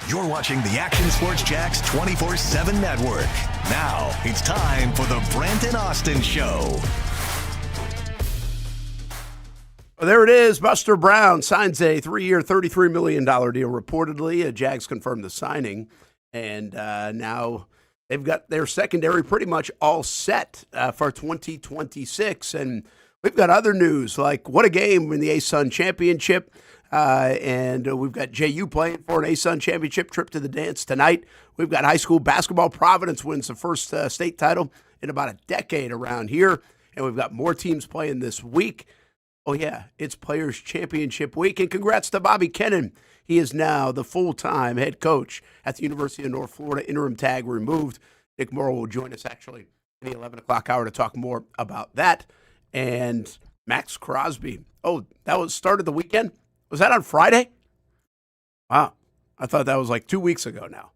You're watching the Action Sports Jax 24/7 network. Now it's time for the Brent and Austen Show. Well, there it is. Buster Brown signs a 3-year, $33 million deal reportedly. Jags confirmed the signing, and now they've got their secondary pretty much all set for 2026. And we've got other news, like what a game in the ASUN Championship. And we've got JU playing for an ASUN championship trip to the dance tonight. We've got high school basketball. Providence wins the first state title in about a decade around here. And we've got more teams playing this week. Oh, yeah, it's Players' Championship week. And congrats to Bobby Kennen. He is now the full-time head coach at the University of North Florida. Interim tag removed. Nick Morrow will join us actually in the 11 o'clock hour to talk more about that. And Maxx Crosby. Oh, that was started the weekend? Was that on Friday? Wow. I thought that was like 2 weeks ago now.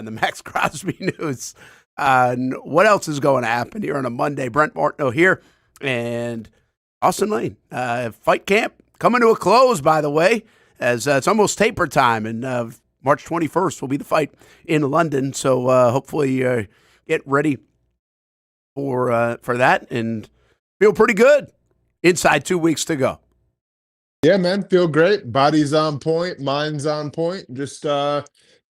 The Maxx Crosby news. What else is going to happen here on a Monday? Brent Martineau here. And Austen Lane. Fight camp coming to a close, by the way, as it's almost taper time. And March 21st will be the fight in London. So hopefully get ready for that and feel pretty good inside 2 weeks to go. Yeah, man, feel great. Body's on point, mind's on point. Just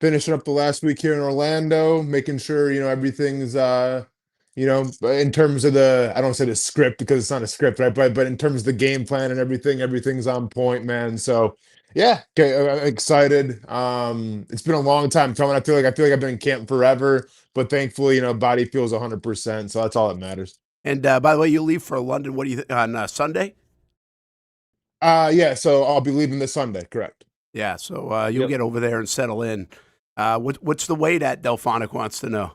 finishing up the last week here in Orlando, making sure, everything's, in terms of I don't say the script because it's not a script, right? But in terms of the game plan and everything, everything's on point, man. So, yeah, I'm excited. It's been a long time coming. I feel like I've been in camp forever, but thankfully, body feels 100%. So that's all that matters. And by the way, you leave for London. What do you on Sunday? Yeah, so I'll be leaving this Sunday, correct. Yeah, so you'll get over there and settle in. What's the weight at, Delphonic wants to know?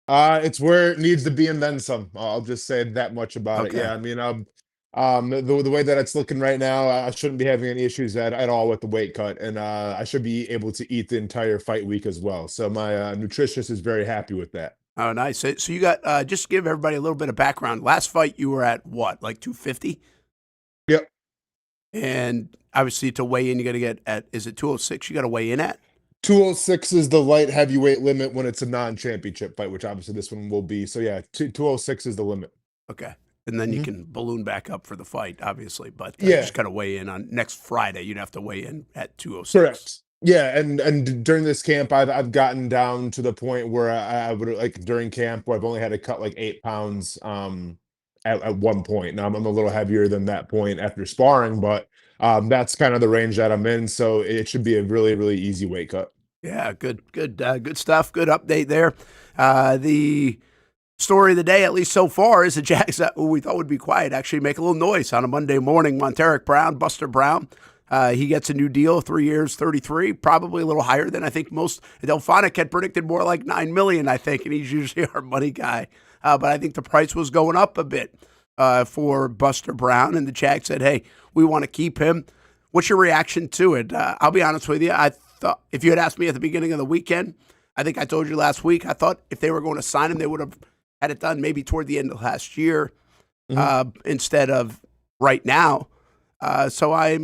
It's where it needs to be and then some. I'll just say that much about it. Yeah, I mean, the way that it's looking right now, I shouldn't be having any issues at all with the weight cut, and I should be able to eat the entire fight week as well. So my nutritionist is very happy with that. Oh, nice. So you got just give everybody a little bit of background. Last fight you were at what, like 250? Yep. And obviously to weigh in, you got to get at, is it 206 you got to weigh in at? 206 is the light heavyweight limit when it's a non-championship fight, which obviously this one will be. So yeah, 206 is the limit. Okay. And then you can balloon back up for the fight, obviously. But yeah, just got to weigh in on next Friday. You'd have to weigh in at 206. Correct. Yeah, and during this camp, I've gotten down to the point where I would, like, during camp where I've only had to cut like 8 pounds at one point. Now I'm a little heavier than that point after sparring, but that's kind of the range that I'm in. So it should be a really, really easy weight cut. Yeah, good stuff. Good update there. The story of the day, at least so far, is the Jags, who we thought would be quiet, actually make a little noise on a Monday morning. Monteric Brown, Buster Brown, he gets a new deal, 3 years, 33, probably a little higher than I think most. Delphonic had predicted more like $9 million, I think, and he's usually our money guy. But I think the price was going up a bit for Buster Brown, and the Jags said, hey, we want to keep him. What's your reaction to it? I'll be honest with you. I thought if you had asked me at the beginning of the weekend, I think I told you last week, I thought if they were going to sign him, they would have had it done maybe toward the end of last year instead of right now. So I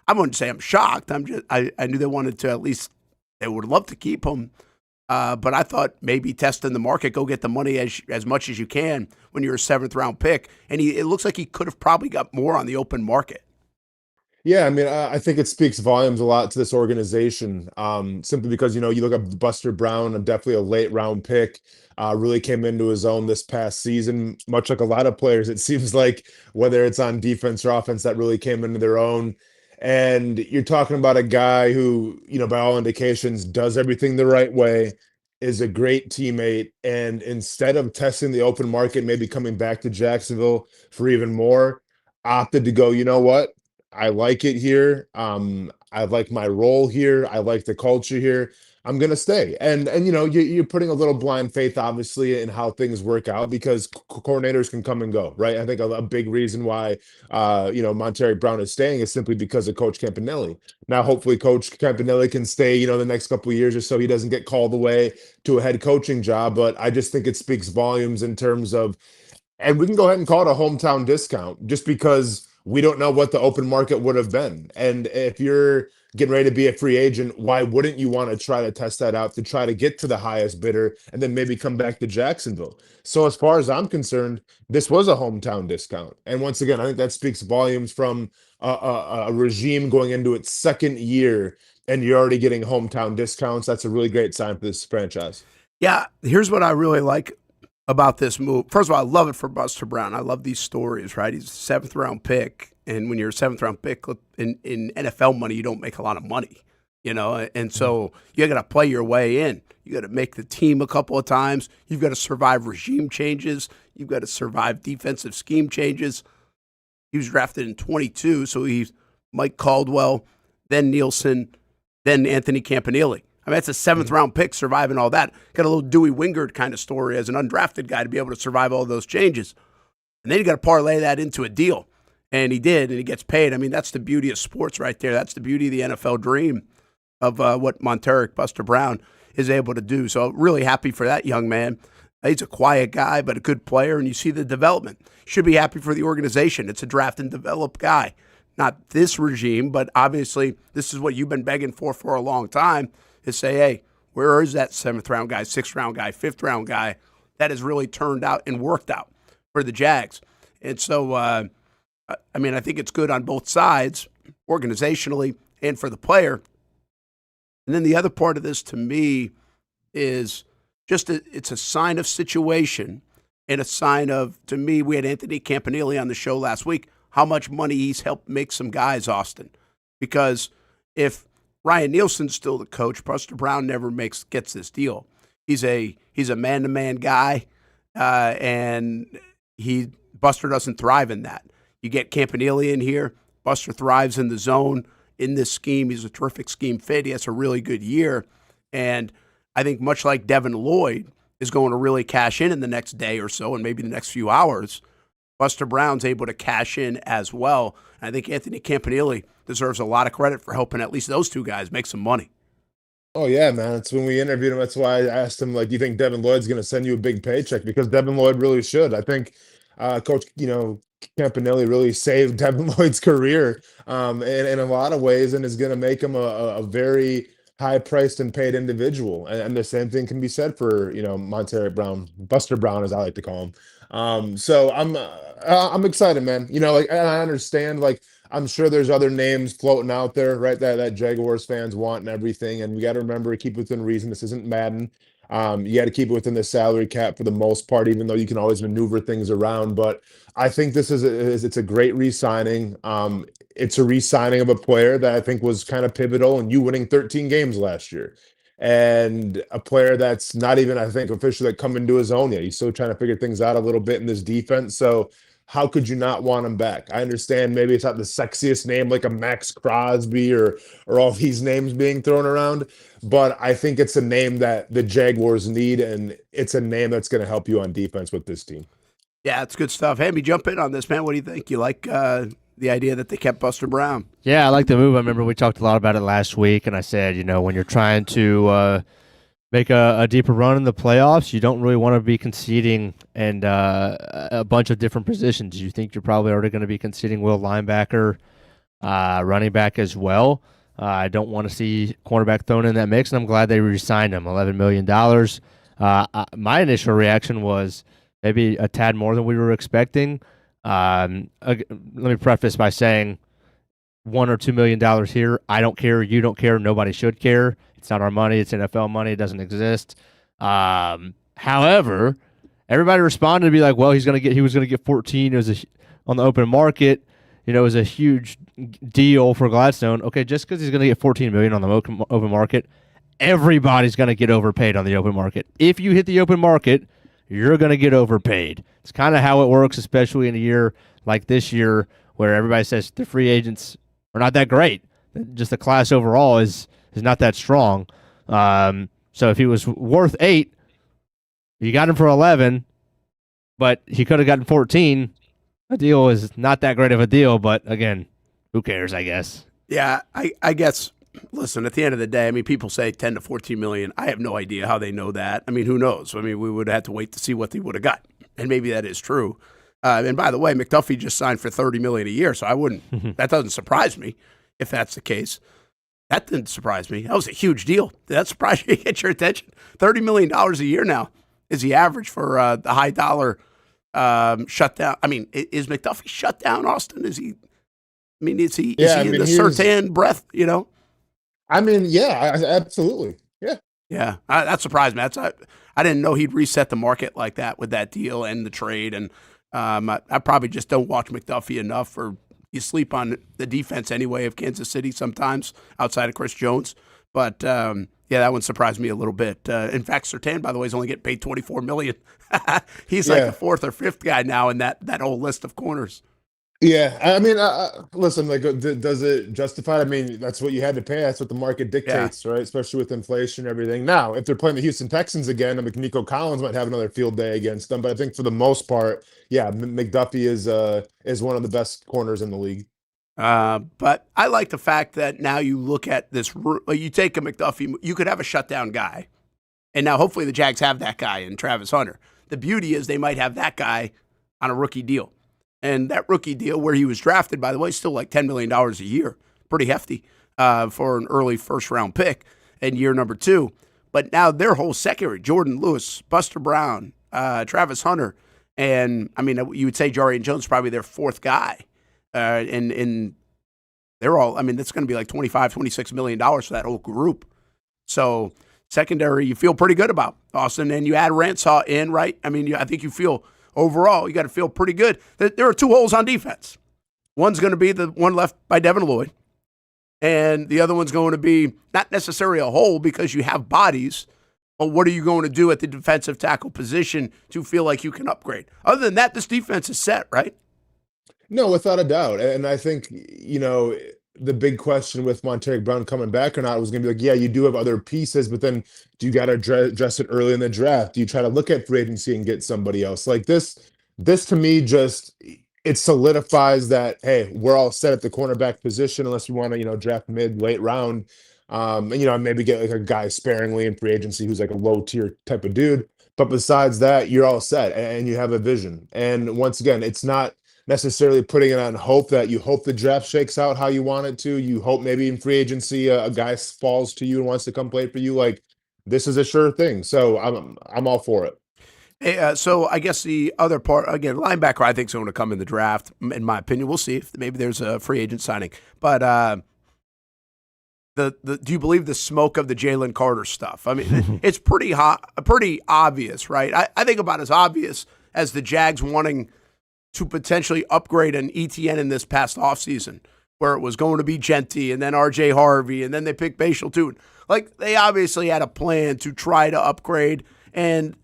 wouldn't say I'm shocked. I knew they wanted to at least, they would love to keep him. But I thought maybe testing the market, go get the money as much as you can when you're a 7th round pick. And it looks like he could have probably got more on the open market. Yeah, I mean, I think it speaks volumes a lot to this organization, simply because, you look at Buster Brown, definitely a late round pick, really came into his own this past season, much like a lot of players, it seems like, whether it's on defense or offense, that really came into their own. And you're talking about a guy who, by all indications, does everything the right way, is a great teammate, and instead of testing the open market, maybe coming back to Jacksonville for even more, opted to go, you know what? I like it here. I like my role here. I like the culture here. I'm going to stay. And you're putting a little blind faith, obviously, in how things work out, because coordinators can come and go, right? I think a big reason why, Monteric Brown is staying is simply because of Coach Campanelli. Now, hopefully, Coach Campanelli can stay, the next couple of years or so he doesn't get called away to a head coaching job. But I just think it speaks volumes in terms of, and we can go ahead and call it a hometown discount, just because we don't know what the open market would have been. And if you're getting ready to be a free agent, why wouldn't you want to try to test that out to try to get to the highest bidder and then maybe come back to Jacksonville? So as far as I'm concerned, this was a hometown discount. And once again, I think that speaks volumes from a regime going into its second year and you're already getting hometown discounts. That's a really great sign for this franchise. Yeah, here's what I really like about this move. First of all, I love it for Buster Brown. I love these stories, right? He's a seventh-round pick, and when you're a seventh-round pick in NFL money, you don't make a lot of money, and so you got to play your way in. You got to make the team a couple of times. You've got to survive regime changes. You've got to survive defensive scheme changes. He was drafted in 22, so he's Mike Caldwell, then Nielsen, then Anthony Campanile. I mean, that's a seventh-round pick surviving all that. Got a little Dewey Wingard kind of story as an undrafted guy to be able to survive all those changes. And then you got to parlay that into a deal. And he did, and he gets paid. I mean, that's the beauty of sports right there. That's the beauty of the NFL dream of what Monteric Buster Brown is able to do. So really happy for that young man. He's a quiet guy, but a good player, and you see the development. Should be happy for the organization. It's a draft and develop guy. Not this regime, but obviously this is what you've been begging for a long time, is say, hey, where is that seventh-round guy, sixth-round guy, fifth-round guy that has really turned out and worked out for the Jags? And so, I think it's good on both sides, organizationally and for the player. And then the other part of this to me is just it's a sign of situation and a sign of, to me, we had Anthony Campanile on the show last week, how much money he's helped make some guys, Austin. Because if Ryan Nielsen's still the coach, Buster Brown never gets this deal. He's a man-to-man guy, and Buster doesn't thrive in that. You get Campanile in here, Buster thrives in the zone. In this scheme, he's a terrific scheme fit. He has a really good year, and I think much like Devin Lloyd is going to really cash in the next day or so, and maybe the next few hours, Buster Brown's able to cash in as well. And I think Anthony Campanile deserves a lot of credit for helping at least those two guys make some money. Oh, yeah, man. It's when we interviewed him. That's why I asked him, do you think Devin Lloyd's going to send you a big paycheck? Because Devin Lloyd really should. I think Coach, Campanile really saved Devin Lloyd's career in a lot of ways and is going to make him a very high-priced and paid individual. And the same thing can be said for, Monteric Brown, Buster Brown, as I like to call him. So I'm excited, man. And I understand, I'm sure there's other names floating out there, right, that Jaguars fans want and everything. And we got to remember, keep within reason. This isn't Madden. You got to keep it within the salary cap for the most part, even though you can always maneuver things around. But I think this it's a great re-signing. It's a re-signing of a player that I think was kind of pivotal in you winning 13 games last year. And a player that's not even, I think, officially come into his own yet. He's still trying to figure things out a little bit in this defense. So how could you not want him back? I understand maybe it's not the sexiest name like a Maxx Crosby or all these names being thrown around, but I think it's a name that the Jaguars need, and it's a name that's going to help you on defense with this team. Yeah, it's good stuff. Hamby, jump in on this, man. What do you think? You like the idea that they kept Buster Brown? Yeah, I like the move. I remember we talked a lot about it last week, and I said, when you're trying to make a deeper run in the playoffs, you don't really want to be conceding and a bunch of different positions. You think you're probably already going to be conceding will linebacker, running back as well. I don't want to see cornerback thrown in that mix, and I'm glad they re-signed him, $11 million. My initial reaction was maybe a tad more than we were expecting. Let me preface by saying $1 or $2 million here. I don't care. You don't care. Nobody should care. It's not our money. It's NFL money. It doesn't exist. However, everybody responded to be like, well, he was going to get 14. It was on the open market. It was a huge deal for Gladstone. Okay, just because he's going to get $14 million on the open market, everybody's going to get overpaid on the open market. If you hit the open market, you're going to get overpaid. It's kind of how it works, especially in a year like this year where everybody says the free agents are not that great. Just the class overall is not that strong. So if he was worth 8, you got him for 11, but he could have gotten 14. The deal is not that great of a deal, but again, who cares, I guess. Yeah, I guess, listen, at the end of the day, people say 10 to 14 million. I have no idea how they know that. Who knows? We would have to wait to see what they would have got. And maybe that is true. And by the way, McDuffie just signed for $30 million a year, so I wouldn't. That doesn't surprise me if that's the case. That didn't surprise me. That was a huge deal. Did that surprise you? Get your attention. $30 million a year now is the average for the high dollar shutdown. I mean, is McDuffie shut down, Austin? Is he? I mean, is he in the Surtain breath? You know. I mean, yeah, absolutely. Yeah. Yeah, that surprised me. I didn't know he'd reset the market like that with that deal and the trade. And I probably just don't watch McDuffie enough, or you sleep on the defense anyway of Kansas City sometimes outside of Chris Jones. But yeah, that one surprised me a little bit. In fact, Surtain, by the way, is only getting paid $24 million. He's like the fourth or fifth guy now in that whole list of corners. Yeah, I mean, listen, like, does it justify it? I mean, that's what you had to pay. That's what the market dictates, right? Especially with inflation and everything. Now, if they're playing the Houston Texans again, I mean, Nico Collins might have another field day against them. But I think for the most part, yeah, McDuffie is one of the best corners in the league. But I like the fact that now you look at this. You take a McDuffie, you could have a shutdown guy, and now hopefully the Jags have that guy in Travis Hunter. The beauty is they might have that guy on a rookie deal. And that rookie deal where he was drafted, by the way, still like $10 million a year. Pretty hefty for an early first-round pick in year number 2. But now their whole secondary, Jordan Lewis, Buster Brown, Travis Hunter, and, I mean, you would say Jarian Jones is probably their fourth guy. And they're all, I mean, that's going to be like $25, $26 million for that whole group. So secondary you feel pretty good about, Austin. And you add Ransaw in, right? I mean, I think you feel – overall, you got to feel pretty good. There are 2 holes on defense. One's going to be the one left by Devin Lloyd, and the other one's going to be not necessarily a hole because you have bodies, but what are you going to do at the defensive tackle position to feel like you can upgrade? Other than that, this defense is set, right? No, without a doubt. And I think, the big question with Montaric Brown coming back or not was going to be like, yeah, you do have other pieces, but then do you got to address it early in the draft? Do you try to look at free agency and get somebody else? Like this to me it solidifies that, hey, we're all set at the cornerback position unless we want to, draft late round. And, maybe get like a guy sparingly in free agency who's like a low tier type of dude. But besides that, you're all set and you have a vision. And once again, it's not necessarily putting it on hope that you hope the draft shakes out how you want it to. You hope maybe in free agency a guy falls to you and wants to come play for you. Like, this is a sure thing. So I'm all for it. Hey, so I guess the other part, again, linebacker I think is going to come in the draft, in my opinion. We'll see if maybe there's a free agent signing. But do you believe the smoke of the Jalen Carter stuff? I mean, it's pretty obvious, right? I think about as obvious as the Jags wanting to potentially upgrade an ETN in this past offseason, where it was going to be Genty and then RJ Harvey, and then they picked Bashal too. Like, they obviously had a plan to try to upgrade. And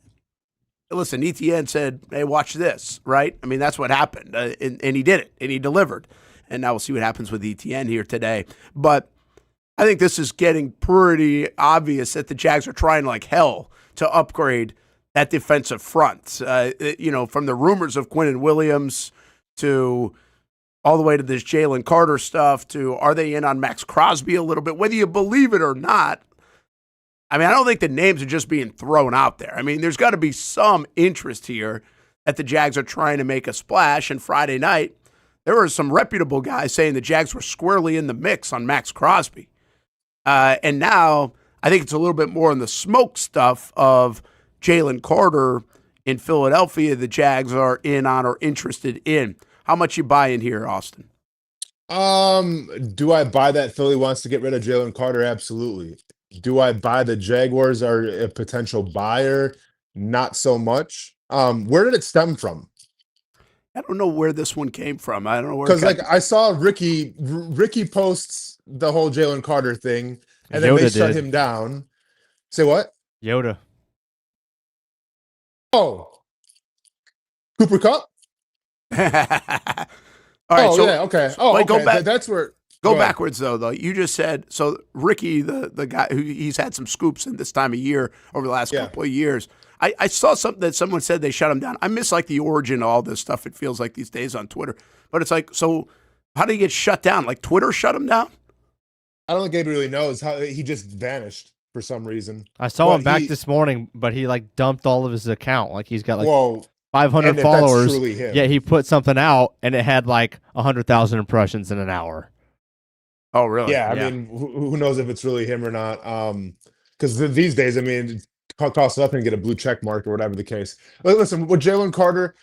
listen, ETN said, hey, watch this, right? I mean, that's what happened. And he did it, and he delivered. And now we'll see what happens with ETN here today. But I think this is getting pretty obvious that the Jags are trying like hell to upgrade that defensive front, from the rumors of Quinnen Williams to all the way to this Jalen Carter stuff to are they in on Maxx Crosby a little bit, whether you believe it or not. I mean, I don't think the names are just being thrown out there. I mean, there's got to be some interest here that the Jags are trying to make a splash. And Friday night, there were some reputable guys saying the Jags were squarely in the mix on Maxx Crosby. And now I think it's a little bit more in the smoke stuff of Jalen Carter in Philadelphia, the Jags are in on or interested in. How much you buy in here, Austin? Do I buy that Philly wants to get rid of Jalen Carter? Absolutely. Do I buy the Jaguars are a potential buyer? Not so much. Where did it stem from? I don't know where this one came from. I don't know where. Because I saw Ricky posts the whole Jalen Carter thing, and then they shut him down. Say what? Yoda. Oh, Cooper Kupp? All right. Yeah, okay. Oh, okay. Go back. That's where. Go backwards, though. You just said, so Ricky, the guy who he's had some scoops in this time of year over the last couple of years. I saw something that someone said they shut him down. I miss like the origin of all this stuff, it feels like these days on Twitter. But it's like, so how did he get shut down? Like Twitter shut him down? I don't think anybody really knows how he just vanished for some reason. I saw him back this morning, but he like dumped all of his account. Like he's got like 500 And if that's followers. truly him. Yeah, he put something out and it had like 100,000 impressions in an hour. Oh, really? Yeah, I mean, who knows if it's really him or not? Because these days, I mean, it costs nothing to get a blue check mark or whatever the case. Listen, with Jalen Carter,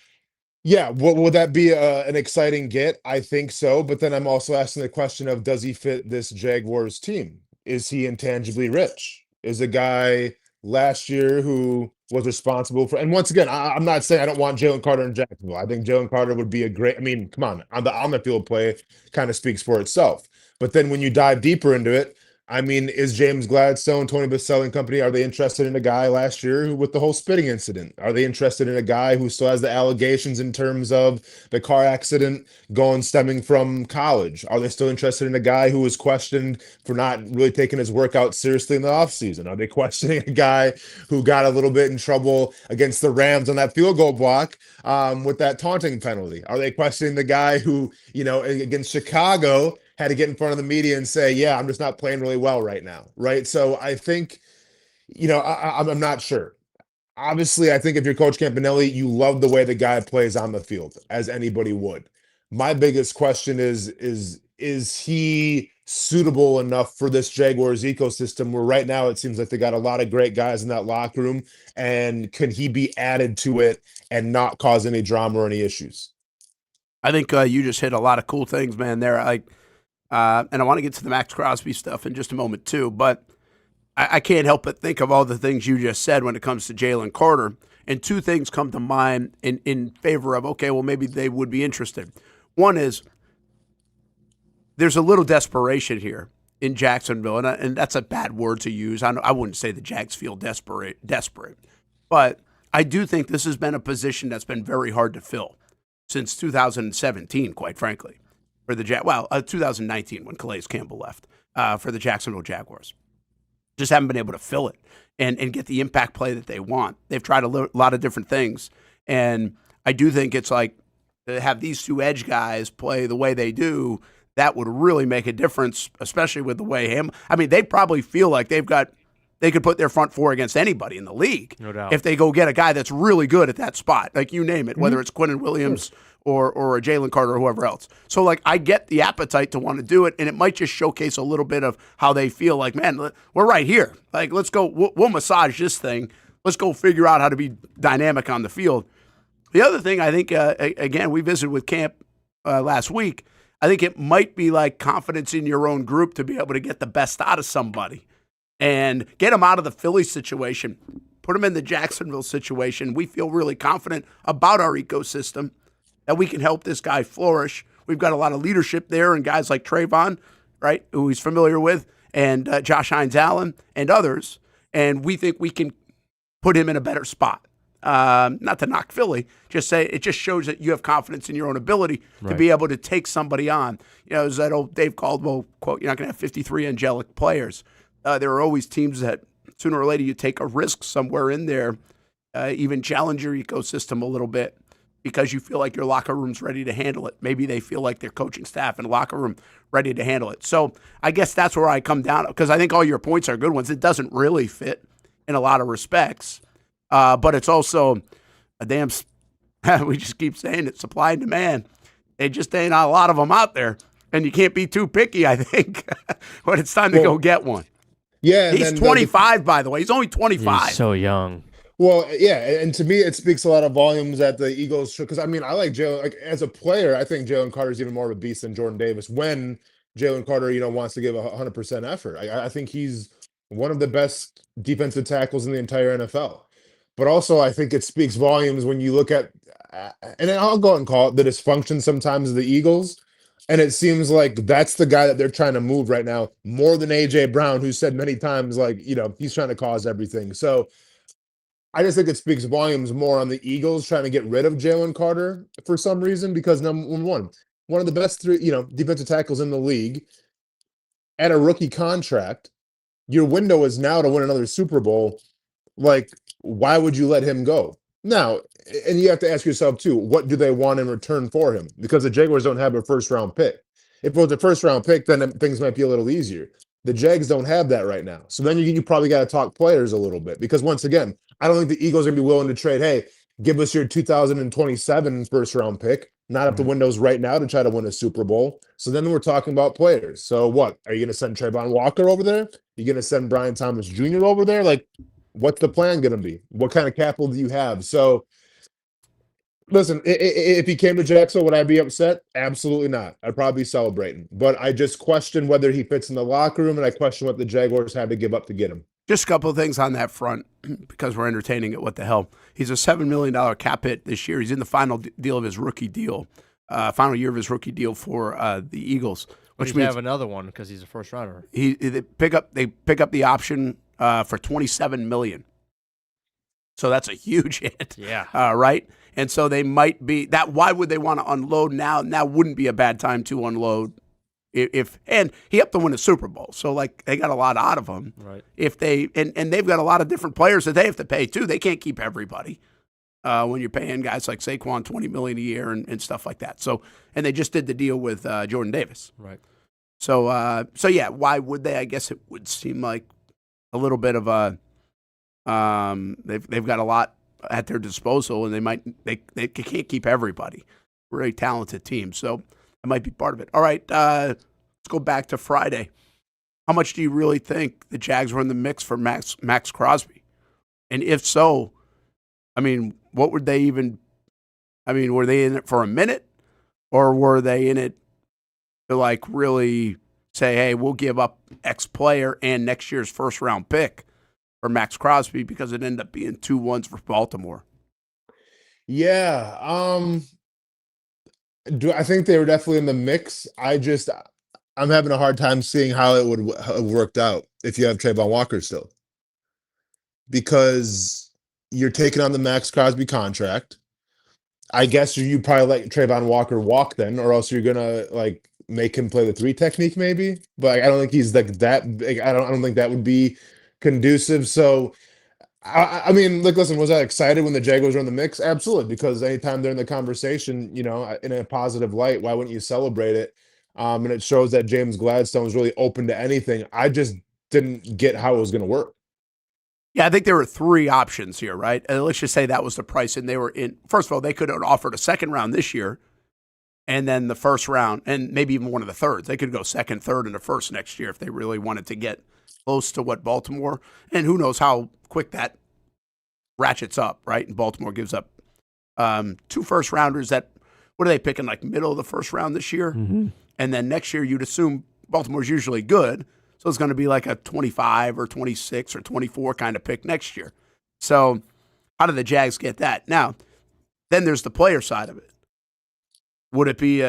yeah, would that be an exciting get? I think so. But then I'm also asking the question of, does he fit this Jaguars team? Is he intangibly rich? Is a guy last year who was responsible for, and once again, I'm not saying I don't want Jalen Carter in Jacksonville. I think Jalen Carter would be a great, I mean, come on the field play kind of speaks for itself. But then when you dive deeper into it, I mean, is James Gladstone, Tony Baselli and company, are they interested in a guy last year with the whole spitting incident? Are they interested in a guy who still has the allegations in terms of the car accident stemming from college? Are they still interested in a guy who was questioned for not really taking his workout seriously in the offseason? Are they questioning a guy who got a little bit in trouble against the Rams on that field goal block with that taunting penalty? Are they questioning the guy who, against Chicago, had to get in front of the media and say, yeah, I'm just not playing really well right now, right? So I think, I'm not sure. Obviously, I think if you're Coach Campanelli, you love the way the guy plays on the field, as anybody would. My biggest question is he suitable enough for this Jaguars ecosystem where right now it seems like they got a lot of great guys in that locker room, and can he be added to it and not cause any drama or any issues? I think you just hit a lot of cool things, man, there. And I want to get to the Maxx Crosby stuff in just a moment, too. But I can't help but think of all the things you just said when it comes to Jalen Carter. And two things come to mind in favor of, okay, well, maybe they would be interested. One is there's a little desperation here in Jacksonville. And that's a bad word to use. I wouldn't say the Jags feel desperate. But I do think this has been a position that's been very hard to fill since 2017, quite frankly. For the 2019 when Calais Campbell left for the Jacksonville Jaguars. Just haven't been able to fill it and get the impact play that they want. They've tried a lot of different things. And I do think it's like to have these two edge guys play the way they do, that would really make a difference, especially with the way they probably feel like they could put their front four against anybody in the league. No doubt. If they go get a guy that's really good at that spot, like you name it, whether it's Quinnen Williams or a Jalen Carter or whoever else. So, I get the appetite to want to do it, and it might just showcase a little bit of how they feel like, man, we're right here. Let's go. We'll massage this thing. Let's go figure out how to be dynamic on the field. The other thing, I think, again, we visited with camp last week. I think it might be like confidence in your own group to be able to get the best out of somebody and get them out of the Philly situation, put them in the Jacksonville situation. We feel really confident about our ecosystem, that we can help this guy flourish. We've got a lot of leadership there and guys like Trayvon, right, who he's familiar with, and Josh Hines-Allen and others. And we think we can put him in a better spot. Not to knock Philly, just say it just shows that you have confidence in your own ability to be able to take somebody on. As that old Dave Caldwell quote, you're not going to have 53 angelic players. There are always teams that sooner or later you take a risk somewhere in there, even challenge your ecosystem a little bit, because you feel like your locker room's ready to handle it. Maybe they feel like their coaching staff and locker room ready to handle it. So I guess that's where I come down, because I think all your points are good ones. It doesn't really fit in a lot of respects, but it's also a damn, we just keep saying it, supply and demand. There just ain't a lot of them out there, and you can't be too picky, I think, when it's time to go get one. Yeah. He's 25, by the way. He's only 25. He's so young. Well, yeah, and to me, it speaks a lot of volumes that the Eagles should, because I like Jalen. As a player, I think Jalen Carter is even more of a beast than Jordan Davis when Jalen Carter, wants to give 100% effort. I think he's one of the best defensive tackles in the entire NFL. But also, I think it speaks volumes when you look at, and I'll go and call it the dysfunction sometimes of the Eagles. And it seems like that's the guy that they're trying to move right now, more than A.J. Brown, who said many times, he's trying to cause everything. So I just think it speaks volumes more on the Eagles trying to get rid of Jalen Carter for some reason, because number one of the best three, defensive tackles in the league at a rookie contract. Your window is now to win another Super Bowl. Why would you let him go? Now, and you have to ask yourself too, what do they want in return for him? Because the Jaguars don't have a first-round pick. If it was a first-round pick, then things might be a little easier. The Jags don't have that right now. So then you probably got to talk players a little bit, because once again, I don't think the Eagles are going to be willing to trade, hey, give us your 2027 first round pick, not up the windows right now to try to win a Super Bowl. So then we're talking about players. So what? Are you going to send Trayvon Walker over there? You're going to send Brian Thomas Jr. over there? Like, what's the plan going to be? What kind of capital do you have? So listen, if he came to Jacksonville, would I be upset? Absolutely not. I'd probably be celebrating. But I just question whether he fits in the locker room, and I question what the Jaguars had to give up to get him. Just a couple of things on that front, because we're entertaining it. What the hell? He's a $7 million cap hit this year. He's in the final deal of his rookie deal, final year of his rookie deal for the Eagles. Which means have another one because he's a first rounder. They pick up the option for $27 million. So that's a huge hit. Yeah. Right? And so they might be that. Why would they want to unload now? Now wouldn't be a bad time to unload. And he helped them win a Super Bowl, so like they got a lot out of him. Right. If they and they've got a lot of different players that they have to pay too. They can't keep everybody when you're paying guys like Saquon $20 million a year and stuff like that. So and they just did the deal with Jordan Davis. Right. So yeah, why would they? I guess it would seem like a little bit of a they've got a lot at their disposal, and they can't keep everybody. Really talented team, so that might be part of it. All right, let's go back to Friday. How much do you really think the Jags were in the mix for Maxx Crosby? And if so, I mean, what would they even? I mean, were they in it for a minute, or were they in it to like really say, "Hey, we'll give up X player and next year's first round pick for Maxx Crosby," because it ended up being 2-1s for Baltimore? Yeah, I think they were definitely in the mix. I'm having a hard time seeing how it would have worked out if you have Trayvon Walker still, because you're taking on the Maxx Crosby contract. I guess you probably let Trayvon Walker walk then, or else you're gonna like make him play the 3 technique maybe. But I don't think he's like that. I don't think that would be conducive. So, I mean, look, listen, was I excited when the Jaguars were in the mix? Absolutely, because anytime they're in the conversation, in a positive light, why wouldn't you celebrate it? And it shows that James Gladstone was really open to anything. I just didn't get how it was going to work. Yeah, I think there were 3 options here, right? And let's just say that was the price, and they were in. First of all, they could have offered a second round this year, and then the first round, and maybe even one of the thirds. They could go second, third, and the first next year if they really wanted to get close to what Baltimore. And who knows how quick that ratchets up, right? And Baltimore gives up 2 first rounders. That what are they picking? Like middle of the first round this year, and then next year you'd assume Baltimore's usually good. So it's going to be like a 25 or 26 or 24 kind of pick next year. So how do the Jags get that? Now, then there's the player side of it. Would it be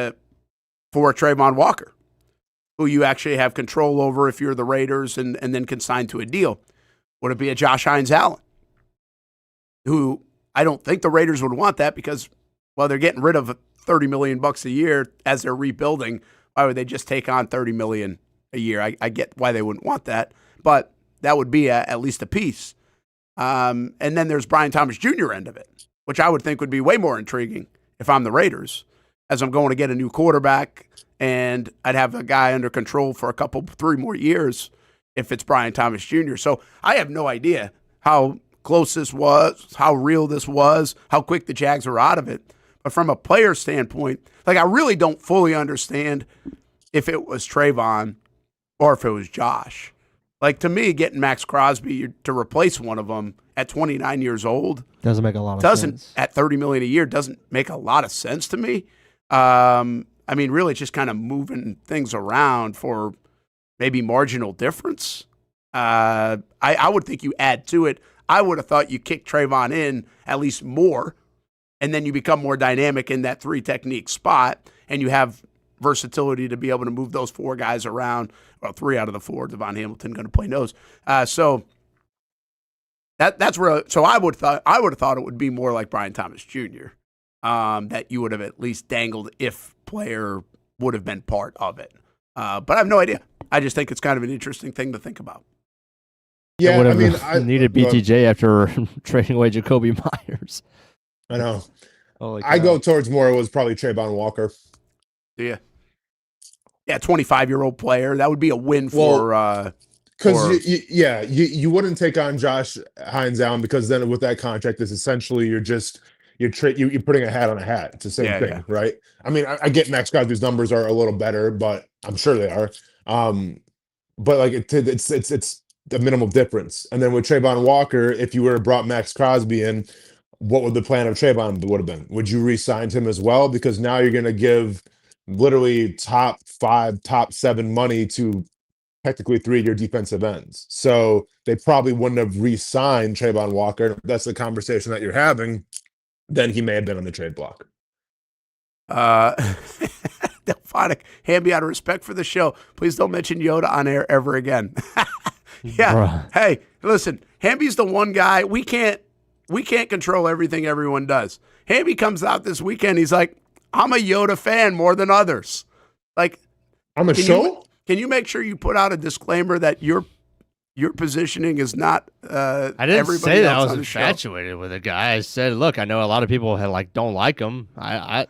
for Trayvon Walker, who you actually have control over if you're the Raiders and then can sign to a deal? Would it be a Josh Hines-Allen, who I don't think the Raiders would want that because, well, they're getting rid of $30 million a year as they're rebuilding. Why would they just take on $30 million a year? I get why they wouldn't want that, but that would be at least a piece. And then there's Brian Thomas Jr. end of it, which I would think would be way more intriguing if I'm the Raiders, as I'm going to get a new quarterback, and I'd have a guy under control for 3 more years if it's Brian Thomas Jr. So I have no idea how close this was, how real this was, how quick the Jags were out of it. But from a player standpoint, like I really don't fully understand if it was Trayvon or if it was Josh. Like, to me, getting Maxx Crosby to replace one of them at 29 years old doesn't make a lot of sense. At $30 million a year doesn't make a lot of sense to me. I mean, really just kind of moving things around for maybe marginal difference. I would think you add to it. I would have thought you kick Trayvon in at least more, and then you become more dynamic in that 3 technique spot, and you have versatility to be able to move those 4 guys around. Well, 3 out of the 4, Devon Hamilton going to play nose. So that's where. So I would have thought it would be more like Brian Thomas Jr. That you would have at least dangled if player would have been part of it. But I have no idea. I just think it's kind of an interesting thing to think about. Yeah, I mean, I needed BTJ after trading away Jacoby Myers. I know. I go towards more. It was probably Trayvon Walker. Yeah. Yeah, 25-year-old player. That would be a win for. Because you wouldn't take on Josh Hines-Allen, because then with that contract, it's essentially you're just you're putting a hat on a hat. It's the same thing, right? I mean, I get Maxx Crosby's numbers are a little better, but I'm sure they are. But like it's the minimal difference. And then with Trayvon Walker, if you would have brought Maxx Crosby in, what would the plan of Trayvon would have been? Would you re-sign him as well? Because now you're going to give literally top 5, top 7 money to technically 3 of your defensive ends. So they probably wouldn't have re-signed Trayvon Walker. If that's the conversation that you're having, then he may have been on the trade block. Delphonic, Hamby, out of respect for the show, please don't mention Yoda on air ever again. Yeah. Bruh. Hey, listen, Hamby's the one guy we can't control everything everyone does. Hamby comes out this weekend. He's like, I'm a Yoda fan more than others. Like, on the show? Can you make sure you put out a disclaimer that your positioning is not I didn't say that I was infatuated with a guy. I said, look, I know a lot of people don't like him. I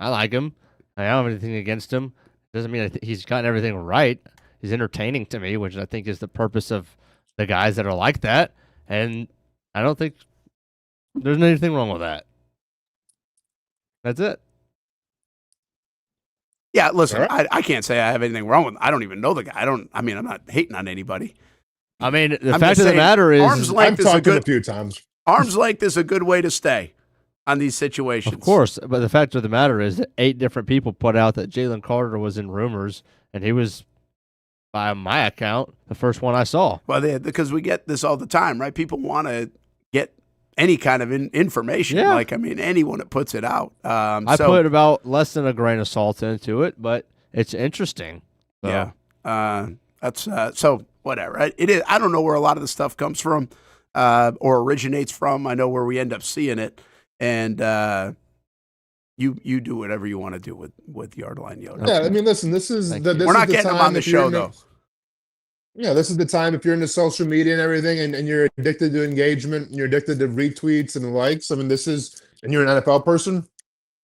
like him. I don't have anything against him. Doesn't mean he's gotten everything right. He's entertaining to me, which I think is the purpose of the guys that are like that. And I don't think there's anything wrong with that. That's it. Yeah, listen, right. I can't say I have anything wrong with him. I don't even know the guy. I'm not hating on anybody. I mean, the fact of the matter is, I've talked to him a few times. Arm's length is a good way to stay on these situations. Of course, but the fact of the matter is that 8 different people put out that Jalen Carter was in rumors, and he was, by my account, the first one I saw. Well, because we get this all the time, right? People want to get any kind of information. Yeah. Like, I mean, anyone that puts it out. I put about less than a grain of salt into it, but it's interesting. So. Yeah. That's so whatever. It is. I don't know where a lot of the stuff comes from or originates from. I know where we end up seeing it. And you do whatever you want to do with Yardline Yoda. Yeah, I mean, listen, this is we're not getting them on the show, though. Yeah, this is the time if you're into social media and everything and you're addicted to engagement and you're addicted to retweets and likes. I mean, and you're an NFL person,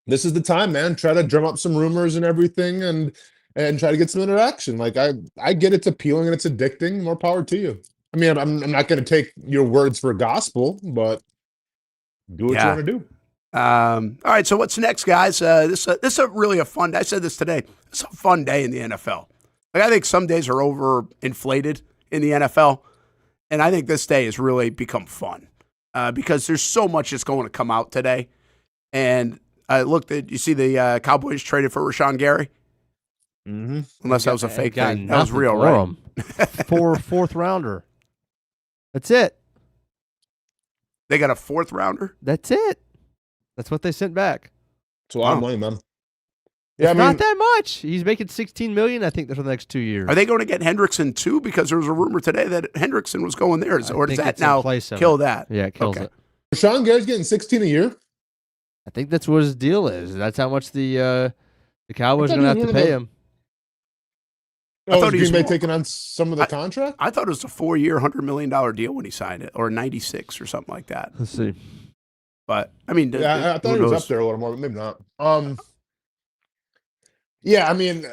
this is the time, man. Try to drum up some rumors and everything and try to get some interaction. Like, I get it's appealing and it's addicting. More power to you. I mean, I'm not going to take your words for gospel, but do what you want to do. All right, so what's next, guys? This is really a fun day. I said this today. It's a fun day in the NFL. Like, I think some days are overinflated in the NFL, and I think this day has really become fun because there's so much that's going to come out today. And look, you see the Cowboys traded for Rashawn Gary? Mm-hmm. Unless that was a fake thing. That was real, right? Fourth rounder. That's it. They got a 4th rounder? That's it. That's what they sent back. It's a lot of money, man. Yeah, not that much. He's making $16 million, I think, for the next 2 years. Are they going to get Hendrickson too? Because there was a rumor today that Hendrickson was going there. Or does that now kill that? Yeah, it kills it. Rashawn Gary's getting $16 a year? I think that's what his deal is. That's how much the Cowboys are going to have to pay him. I thought he was taking on some of the contract? I thought it was a 4-year, $100 million deal when he signed it, or 96 or something like that. Let's see. But, I mean... I thought he was up there a little more, but maybe not. Yeah, I mean,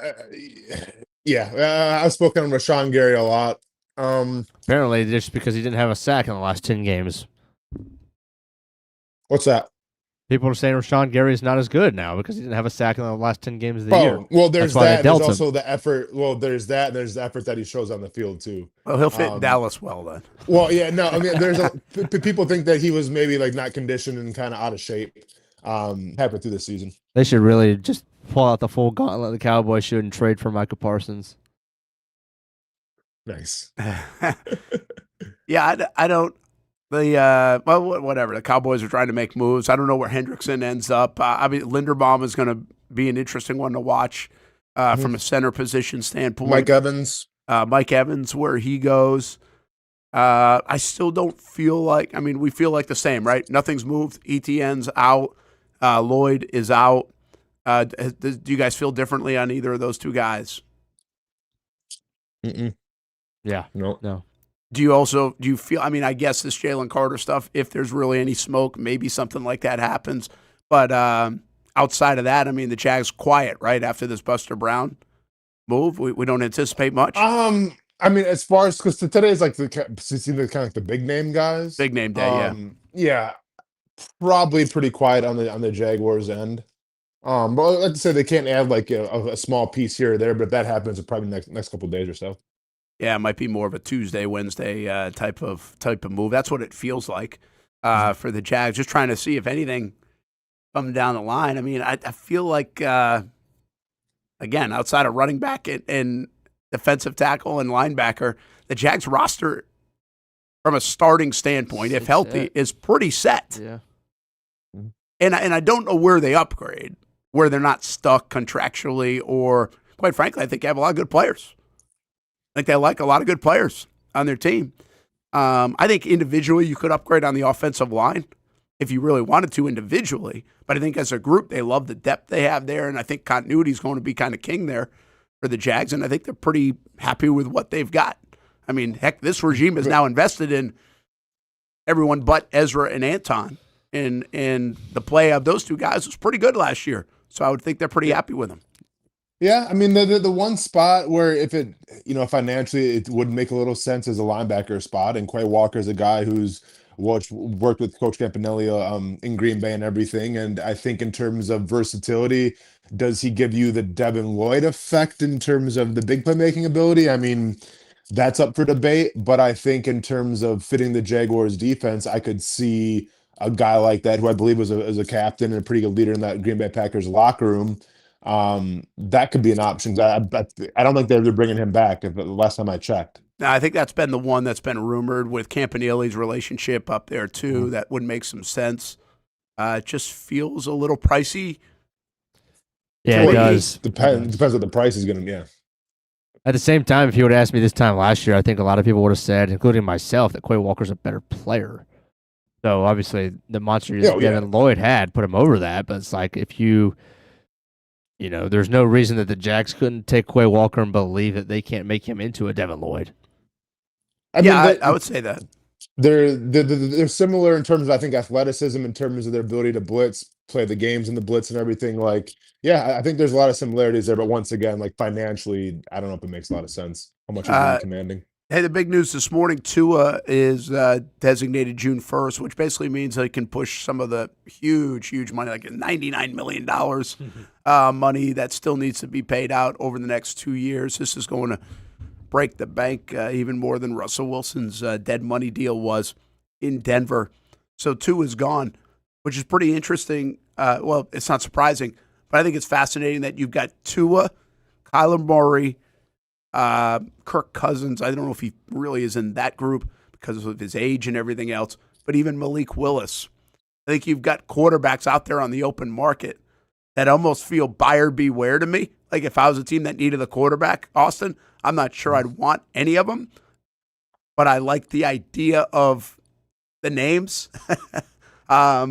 I've spoken on Rashawn Gary a lot. Apparently, just because he didn't have a sack in the last 10 games. What's that? People are saying Rashawn Gary is not as good now because he didn't have a sack in the last 10 games of the year. Well, there's that. There's also the effort. Well, there's that, and there's the effort that he shows on the field, too. Well, he'll fit Dallas well, then. Well, yeah, no, I mean, people think that he was maybe like not conditioned and kind of out of shape halfway through the season. They should really just pull out the full gauntlet. The Cowboys should and trade for Micah Parsons. Nice. Yeah, I don't. Whatever. The Cowboys are trying to make moves. I don't know where Hendrickson ends up. I mean, Linderbaum is going to be an interesting one to watch from a center position standpoint. Mike Evans, where he goes. I still don't feel like. I mean, we feel like the same, right? Nothing's moved. ETN's out. Lloyd is out. Do you guys feel differently on either of those two guys? Mm-mm. Yeah. No. Do you feel, I mean, I guess this Jalen Carter stuff, if there's really any smoke, maybe something like that happens. But outside of that, I mean, the Jags quiet, right, after this Buster Brown move? We don't anticipate much? I mean, as far as, because today is like kind of like the big name guys. Big name day, Yeah. Probably pretty quiet on the Jaguars end. But let's say they can't add like a small piece here or there, but if that happens, it'll probably next couple of days or so. Yeah, it might be more of a Tuesday, Wednesday type of move. That's what it feels like for the Jags. Just trying to see if anything comes down the line. I mean, I feel like again, outside of running back and defensive tackle and linebacker, the Jags roster from a starting standpoint, if healthy, is pretty set. Yeah. And I don't know where they upgrade, where they're not stuck contractually, or quite frankly, I think they have a lot of good players. I think they like a lot of good players on their team. I think individually you could upgrade on the offensive line if you really wanted to individually. But I think as a group, they love the depth they have there, and I think continuity is going to be kind of king there for the Jags, and I think they're pretty happy with what they've got. I mean, heck, this regime is now invested in everyone but Ezra and Anton, and the play of those two guys was pretty good last year. So I would think they're pretty happy with them. Yeah, I mean the one spot where if it financially it would make a little sense is a linebacker spot, and Quay Walker is a guy who's worked with Coach Campanelli in Green Bay and everything, and I think in terms of versatility, does he give you the Devin Lloyd effect in terms of the big playmaking ability? I mean, that's up for debate, but I think in terms of fitting the Jaguars defense, I could see a guy like that who I believe was a captain and a pretty good leader in that Green Bay Packers locker room. That could be an option. I don't think they're bringing him back. The last time I checked, now, I think that's been the one that's been rumored with Campanelli's relationship up there too. That would make some sense. It just feels a little pricey. Yeah, it does. Depends what the price is going to be. Yeah. At the same time, if you would have asked me this time last year, I think a lot of people would have said, including myself, that Quay Walker's a better player. So obviously, the monster Devin Lloyd had put him over that. But it's like if there's no reason that the Jags couldn't take Quay Walker and believe that they can't make him into a Devin Lloyd. I would say that. They're similar in terms of, I think, athleticism, in terms of their ability to blitz, play the games in the blitz and everything. Like, yeah, I think there's a lot of similarities there. But once again, like financially, I don't know if it makes a lot of sense how much he's commanding. Hey, the big news this morning, Tua is designated June 1st, which basically means they can push some of the huge money, like $99 million money that still needs to be paid out over the next 2 years. This is going to break the bank even more than Russell Wilson's dead money deal was in Denver. So Tua is gone, which is pretty interesting. Well, it's not surprising, but I think it's fascinating that you've got Tua, Kyler Murray, Kirk Cousins. I don't know if he really is in that group because of his age and everything else, but even Malik Willis. I think you've got quarterbacks out there on the open market that almost feel buyer beware to me. Like if I was a team that needed a quarterback, Austin, I'm not sure I'd want any of them, but I like the idea of the names. How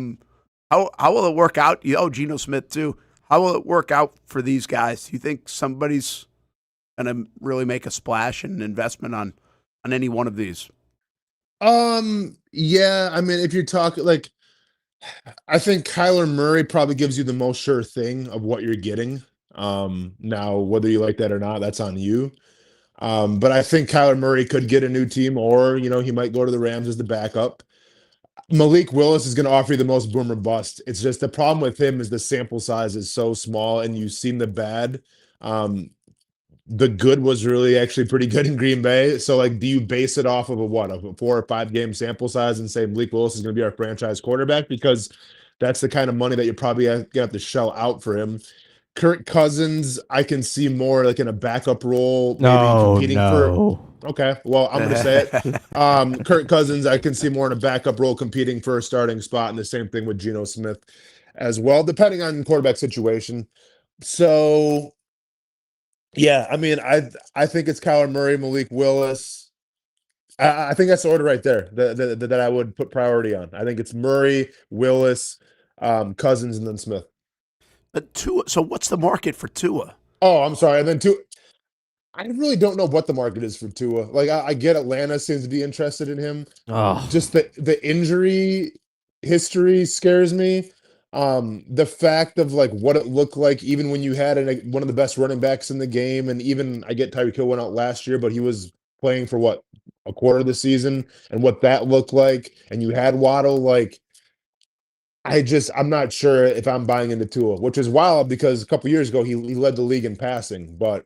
will it work out? Geno Smith too. How will it work out for these guys? Do you think somebody's going to really make a splash and investment on any one of these? Yeah, I mean, if you're talking like, I think Kyler Murray probably gives you the most sure thing of what you're getting. Now, whether you like that or not, that's on you. But I think Kyler Murray could get a new team, or he might go to the Rams as the backup. Malik Willis is going to offer you the most boom or bust. It's just the problem with him is the sample size is so small, and you've seen the bad. The good was really actually pretty good in Green Bay. So, like, do you base it off of a 4 or 5 game sample size and say Malik Willis is going to be our franchise quarterback? Because that's the kind of money that you're probably going to have to shell out for him. Kirk Cousins, I can see more like in a backup role, maybe for. Okay, well, I'm going to say it. Kirk Cousins, I can see more in a backup role competing for a starting spot, and the same thing with Geno Smith as well, depending on quarterback situation. So, yeah, I mean, I think it's Kyler Murray, Malik Willis. I think that's the order right there that I would put priority on. I think it's Murray, Willis, Cousins, and then Smith. But Tua, so what's the market for Tua? Oh, I'm sorry. And then Tua, I really don't know what the market is for Tua. Like, I get Atlanta seems to be interested in him. Oh. Just the injury history scares me. The fact of like what it looked like, even when you had one of the best running backs in the game, and even I get Tyreek Hill went out last year, but he was playing for what, a quarter of the season, and what that looked like, and you had Waddle, like I'm not sure if I'm buying into Tua, which is wild because a couple years ago he led the league in passing, but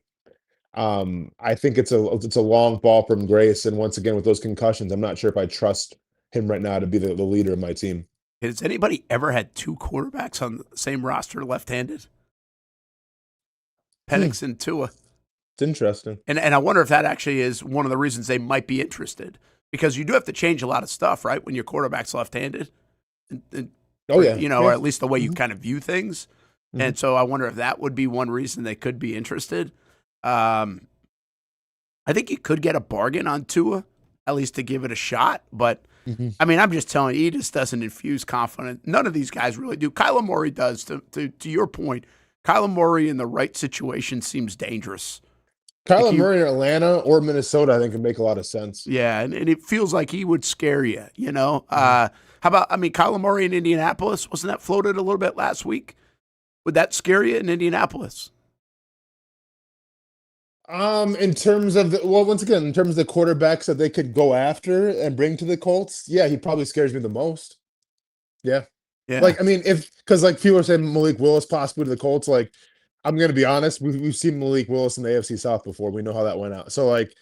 I think it's a long ball from grace, and once again with those concussions, I'm not sure if I trust him right now to be the leader of my team. Has anybody ever had two quarterbacks on the same roster left-handed? Penix and Tua. It's interesting. And I wonder if that actually is one of the reasons they might be interested, because you do have to change a lot of stuff, right, when your quarterback's left-handed. Oh, yeah. Or at least the way you kind of view things. And so I wonder if that would be one reason they could be interested. I think you could get a bargain on Tua, at least to give it a shot. But, I mean, I'm just telling you, he just doesn't infuse confidence. None of these guys really do. Kyler Murray does. To your point, Kyler Murray in the right situation seems dangerous. Kyler Murray in Atlanta or Minnesota, I think, would make a lot of sense. Yeah, and it feels like he would scare you, you know? How about, Kyler Murray in Indianapolis? Wasn't that floated a little bit last week? Would that scare you in Indianapolis? In terms of once again, in terms of the quarterbacks that they could go after and bring to the Colts, yeah, he probably scares me the most. Yeah. Like, I mean, because like people are saying Malik Willis possibly to the Colts, like I'm gonna be honest, we've seen Malik Willis in the AFC South before. We know how that went out. So like,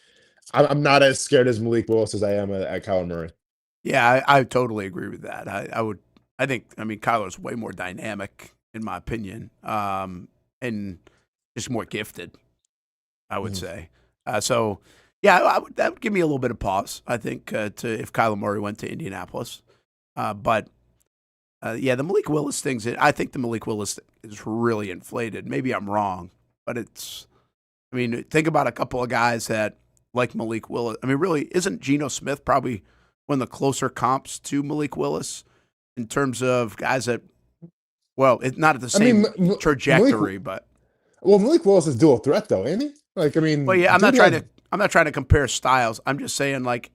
I'm not as scared as Malik Willis as I am at Kyler Murray. Yeah, I totally agree with that. I think Kyler's way more dynamic in my opinion, and just more gifted, I would say. So, yeah, that would give me a little bit of pause, I think, if Kyler Murray went to Indianapolis. But the Malik Willis things, I think the Malik Willis is really inflated. Maybe I'm wrong, but think about a couple of guys that like Malik Willis. Really, isn't Geno Smith probably one of the closer comps to Malik Willis in terms of guys that, well, it's not at the same trajectory, but. Well, Malik Willis is dual threat, though, ain't he? Well, yeah, I'm not trying to compare styles. I'm just saying, like,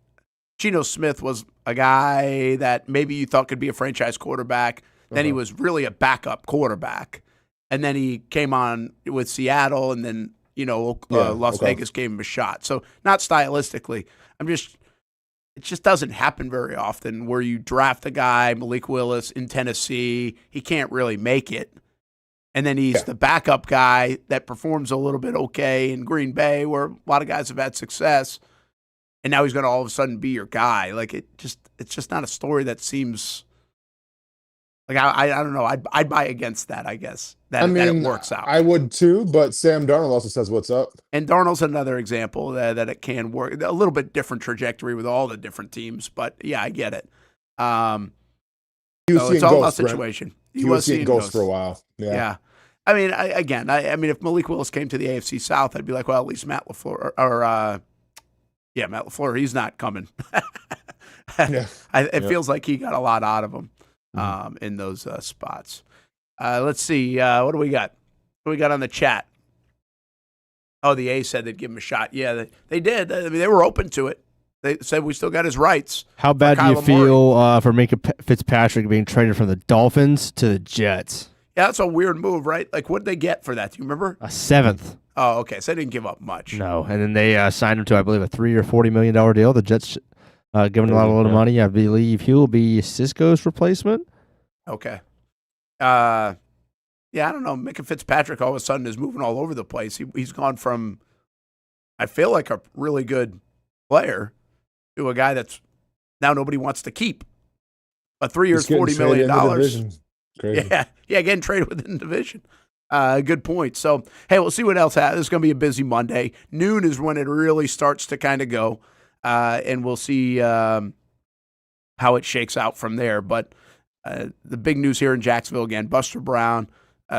Geno Smith was a guy that maybe you thought could be a franchise quarterback. Then he was really a backup quarterback, and then he came on with Seattle, and then Las Vegas gave him a shot. So not stylistically. It just doesn't happen very often where you draft a guy, Malik Willis, in Tennessee. He can't really make it. And then he's the backup guy that performs a little bit okay in Green Bay, where a lot of guys have had success. And now he's going to all of a sudden be your guy. Like, it's just not a story that seems like I don't know. I'd buy against that, I guess. That it works out. I would too, but Sam Darnold also says what's up. And Darnold's another example that it can work. A little bit different trajectory with all the different teams, but yeah, I get it. It's all about situation. He was seeing ghosts for a while. Yeah. If Malik Willis came to the AFC South, I'd be like, well, at least Matt LaFleur Matt LaFleur, he's not coming. It feels like he got a lot out of him in those spots. Let's see. What do we got? What do we got on the chat? Oh, the A said they'd give him a shot. Yeah, they did. They were open to it. They said we still got his rights. How bad do you feel for Minka Fitzpatrick being traded from the Dolphins to the Jets? Yeah, that's a weird move, right? Like, what did they get for that? Do you remember? A seventh. Oh, okay. So they didn't give up much. No, and then they signed him to, I believe, a $3 or $40 million deal. The Jets giving him a lot of money. I believe he will be Cisco's replacement. Okay. I don't know. Minka Fitzpatrick all of a sudden is moving all over the place. He's gone from, I feel like, a really good player to a guy that's now nobody wants to keep. But 3 years, $40 million. Crazy. Yeah, getting traded within the division. Good point. So, hey, we'll see what else happens. It's going to be a busy Monday. Noon is when it really starts to kind of go, and we'll see how it shakes out from there. But the big news here in Jacksonville, again, Buster Brown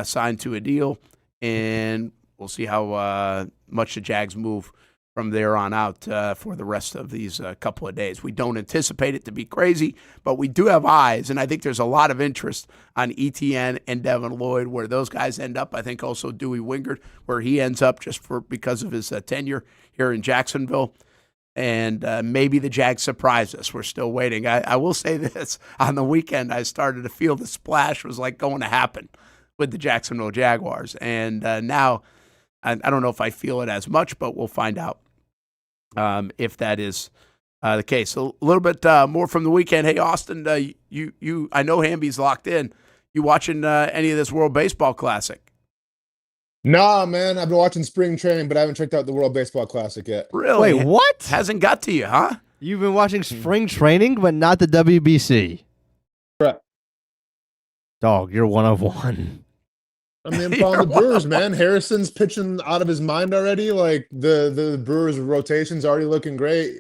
signed to a deal, and we'll see how much the Jags move from there on out for the rest of these couple of days. We don't anticipate it to be crazy, but we do have eyes, and I think there's a lot of interest on ETN and Devin Lloyd, where those guys end up. I think also Dewey Wingard, where he ends up because of his tenure here in Jacksonville. And maybe the Jags surprise us. We're still waiting. I will say this. On the weekend, I started to feel the splash was like going to happen with the Jacksonville Jaguars. And now I don't know if I feel it as much, but we'll find out if that is the case. A little bit more from the weekend. Hey, Austin, you I know Hamby's locked in. You watching any of this World Baseball Classic? Nah, man. I've been watching spring training, but I haven't checked out the World Baseball Classic yet. Really? Wait, what? Hasn't got to you, huh? You've been watching spring training, but not the WBC. Correct. Dog, you're 101. I mean, I'm following the Brewers, man. Harrison's pitching out of his mind already. Like the Brewers' rotation's already looking great.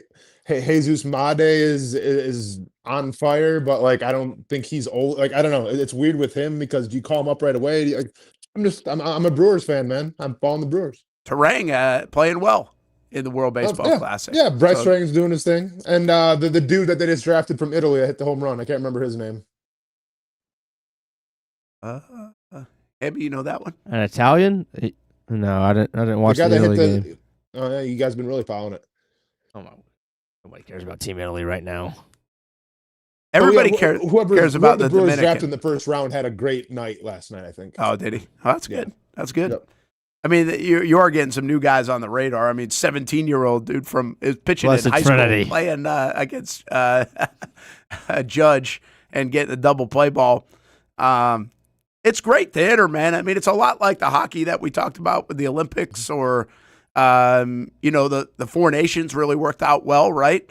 Jesus Made is on fire, but like I don't think he's old. Like I don't know. It's weird with him because you call him up right away. Like, I'm a Brewers fan, man. I'm following the Brewers. Terang playing well in the World Baseball Classic. Yeah, Bryce Terang's doing his thing, and the dude that they just drafted from Italy that hit the home run. I can't remember his name. Maybe you know that one. An Italian? No, I didn't watch the Italy game. Oh yeah, you guys been really following it. Oh my. Nobody cares about Team Italy right now. Everybody cares about the Brewers Dominican. drafted in the first round had a great night last night, I think. Oh, did he? Oh, that's good. Yeah. That's good. Yep. I mean, you are getting some new guys on the radar. I mean, 17-year-old dude is pitching Blessed in high Trinity. school, playing against a Judge and getting a double play ball. It's great theater, man. I mean, it's a lot like the hockey that we talked about with the Olympics, or the Four Nations really worked out well, right?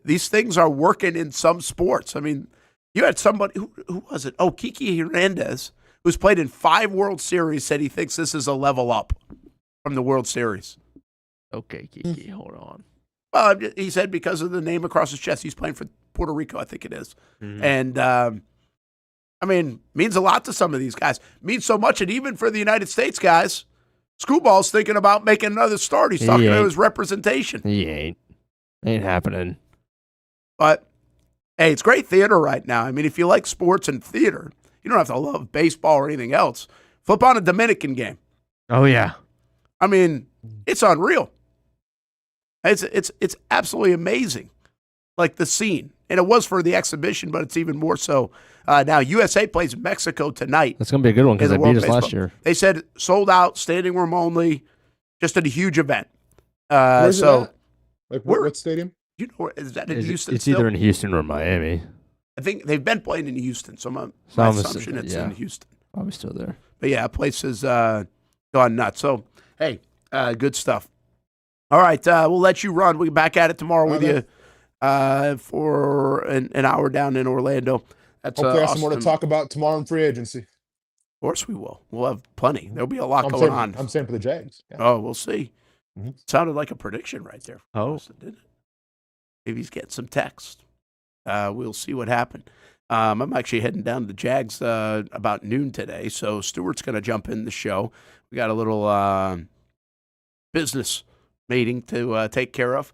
These things are working in some sports. I mean, you had somebody who was it? Oh, Kiki Hernandez, who's played in 5 World Series, said he thinks this is a level up from the World Series. Okay, Kiki, hold on. Well, he said because of the name across his chest, he's playing for Puerto Rico, I think it is. Mm-hmm. And I mean, means a lot to some of these guys. Means so much, and even for the United States guys, Scooball's thinking about making another start. He's talking to his representation. He ain't happening. But hey, it's great theater right now. I mean, if you like sports and theater, you don't have to love baseball or anything else. Flip on a Dominican game. Oh yeah. I mean, it's unreal. It's absolutely amazing. Like the scene. And it was for the exhibition, but it's even more so now. USA plays Mexico tonight. That's going to be a good one because they beat us last year. They said sold out, standing room only, just a huge event. Where's it at? Like what stadium? You know, is that in Houston? It's either in Houston or Miami. I think they've been playing in Houston, so my assumption it's in Houston. Probably still there. But yeah, place has gone nuts. So hey, good stuff. All right, we'll let you run. We'll be back at it tomorrow with you for an hour down in Orlando. That's hopefully I have some more to talk about tomorrow in free agency. Of course we will. We'll have plenty. There'll be a lot going on. I'm saying for the Jags. Yeah. Oh, we'll see. Mm-hmm. Sounded like a prediction right there. Oh, Austin, didn't it? Maybe he's getting some text. We'll see what happened. I'm actually heading down to the Jags about noon today, so Stuart's going to jump in the show. We got a little business meeting to take care of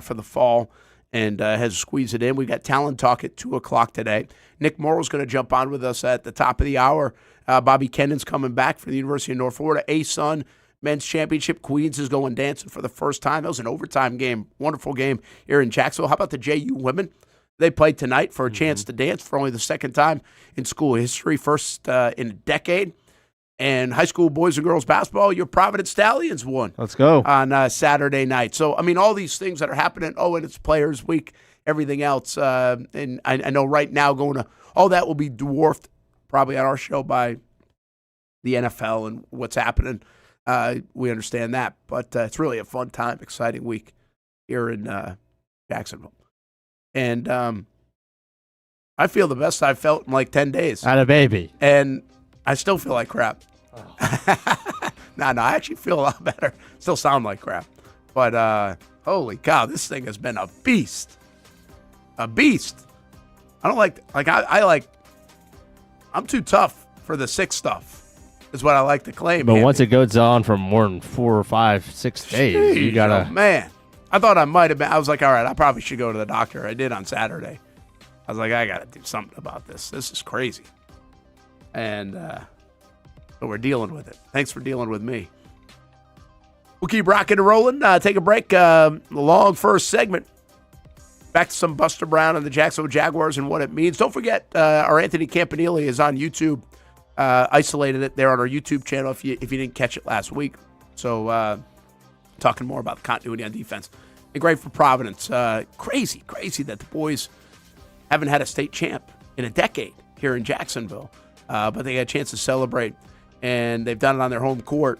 for the fall, and has to squeeze it in. We got Talent Talk at 2 o'clock today. Nick Morrow's going to jump on with us at the top of the hour. Bobby Kennen's coming back for the University of North Florida. A-Sun Men's Championship. Queens is going dancing for the first time. That was an overtime game. Wonderful game here in Jacksonville. How about the JU women? They played tonight for a chance to dance for only the second time in school history, first in a decade. And high school boys and girls basketball, your Providence Stallions won. Let's go. On Saturday night. So, I mean, all these things that are happening. Oh, and it's Players Week, everything else. And I know right now all that will be dwarfed probably on our show by the NFL and what's happening. We understand that. But it's really a fun time, exciting week here in Jacksonville. And I feel the best I've felt in like 10 days. Had a baby. And I still feel like crap. Oh. No, I actually feel a lot better. Still sound like crap. But holy cow, this thing has been a beast. A beast. I don't I'm too tough for the sick stuff, is what I like to claim. But once it goes on for more than 4 or 5, 6 days, you got to. Oh, man. I thought I might have been. I was like, all right, I probably should go to the doctor. I did on Saturday. I was like, I got to do something about this. This is crazy. And but we're dealing with it. Thanks for dealing with me. We'll keep rocking and rolling. Take a break. Long first segment. Back to some Buster Brown and the Jacksonville Jaguars and what it means. Don't forget, our Anthony Campanile is on YouTube. Isolated it there on our YouTube channel if you didn't catch it last week. So talking more about the continuity on defense and great for Providence. Crazy that the boys haven't had a state champ in a decade here in Jacksonville, but they got a chance to celebrate, and they've done it on their home court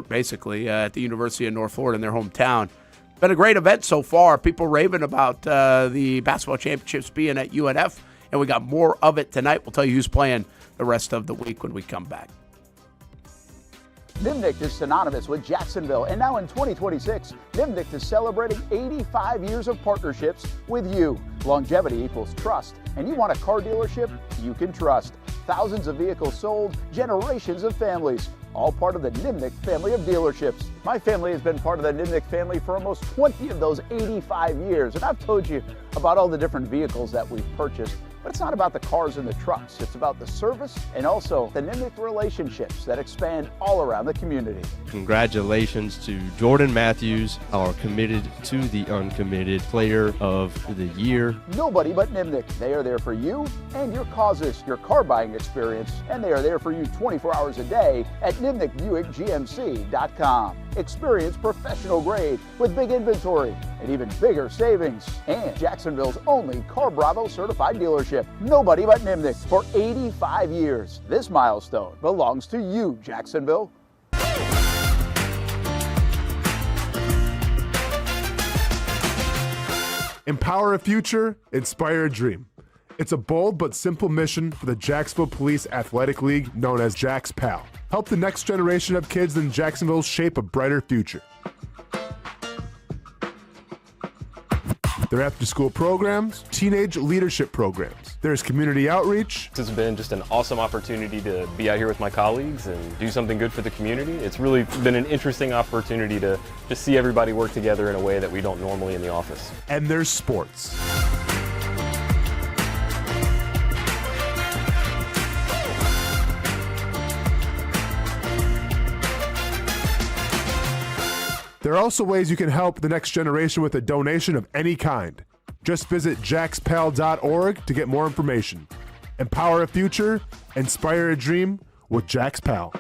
basically, at the University of North Florida in their hometown. Been a great event so far. People raving about the basketball championships being at UNF, and we got more of it tonight. We'll tell you who's playing the rest of the week when we come back. Nimnicht is synonymous with Jacksonville, and now in 2026, Nimnicht is celebrating 85 years of partnerships with you. Longevity equals trust, and you want a car dealership you can trust. Thousands of vehicles sold, generations of families, all part of the Nimnicht family of dealerships. My family has been part of the Nimnicht family for almost 20 of those 85 years, and I've told you about all the different vehicles that we've purchased. But it's not about the cars and the trucks. It's about the service and also the Nimnicht relationships that expand all around the community. Congratulations to Jordan Matthews, our committed to the uncommitted player of the year. Nobody but Nimnicht. They are there for you and your causes, your car buying experience, and they are there for you 24 hours a day at NimnichtBuickGMC.com. Experience professional grade with big inventory and even bigger savings. And Jacksonville's only Car Bravo certified dealership. Nobody but Nimnicht for 85 years. This milestone belongs to you, Jacksonville. Empower a future, inspire a dream. It's a bold but simple mission for the Jacksonville Police Athletic League known as Jax PAL. Help the next generation of kids in Jacksonville shape a brighter future. Their after-school programs, teenage leadership programs. There's community outreach. It's been just an awesome opportunity to be out here with my colleagues and do something good for the community. It's really been an interesting opportunity to just see everybody work together in a way that we don't normally in the office. And there's sports. There are also ways you can help the next generation with a donation of any kind. Just visit jaxpal.org to get more information. Empower a future, inspire a dream with Jax PAL.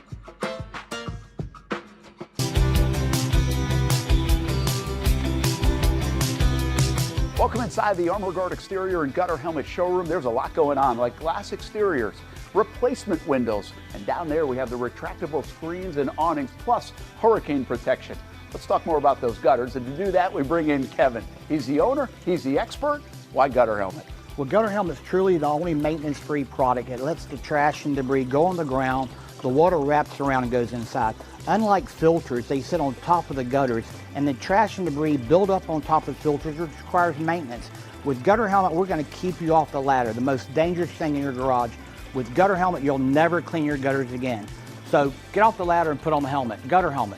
Welcome inside the Armor Guard exterior and gutter helmet showroom. There's a lot going on, like glass exteriors, replacement windows, and down there we have the retractable screens and awnings, plus hurricane protection. Let's talk more about those gutters, and to do that, we bring in Kevin. He's the owner, he's the expert. Why Gutter Helmet? Well, Gutter Helmet is truly the only maintenance-free product. It lets the trash and debris go on the ground, the water wraps around and goes inside. Unlike filters, they sit on top of the gutters, and the trash and debris build up on top of filters, which requires maintenance. With Gutter Helmet, we're going to keep you off the ladder, the most dangerous thing in your garage. With Gutter Helmet, you'll never clean your gutters again. So get off the ladder and put on the helmet. Gutter Helmet.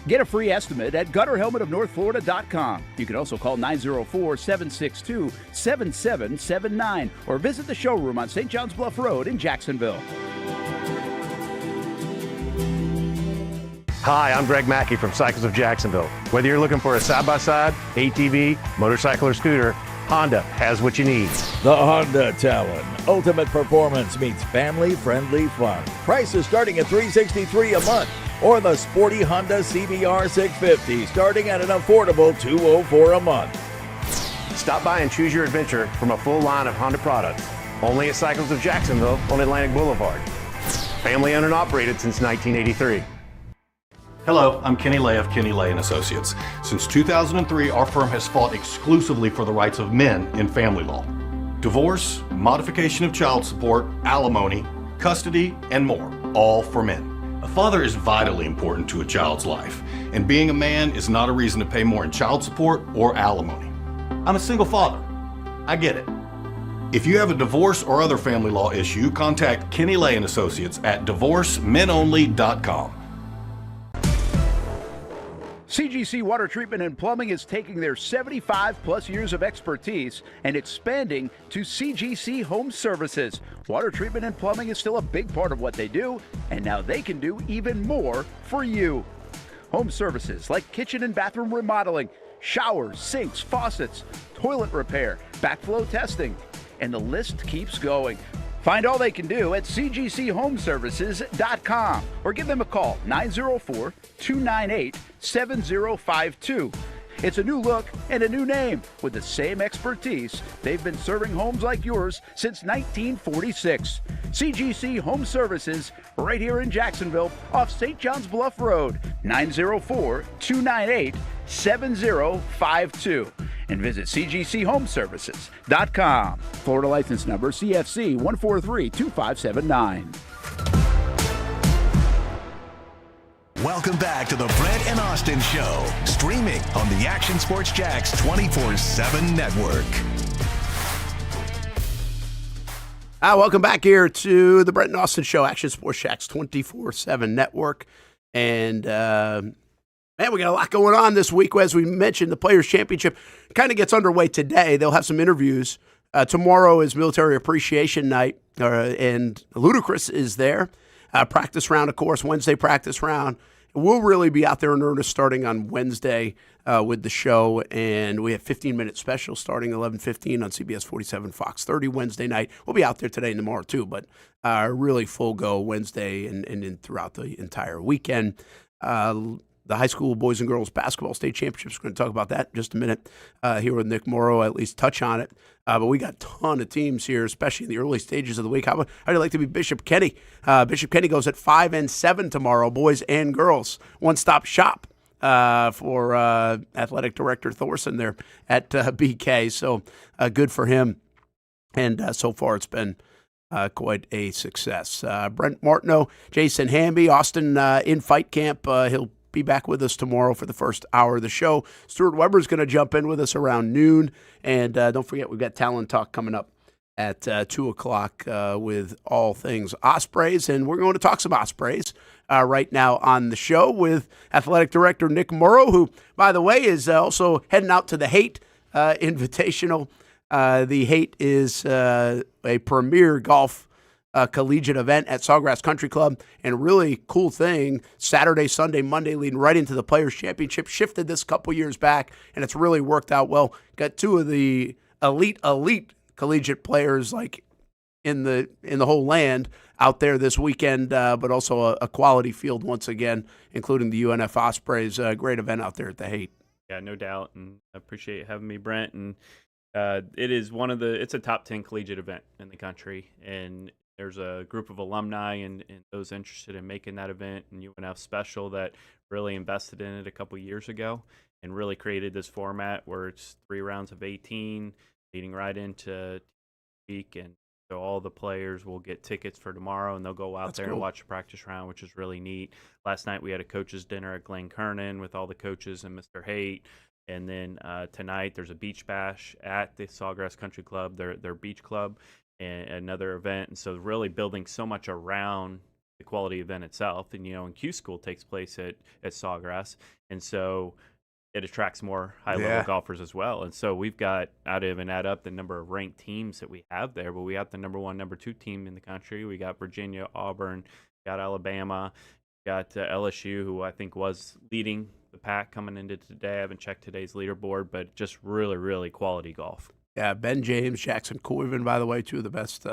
Get a free estimate at gutterhelmetofnorthflorida.com. You can also call 904-762-7779 or visit the showroom on St. John's Bluff Road in Jacksonville. Hi, I'm Greg Mackey from Cycles of Jacksonville. Whether you're looking for a side-by-side, ATV, motorcycle, or scooter, Honda has what you need. The Honda Talon. Ultimate performance meets family-friendly fun. Prices starting at $363 a month. Or the sporty Honda CBR 650 starting at an affordable $204 a month. Stop by and choose your adventure from a full line of Honda products. Only at Cycles of Jacksonville on Atlantic Boulevard. Family owned and operated since 1983. Hello, I'm Kenny Lay of Kenny Lay & Associates. Since 2003, our firm has fought exclusively for the rights of men in family law. Divorce, modification of child support, alimony, custody, and more, all for men. A father is vitally important to a child's life, and being a man is not a reason to pay more in child support or alimony. I'm a single father. I get it. If you have a divorce or other family law issue, contact Kenny Lay & Associates at divorcemenonly.com. CGC Water Treatment and Plumbing is taking their 75-plus years of expertise and expanding to CGC Home Services. Water treatment and plumbing is still a big part of what they do, and now they can do even more for you. Home services like kitchen and bathroom remodeling, showers, sinks, faucets, toilet repair, backflow testing, and the list keeps going. Find all they can do at cgchomeservices.com or give them a call, 904-298-7052. It's a new look and a new name with the same expertise. They've been serving homes like yours since 1946. CGC Home Services, right here in Jacksonville off St. John's Bluff Road, 904-298-7052. And visit cgchomeservices.com. Florida license number CFC 1432579. Welcome back to the Brent and Austen Show, streaming on the Action Sports Jax 24/7 network. Welcome back here to the Brent and Austen Show, Action Sports Jax 24/7 network. And, man, we got a lot going on this week. As we mentioned, the Players' Championship kind of gets underway today. They'll have some interviews. Tomorrow is Military Appreciation Night, and Ludacris is there. Practice round, of course, Wednesday practice round. We'll really be out there in earnest starting on Wednesday with the show, and we have 15-minute special starting 11:15 on CBS 47, Fox 30 Wednesday night. We'll be out there today and tomorrow too, but really full go Wednesday and throughout the entire weekend. The high school boys and girls basketball state championships. We're going to talk about that in just a minute here with Nick Morrow, at least touch on it. But we got a ton of teams here, especially in the early stages of the week. How do you like to be Bishop Kenny? Bishop Kenny goes at 5 and 7 tomorrow, boys and girls. One-stop shop for athletic director Thorson there at BK. So good for him. And so far it's been quite a success. Brent Martineau, Jason Hamby, Austin in fight camp. He'll be back with us tomorrow for the first hour of the show. Stuart Weber's going to jump in with us around noon. And don't forget, we've got Talent Talk coming up at 2 o'clock with all things Ospreys. And we're going to talk some Ospreys right now on the show with athletic director Nick Morrow, who, by the way, is also heading out to the Haight Invitational. The Haight is a premier golf collegiate event at Sawgrass Country Club, and a really cool thing, Saturday, Sunday, Monday, leading right into the Players' Championship. Shifted this a couple years back, and it's really worked out well. Got two of the elite collegiate players like in the whole land out there this weekend, but also a quality field once again, including the UNF Ospreys. Great event out there at the Haight. Yeah, no doubt, and I appreciate having me, Brent. And it is it's a top 10 collegiate event in the country, and there's a group of alumni and those interested in making that event and UNF special that really invested in it a couple years ago and really created this format where it's 3 rounds of 18 leading right into week. And so all the players will get tickets for tomorrow, and they'll go out there and watch the practice round, which is really neat. Last night we had a coaches dinner at Glen Kernan with all the coaches and Mr. Haight. And then tonight there's a beach bash at the Sawgrass Country Club, their beach club, and another event. And so really building so much around the quality event itself. And, and Q School takes place at Sawgrass. And so it attracts more high-level golfers as well. And so we've got, I didn't even add up the number of ranked teams that we have there, but we have the number 1, number 2 team in the country. We got Virginia, Auburn, got Alabama, got LSU, who I think was leading the pack coming into today. I haven't checked today's leaderboard, but just really, really quality golf. Yeah, Ben James, Jackson Coyven, by the way, two of the best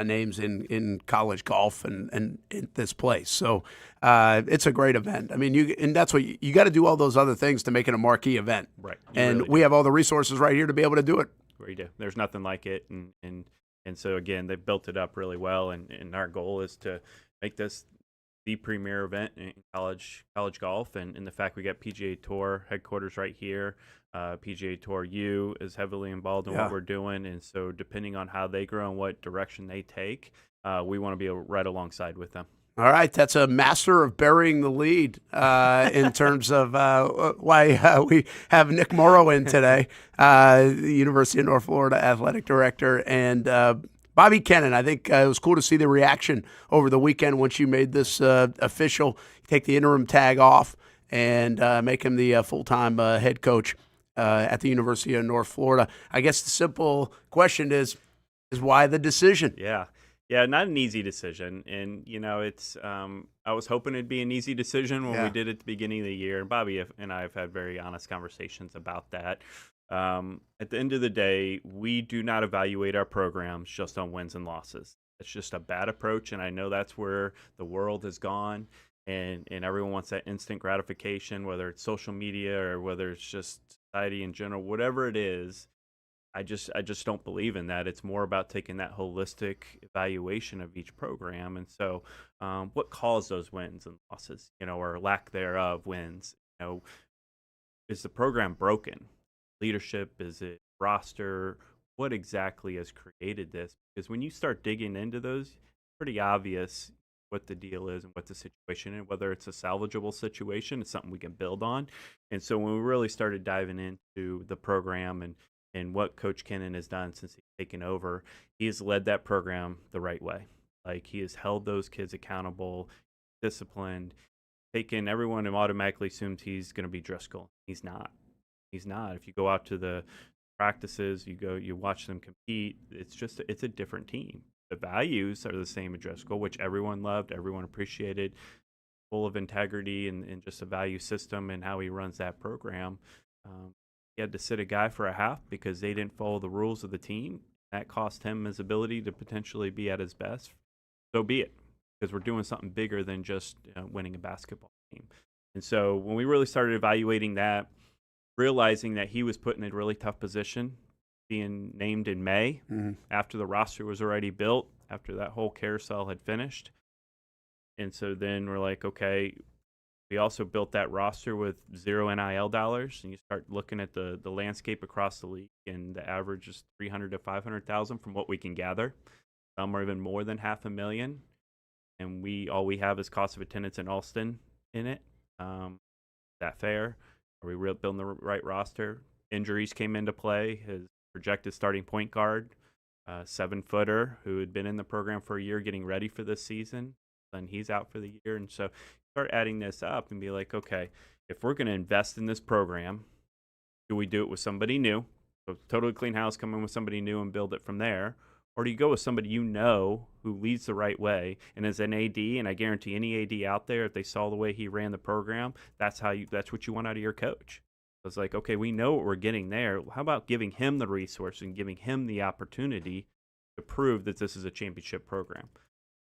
names in college golf and in this place. So it's a great event. I mean, and that's what you got to do all those other things to make it a marquee event. Right. And really we have all the resources right here to be able to do it. We do. There's nothing like it. And so, again, they built it up really well. And our goal is to make this the premier event in college golf. And the fact we got PGA Tour headquarters right here. PGA Tour U is heavily involved in what we're doing, and so depending on how they grow and what direction they take, we want to be right alongside with them. All right, that's a master of burying the lead in terms of why we have Nick Morrow in today, the University of North Florida athletic director, and Bobby Kennen. I think it was cool to see the reaction over the weekend once you made this official. Take the interim tag off and make him the full-time head coach at the University of North Florida. I guess the simple question is why the decision? Yeah, not an easy decision. And, it's I was hoping it'd be an easy decision when we did it at the beginning of the year. And Bobby and I have had very honest conversations about that. At the end of the day, we do not evaluate our programs just on wins and losses. It's just a bad approach, and I know that's where the world has gone. and everyone wants that instant gratification, whether it's social media or whether it's just society in general, whatever it is. I just don't believe in that. It's more about taking that holistic evaluation of each program. And so, what caused those wins and losses, or lack thereof wins? Is the program broken? Leadership? Is it roster? What exactly has created this? Because when you start digging into those, it's pretty obvious what the deal is and what the situation is, whether it's a salvageable situation, it's something we can build on. And so when we really started diving into the program and what Coach Kennen has done since he's taken over, he has led that program the right way. Like, he has held those kids accountable, disciplined, taken everyone and automatically assumes he's going to be Driscoll. He's not. He's not. If you go out to the practices, you watch them compete, it's a different team. The values are the same at Driscoll, which everyone loved, everyone appreciated, full of integrity and just a value system and how he runs that program. He had to sit a guy for a half because they didn't follow the rules of the team. That cost him his ability to potentially be at his best. So be it, because we're doing something bigger than just winning a basketball game. And so when we really started evaluating that, realizing that he was put in a really tough position, being named in May after the roster was already built, after that whole carousel had finished. And so then we're like, okay, we also built that roster with zero NIL dollars, and you start looking at the landscape across the league, and the average is 300 to 500,000 from what we can gather. Some are even more than $500,000, and all we have is cost of attendance in Austen in it. That fair? Are we building the right roster? Injuries came into play. His projected starting point guard, 7-footer, who had been in the program for a year, getting ready for this season, and he's out for the year, and so start adding this up and be like, okay, if we're going to invest in this program, do we do it with somebody new? So totally clean house, come in with somebody new and build it from there. Or do you go with somebody who leads the right way and is an AD, and I guarantee any AD out there, if they saw the way he ran the program, that's what you want out of your coach. So it's like, okay, we know what we're getting there. How about giving him the resource and giving him the opportunity to prove that this is a championship program?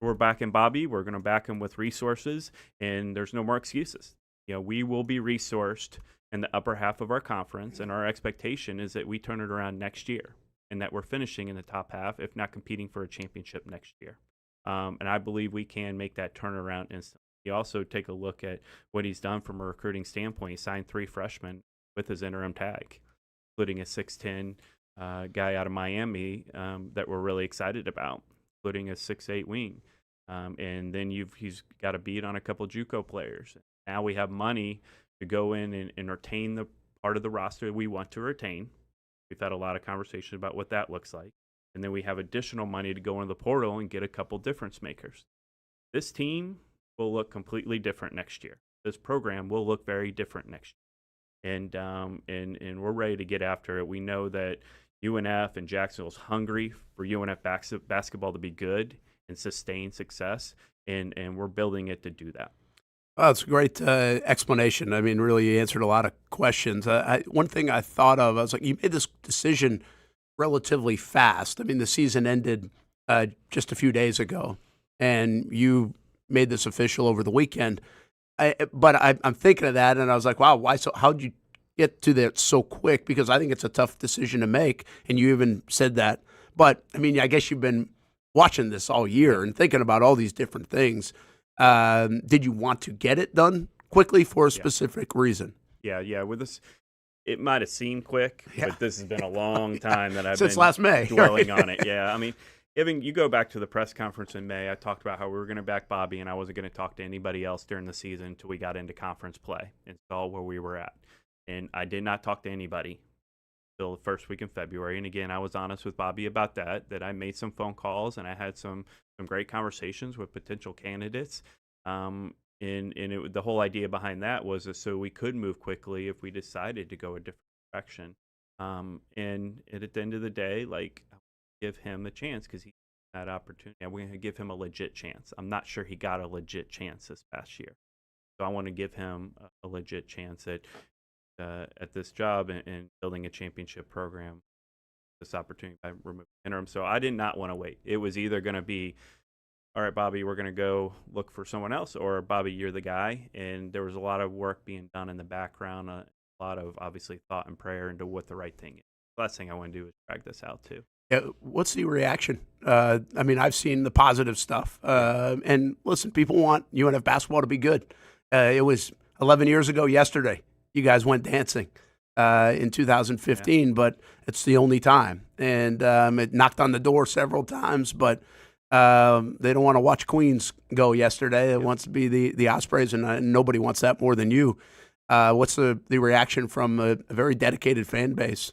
We're backing Bobby. We're going to back him with resources, and there's no more excuses. We will be resourced in the upper half of our conference, and our expectation is that we turn it around next year and that we're finishing in the top half, if not competing for a championship next year. And I believe we can make that turnaround instantly. You also take a look at what he's done from a recruiting standpoint. He signed 3 freshmen with his interim tag, including a 6'10" guy out of Miami that we're really excited about, including a 6'8" wing. And then he's got a beat on a couple JUCO players. Now we have money to go in and retain the part of the roster we want to retain. We've had a lot of conversation about what that looks like. And then we have additional money to go into the portal and get a couple difference makers. This team will look completely different next year. This program will look very different next year. And we're ready to get after it. We know that UNF and Jacksonville's hungry for UNF basketball to be good and sustain success, and we're building it to do that. Well, that's a great explanation. I mean, really, you answered a lot of questions. One thing I thought of, I was like, you made this decision relatively fast. I mean, the season ended just a few days ago, and you made this official over the weekend. But I'm thinking of that, and I was like, wow, why? So how'd you get to that so quick? Because I think it's a tough decision to make, and you even said that. But, I mean, I guess you've been watching this all year and thinking about all these different things. Did you want to get it done quickly for a specific reason? Yeah. With this, it might have seemed quick, but this has been a long time that I've since been last May dwelling on it. Yeah, I mean, you go back to the press conference in May, I talked about how we were going to back Bobby, and I wasn't going to talk to anybody else during the season until we got into conference play and saw where we were at. And I did not talk to anybody until the first week in February. And again, I was honest with Bobby about that I made some phone calls and I had some great conversations with potential candidates. The whole idea behind that was so we could move quickly if we decided to go a different direction. And at the end of the day, like, give him a chance because he had that opportunity. I'm going to give him a legit chance. I'm not sure he got a legit chance this past year. So I want to give him a legit chance at this job and building a championship program. This opportunity by removing interim. So I did not want to wait. It was either going to be all right, Bobby, we're going to go look for someone else, or Bobby, you're the guy. And there was a lot of work being done in the background, a lot of obviously thought and prayer into what the right thing is. The last thing I want to do is drag this out too. Yeah, what's the reaction? I mean, I've seen the positive stuff. And listen, people want UNF basketball to be good. It was 11 years ago yesterday. You guys went dancing in 2015, but it's the only time. And it knocked on the door several times, but they don't want to watch Queens go yesterday. It wants to be the Ospreys, and nobody wants that more than you. What's the reaction from a very dedicated fan base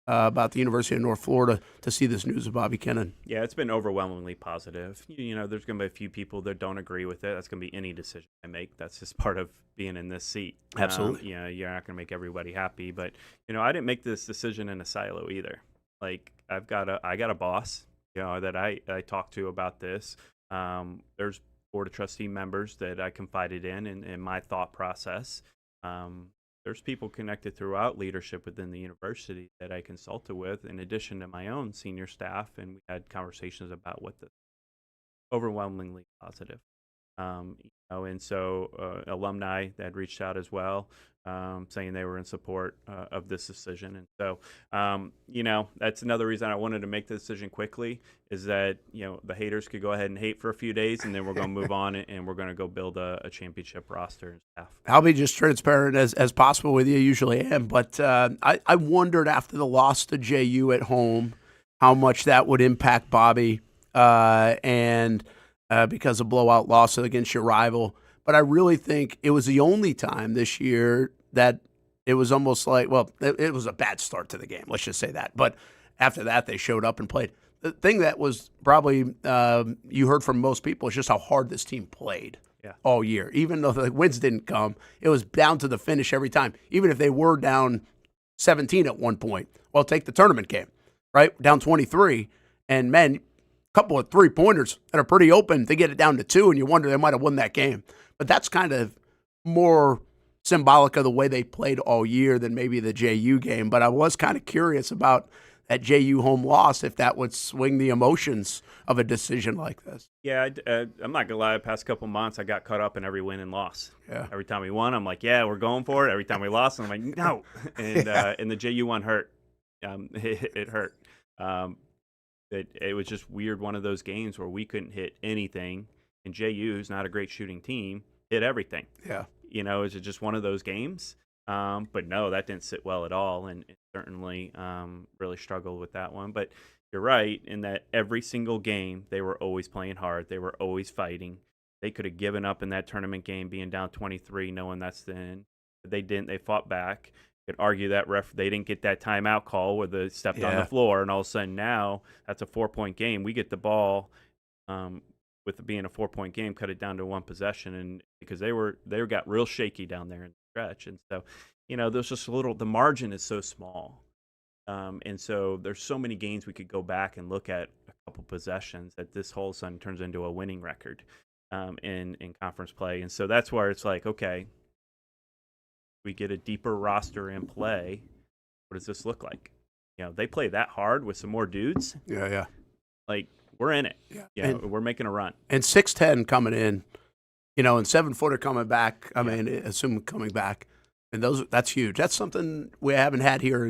about the University of North Florida to see this news of Bobby Kennen? Yeah, it's been overwhelmingly positive. You know, there's going to be a few people that don't agree with it. That's going to be any decision I make. That's just part of being in this seat. Absolutely. You know, you're not going to make everybody happy. But, you know, I didn't make this decision in a silo either. Like, I got a boss, you know, that I talked to about this. There's board of trustee members that I confided in my thought process. There's people connected throughout leadership within the university that I consulted with, in addition to my own senior staff, and we had conversations about what the overwhelmingly positive. You know, and so alumni that had reached out as well, saying they were in support of this decision. And so, you know, that's another reason I wanted to make the decision quickly, is that, you know, the haters could go ahead and hate for a few days, and then we're going to move on and we're going to go build a championship roster and staff. I'll be just transparent as possible with you. I usually am. But I wondered after the loss to JU at home how much that would impact Bobby and because of blowout loss against your rival. But I really think it was the only time this year that it was almost like, well, it was a bad start to the game. Let's just say that. But after that, they showed up and played. The thing that was probably you heard from most people is just how hard this team played all year. Even though the wins didn't come, it was down to the finish every time. Even if they were down 17 at one point. Well, take the tournament game, right? Down 23. And, man, a couple of three-pointers that are pretty open to get it down to 2, and you wonder they might have won that game. But that's kind of more symbolic of the way they played all year than maybe the JU game. But I was kind of curious about that JU home loss, if that would swing the emotions of a decision like this. Yeah, I'm not going to lie. The past couple months, I got caught up in every win and loss. Yeah. Every time we won, I'm like, yeah, we're going for it. Every time we lost, I'm like, no. And and the JU one hurt. It hurt. It was just weird, one of those games where we couldn't hit anything. And JU, who's not a great shooting team, hit everything. Yeah. You know, is it just one of those games? But no, that didn't sit well at all, and certainly really struggled with that one. But you're right in that every single game, they were always playing hard. They were always fighting. They could have given up in that tournament game, being down 23, knowing that's the end. But they didn't. They fought back. You could argue that they didn't get that timeout call where they stepped on the floor, and all of a sudden now that's a 4-point game. We get the ball. With it being a 4-point game, cut it down to one possession, and because they got real shaky down there in the stretch, and so, you know, there's just the margin is so small, and so there's so many games we could go back and look at a couple possessions that this whole sudden turns into a winning record, in conference play, and so that's where it's like, okay, we get a deeper roster in play. What does this look like? You know, they play that hard with some more dudes. Yeah. Like, we're in it. Yeah. We're making a run. And 6'10" coming in, you know, and 7-footer coming back. I mean, assume coming back. And that's huge. That's something we haven't had here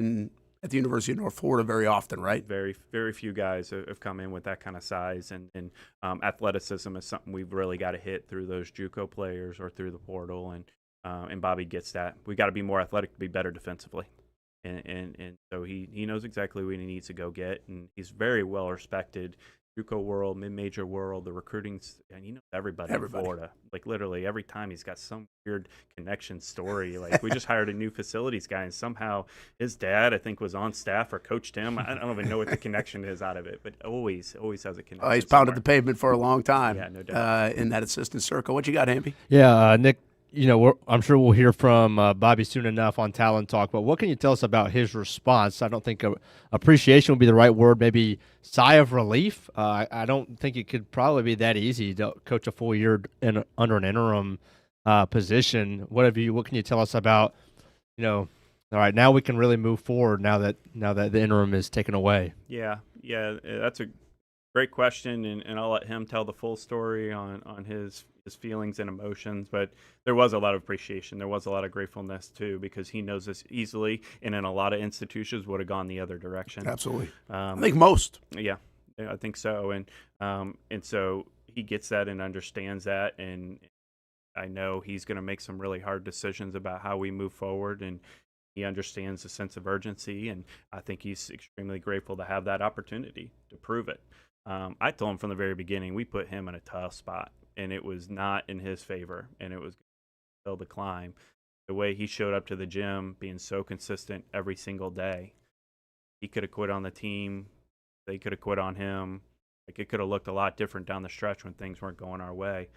at the University of North Florida very often, right? Very, very few guys have come in with that kind of size. And athleticism is something we've really got to hit through those JUCO players or through the portal. And Bobby gets that. We got to be more athletic to be better defensively. And so he knows exactly what he needs to go get. And he's very well respected. JUCO world, mid-major world, the recruiting, and he knows everybody in Florida. Like, literally every time he's got some weird connection story. Like, we just hired a new facilities guy, and somehow his dad, I think, was on staff or coached him. I don't even know what the connection is out of it, but always has a connection. He's pounded the pavement for a long time. Yeah, no doubt. In that assistant circle. What you got, Hamby? Yeah, Nick, you know, I'm sure we'll hear from Bobby soon enough on Talent Talk, but what can you tell us about his response? I don't think appreciation would be the right word, maybe sigh of relief. I don't think it could probably be that easy to coach a full year under an interim position. What can you tell us about, you know, all right, now we can really move forward now that the interim is taken away? Yeah, that's a Great question, and I'll let him tell the full story on his feelings and emotions. But there was a lot of appreciation. There was a lot of gratefulness too, because he knows this easily, and in a lot of institutions would have gone the other direction. Absolutely. I think most. Yeah, I think so. And so he gets that and understands that, and I know he's going to make some really hard decisions about how we move forward, and he understands the sense of urgency, and I think he's extremely grateful to have that opportunity to prove it. I told him from the very beginning, we put him in a tough spot, and it was not in his favor, and it was still the climb. The way he showed up to the gym, being so consistent every single day, he could have quit on the team. They could have quit on him. Like, it could have looked a lot different down the stretch when things weren't going our way.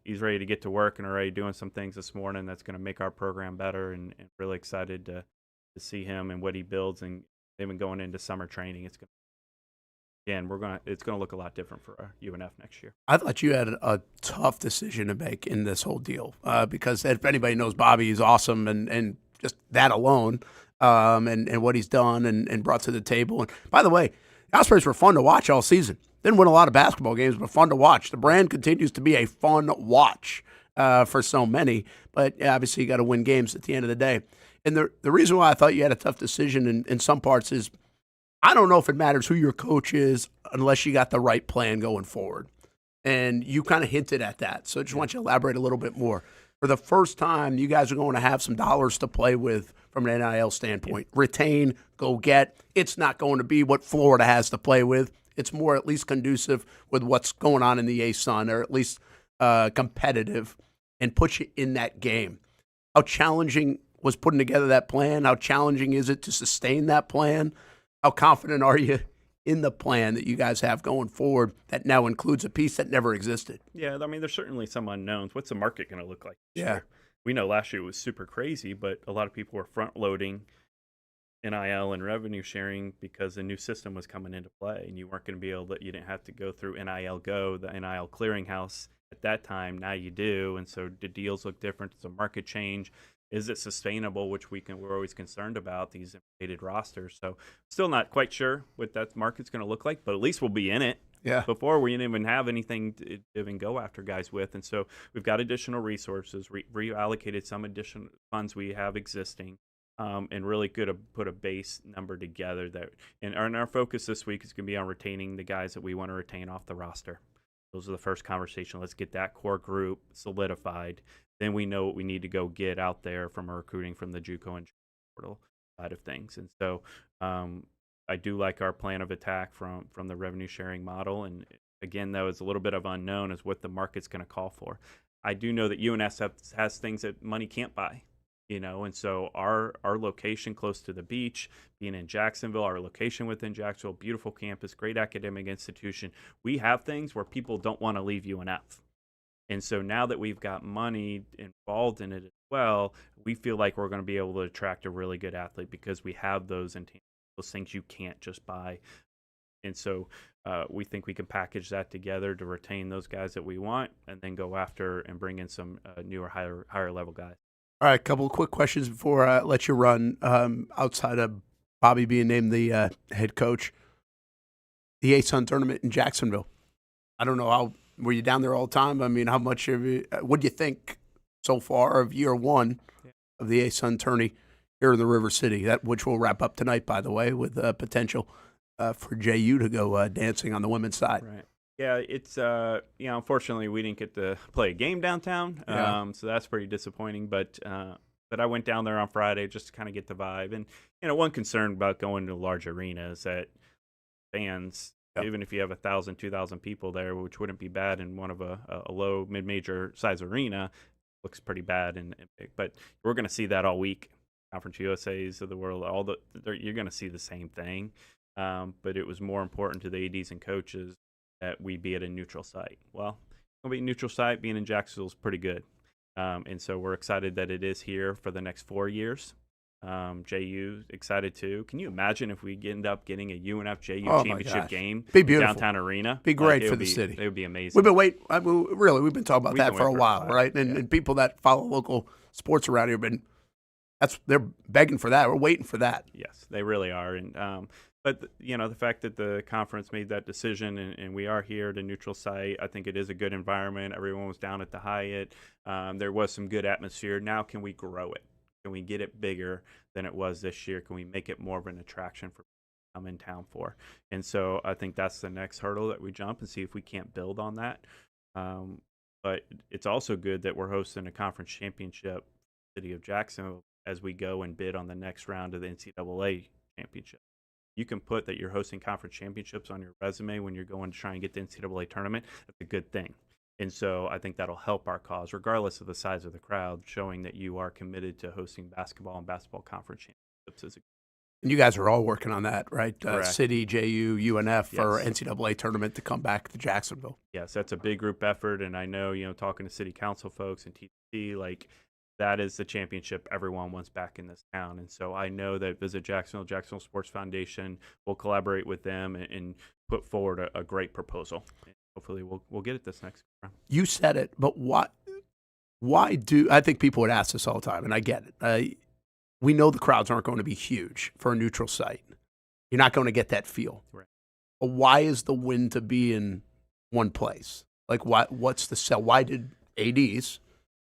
He's ready to get to work and already doing some things this morning that's going to make our program better, and really excited to see him and what he builds. And even going into summer training, it's going to look a lot different for UNF next year. I thought you had a tough decision to make in this whole deal, because if anybody knows Bobby, he's awesome, and just that alone, and what he's done and brought to the table. And by the way, Ospreys were fun to watch all season. Didn't win a lot of basketball games, but fun to watch. The brand continues to be a fun watch for so many, but obviously you got to win games at the end of the day. And the reason why I thought you had a tough decision in some parts is I don't know if it matters who your coach is unless you got the right plan going forward. And you kind of hinted at that. So I just want you to elaborate a little bit more. For the first time, you guys are going to have some dollars to play with from an NIL standpoint. Yeah. Retain, go get. It's not going to be what Florida has to play with. It's more at least conducive with what's going on in the ASUN, or at least competitive, and put you in that game. How challenging was putting together that plan? How challenging is it to sustain that plan? How confident are you in the plan that you guys have going forward that now includes a piece that never existed? Yeah, I mean, there's certainly some unknowns. What's the market going to look like this year? Yeah. We know last year was super crazy, but a lot of people were front-loading NIL and revenue sharing because the new system was coming into play, and you weren't going to be able to, you didn't have to go through NIL Go, the NIL clearinghouse at that time. Now you do, and so the deals look different. It's a market change. Is it sustainable, which we're always concerned about, these inflated rosters. So still not quite sure what that market's going to look like, but at least we'll be in it. Yeah. Before, we didn't even have anything to even go after guys with. And so we've got additional resources, reallocated some additional funds we have existing, and really good to put a base number together. And our focus this week is going to be on retaining the guys that we want to retain off the roster. Those are the first conversation. Let's get that core group solidified. Then we know what we need to go get out there from our recruiting from the JUCO and portal side of things. And so I do like our plan of attack from the revenue sharing model. And again, though, it's a little bit of unknown as what the market's going to call for. I do know that UNSF has things that money can't buy, and so our location close to the beach, being in Jacksonville, our location within Jacksonville, beautiful campus, great academic institution. We have things where people don't want to leave UNF. And so now that we've got money involved in it as well, we feel like we're going to be able to attract a really good athlete because we have those things you can't just buy. And so we think we can package that together to retain those guys that we want, and then go after and bring in some newer, higher level guys. All right, a couple of quick questions before I let you run. Outside of Bobby being named the head coach, the ASUN tournament in Jacksonville. I don't know how. Were you down there all the time? I mean, how much what do you think so far of year one of the ASUN tourney here in the River City, which will wrap up tonight, by the way, with potential for JU to go dancing on the women's side? Right. Yeah, it's unfortunately we didn't get to play a game downtown, so that's pretty disappointing. But I went down there on Friday just to kind of get the vibe. And one concern about going to a large arena is that fans. Even if you have 1,000, 2,000 people there, which wouldn't be bad in one of a low, mid-major size arena, looks pretty bad and big. But we're going to see that all week. Conference USAs of the world, you're going to see the same thing. But it was more important to the ADs and coaches that we be at a neutral site. Well, it'll be a neutral site. Being in Jacksonville is pretty good. And so we're excited that it is here for the next 4 years. JU excited too. Can you imagine if we end up getting a UNF JU championship game in downtown arena? Be great for the city. It would be amazing. We've been we've been talking about that for a while, right? And people that follow local sports around here they're begging for that. We're waiting for that. Yes, they really are. And But the fact that the conference made that decision and we are here at a neutral site, I think it is a good environment. Everyone was down at the Hyatt. There was some good atmosphere. Now, can we grow it? Can we get it bigger than it was this year? Can we make it more of an attraction for people to come in town for? And so I think that's the next hurdle that we jump and see if we can't build on that. But it's also good that we're hosting a conference championship, City of Jacksonville, as we go and bid on the next round of the NCAA championship. You can put that you're hosting conference championships on your resume when you're going to try and get the NCAA tournament. That's a good thing. And so I think that'll help our cause, regardless of the size of the crowd, showing that you are committed to hosting basketball and basketball conference championships. And you guys are all working on that, right? Correct. City, JU, UNF for Yes. NCAA tournament to come back to Jacksonville. Yes, that's a big group effort. And I know, talking to city council folks and TC, that is the championship everyone wants back in this town. And so I know that Visit Jacksonville Sports Foundation will collaborate with them and put forward a great proposal. And hopefully we'll get it this next round. You said it, but why do I think people would ask this all the time, and I get it. We know the crowds aren't going to be huge for a neutral site. You're not going to get that feel. Right. But why is the win to be in one place? What's the sell? Why did ADs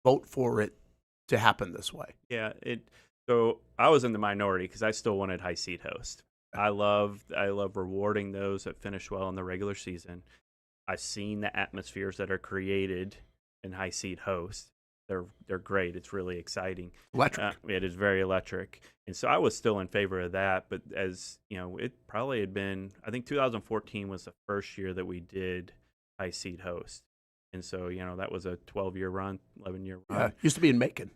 vote for it to happen this way? Yeah, so I was in the minority because I still wanted high seed host. I love rewarding those that finish well in the regular season. I've seen the atmospheres that are created in high seed host. They're great. It's really exciting. Electric. It is very electric. And so I was still in favor of that. But as it probably had been, I think 2014 was the first year that we did high seed host. And so, that was a 12-year run, 11-year run. Yeah, used to be in Macon.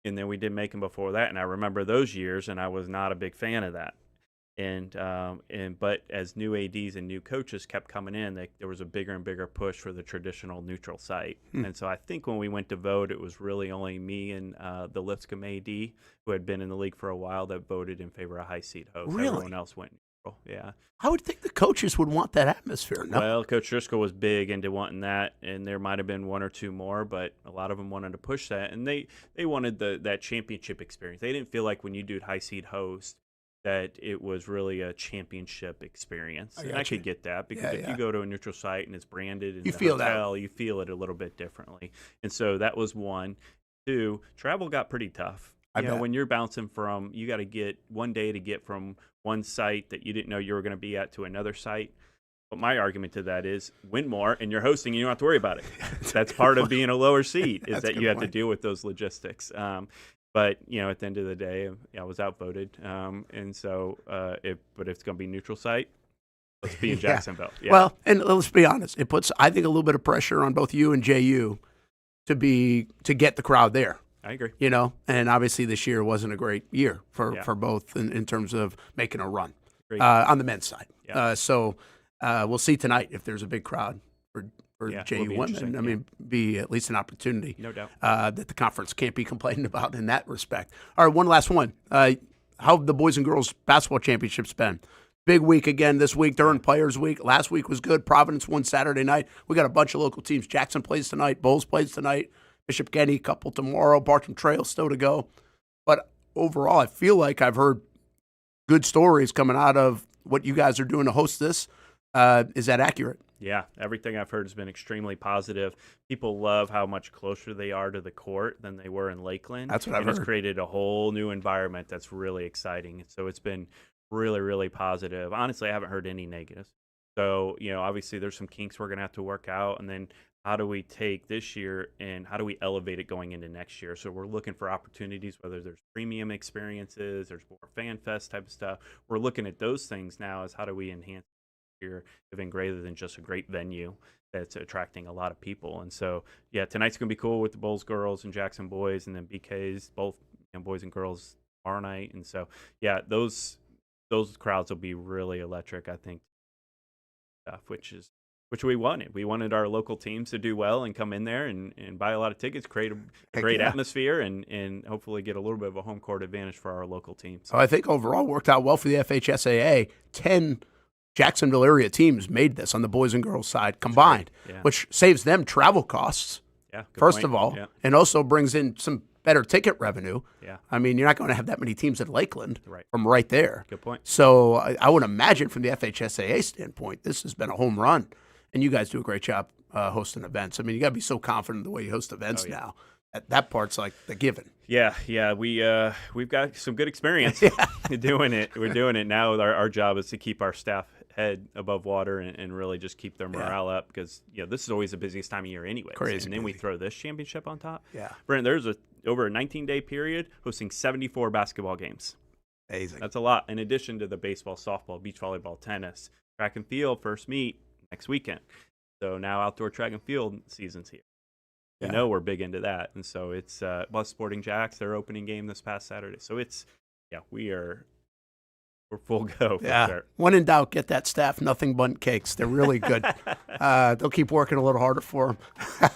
And then we did Macon before that. And I remember those years, and I was not a big fan of that. But as new ADs and new coaches kept coming in, there was a bigger and bigger push for the traditional neutral site. And so I think when we went to vote, it was really only me and the Lipscomb AD, who had been in the league for a while, that voted in favor of high seed host. Really? Everyone else went neutral. Yeah. I would think the coaches would want that atmosphere. No? Well, Coach Driscoll was big into wanting that, and there might have been one or two more, but a lot of them wanted to push that, and they wanted that championship experience. They didn't feel like when you do high seed host that it was really a championship experience. I could get that because if you go to a neutral site and it's branded in the hotel, you feel it a little bit differently. And so that was one. Two, travel got pretty tough. When you're bouncing from, you got to get one day to get from one site that you didn't know you were going to be at to another site. But my argument to that is win more and you're hosting and you don't have to worry about it. That's part of being a lower seat is that you have to deal with those logistics. But, at the end of the day, I was outvoted. And so, but if it's going to be neutral site, let's be in Jacksonville. Yeah. Well, and let's be honest. It puts, I think, a little bit of pressure on both you and JU to get the crowd there. I agree. And obviously this year wasn't a great year for both in terms of making a run on the men's side. Yeah. So we'll see tonight if there's a big crowd for JU women. I mean, be at least an opportunity. No doubt. That the conference can't be complaining about in that respect. All right, one last one. How have the boys and girls basketball championships been? Big week again this week during Players Week. Last week was good. Providence won Saturday night. We got a bunch of local teams. Jackson plays tonight. Bowles plays tonight. Bishop Kenny, couple tomorrow. Bartram Trail still to go. But overall, I feel like I've heard good stories coming out of what you guys are doing to host this. Is that accurate? Yeah, everything I've heard has been extremely positive. People love how much closer they are to the court than they were in Lakeland. That's what I've heard. It's created a whole new environment that's really exciting. So it's been really, really positive. Honestly, I haven't heard any negatives. So, obviously there's some kinks we're going to have to work out. And then how do we take this year and how do we elevate it going into next year? So we're looking for opportunities, whether there's premium experiences, there's more fan fest type of stuff. We're looking at those things now as how do we enhance here, even greater than just a great venue that's attracting a lot of people. And so, tonight's going to be cool with the Bowles girls and Jackson boys, and then BK's, both boys and girls tomorrow night. And so, those crowds will be really electric, I think, which we wanted. We wanted our local teams to do well and come in there and buy a lot of tickets, create a great atmosphere, and hopefully get a little bit of a home court advantage for our local teams. So I think overall worked out well for the FHSAA. 10 Jacksonville area teams made this on the boys and girls side combined, which saves them travel costs, first of all, and also brings in some better ticket revenue. Yeah. I mean, you're not going to have that many teams at Lakeland Right. from right there. Good point. So I would imagine from the FHSAA standpoint, this has been a home run. And you guys do a great job hosting events. I mean, you got to be so confident in the way you host events now. That part's like the given. Yeah, we've got some good experience doing it. We're doing it now. Our job is to keep our staff head above water and really just keep their morale up because this is always the busiest time of year anyway. Crazy and then we throw this championship on top. Yeah, Brent, there's over a 19-day period hosting 74 basketball games. Amazing. That's a lot. In addition to the baseball, softball, beach volleyball, tennis, track and field first meet next weekend. So now outdoor track and field season's here. Yeah. You know we're big into that, and so it's plus Sporting Jags, their opening game this past Saturday. So it's we're full go. Yeah. Sure. When in doubt, get that staff nothing but cakes. They're really good. They'll keep working a little harder for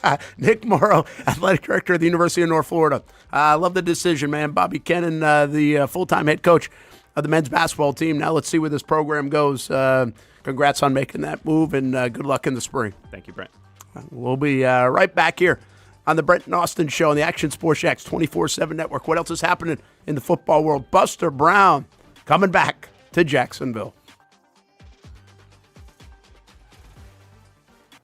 them. Nick Morrow, athletic director of the University of North Florida. I love the decision, man. Bobby Kennen, the full-time head coach of the men's basketball team. Now let's see where this program goes. Congrats on making that move, and good luck in the spring. Thank you, Brent. We'll be right back here on the Brent and Austen Show on the Action Sports Jax 24/7 Network. What else is happening in the football world? Buster Brown coming back to Jacksonville.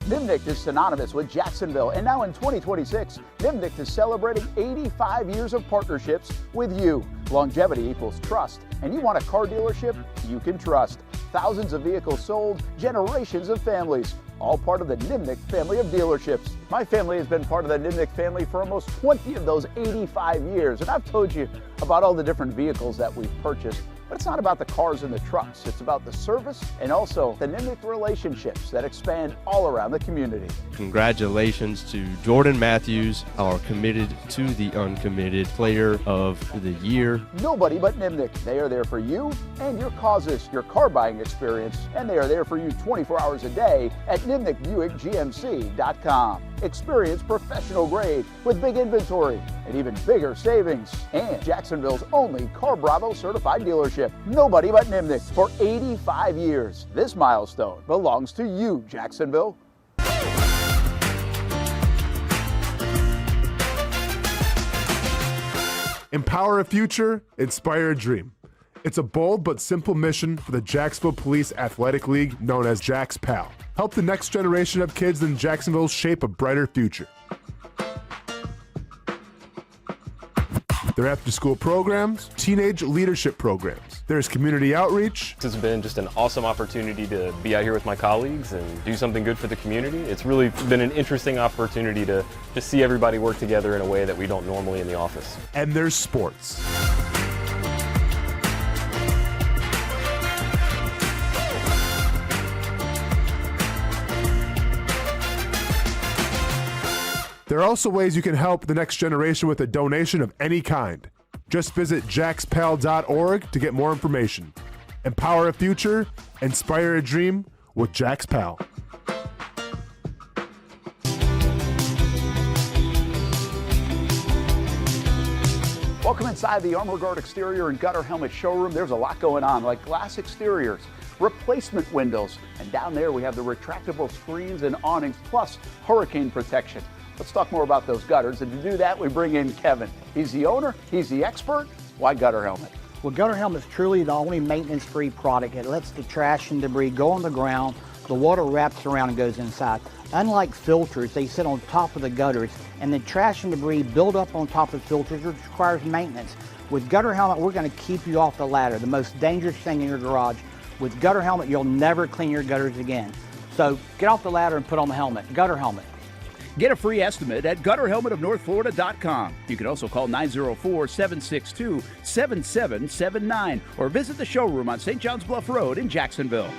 Nimnicht is synonymous with Jacksonville, and now in 2026, Nimnicht is celebrating 85 years of partnerships with you. Longevity equals trust, and you want a car dealership you can trust. Thousands of vehicles sold, generations of families, all part of the Nimnicht family of dealerships. My family has been part of the Nimnicht family for almost 20 of those 85 years, and I've told you about all the different vehicles that we've purchased. But it's not about the cars and the trucks. It's about the service and also the Nimnicht relationships that expand all around the community. Congratulations to Jordan Matthews, our committed to the uncommitted player of the year. Nobody but Nimnicht. They are there for you and your causes, your car buying experience, and they are there for you 24 hours a day at NimnichtBuickGMC.com. Experience professional grade with big inventory and even bigger savings. And Jacksonville's only Car Bravo certified dealership. Nobody but Nimnicht for 85 years. This milestone belongs to you, Jacksonville. Empower a future, inspire a dream. It's a bold but simple mission for the Jacksonville Police Athletic League known as Jax PAL. Help the next generation of kids in Jacksonville shape a brighter future. Their after-school programs, teenage leadership programs. There's community outreach. This has been just an awesome opportunity to be out here with my colleagues and do something good for the community. It's really been an interesting opportunity to just see everybody work together in a way that we don't normally in the office. And there's sports. There are also ways you can help the next generation with a donation of any kind. Just visit jaxpal.org to get more information. Empower a future, inspire a dream with Jax PAL. Welcome inside the Armor Guard exterior and gutter helmet showroom. There's a lot going on, like glass exteriors, replacement windows, and down there we have the retractable screens and awnings, plus hurricane protection. Let's talk more about those gutters, and to do that, we bring in Kevin. He's the owner, he's the expert. Why Gutter Helmet? Well, Gutter Helmet is truly the only maintenance-free product. It lets the trash and debris go on the ground, the water wraps around and goes inside. Unlike filters, they sit on top of the gutters, and the trash and debris build up on top of filters, which requires maintenance. With Gutter Helmet, we're going to keep you off the ladder, the most dangerous thing in your garage. With Gutter Helmet, you'll never clean your gutters again. So get off the ladder and put on the helmet. Gutter Helmet. Get a free estimate at gutterhelmetofnorthflorida.com. You can also call 904-762-7779 or visit the showroom on St. John's Bluff Road in Jacksonville.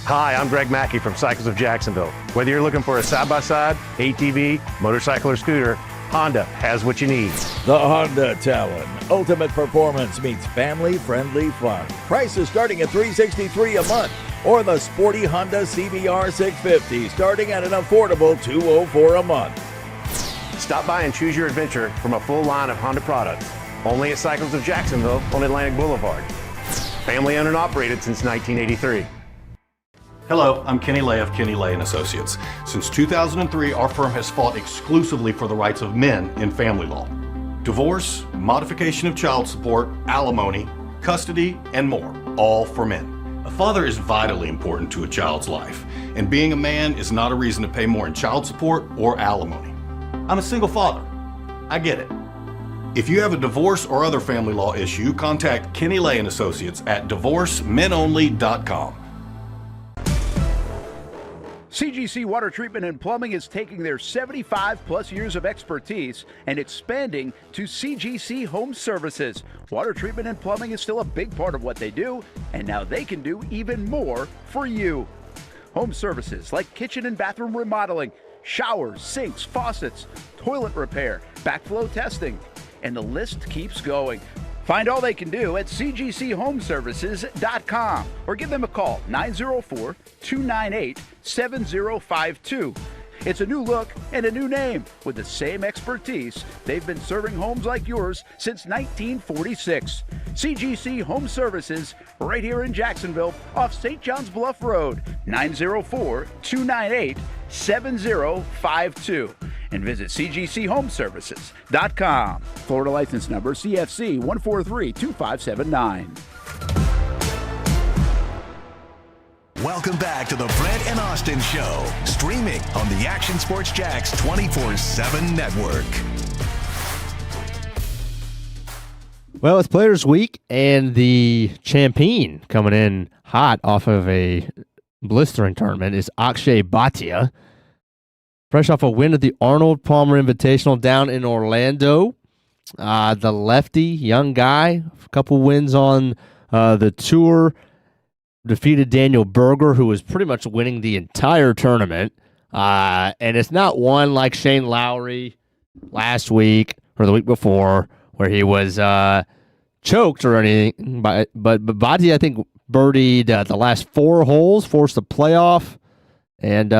Hi, I'm Greg Mackey from Cycles of Jacksonville. Whether you're looking for a side-by-side, ATV, motorcycle, or scooter, Honda has what you need. The Honda Talon. Ultimate performance meets family-friendly fun. Prices starting at $363 a month. Or the sporty Honda CBR 650 starting at an affordable $204 a month. Stop by and choose your adventure from a full line of Honda products. Only at Cycles of Jacksonville on Atlantic Boulevard. Family owned and operated since 1983. Hello, I'm Kenny Lay of Kenny Lay and Associates. Since 2003, our firm has fought exclusively for the rights of men in family law. Divorce, modification of child support, alimony, custody, and more, all for men. A father is vitally important to a child's life, and being a man is not a reason to pay more in child support or alimony. I'm a single father. I get it. If you have a divorce or other family law issue, contact Kenny Lay and Associates at divorcemenonly.com. CGC Water Treatment and Plumbing is taking their 75-plus years of expertise and expanding to CGC Home Services. Water treatment and plumbing is still a big part of what they do, and now they can do even more for you. Home services like kitchen and bathroom remodeling, showers, sinks, faucets, toilet repair, backflow testing, and the list keeps going. Find all they can do at cgchomeservices.com or give them a call, 904-298-7052. It's a new look and a new name with the same expertise. They've been serving homes like yours since 1946. CGC Home Services, right here in Jacksonville off St. John's Bluff Road, 904-298-7052. And visit cgchomeservices.com. Florida license number CFC 1432579. Welcome back to the Brent and Austen Show, streaming on the Action Sports Jax 24/7 network. Well, it's Players Week, and the champion coming in hot off of a blistering tournament is Akshay Bhatia. Fresh off a win at the Arnold Palmer Invitational down in Orlando. The lefty, young guy, a couple wins on the tour. Defeated Daniel Berger, who was pretty much winning the entire tournament. And it's not one like Shane Lowry last week or the week before where he was choked or anything. But Bhatia, I think, birdied the last 4 holes, forced a playoff, and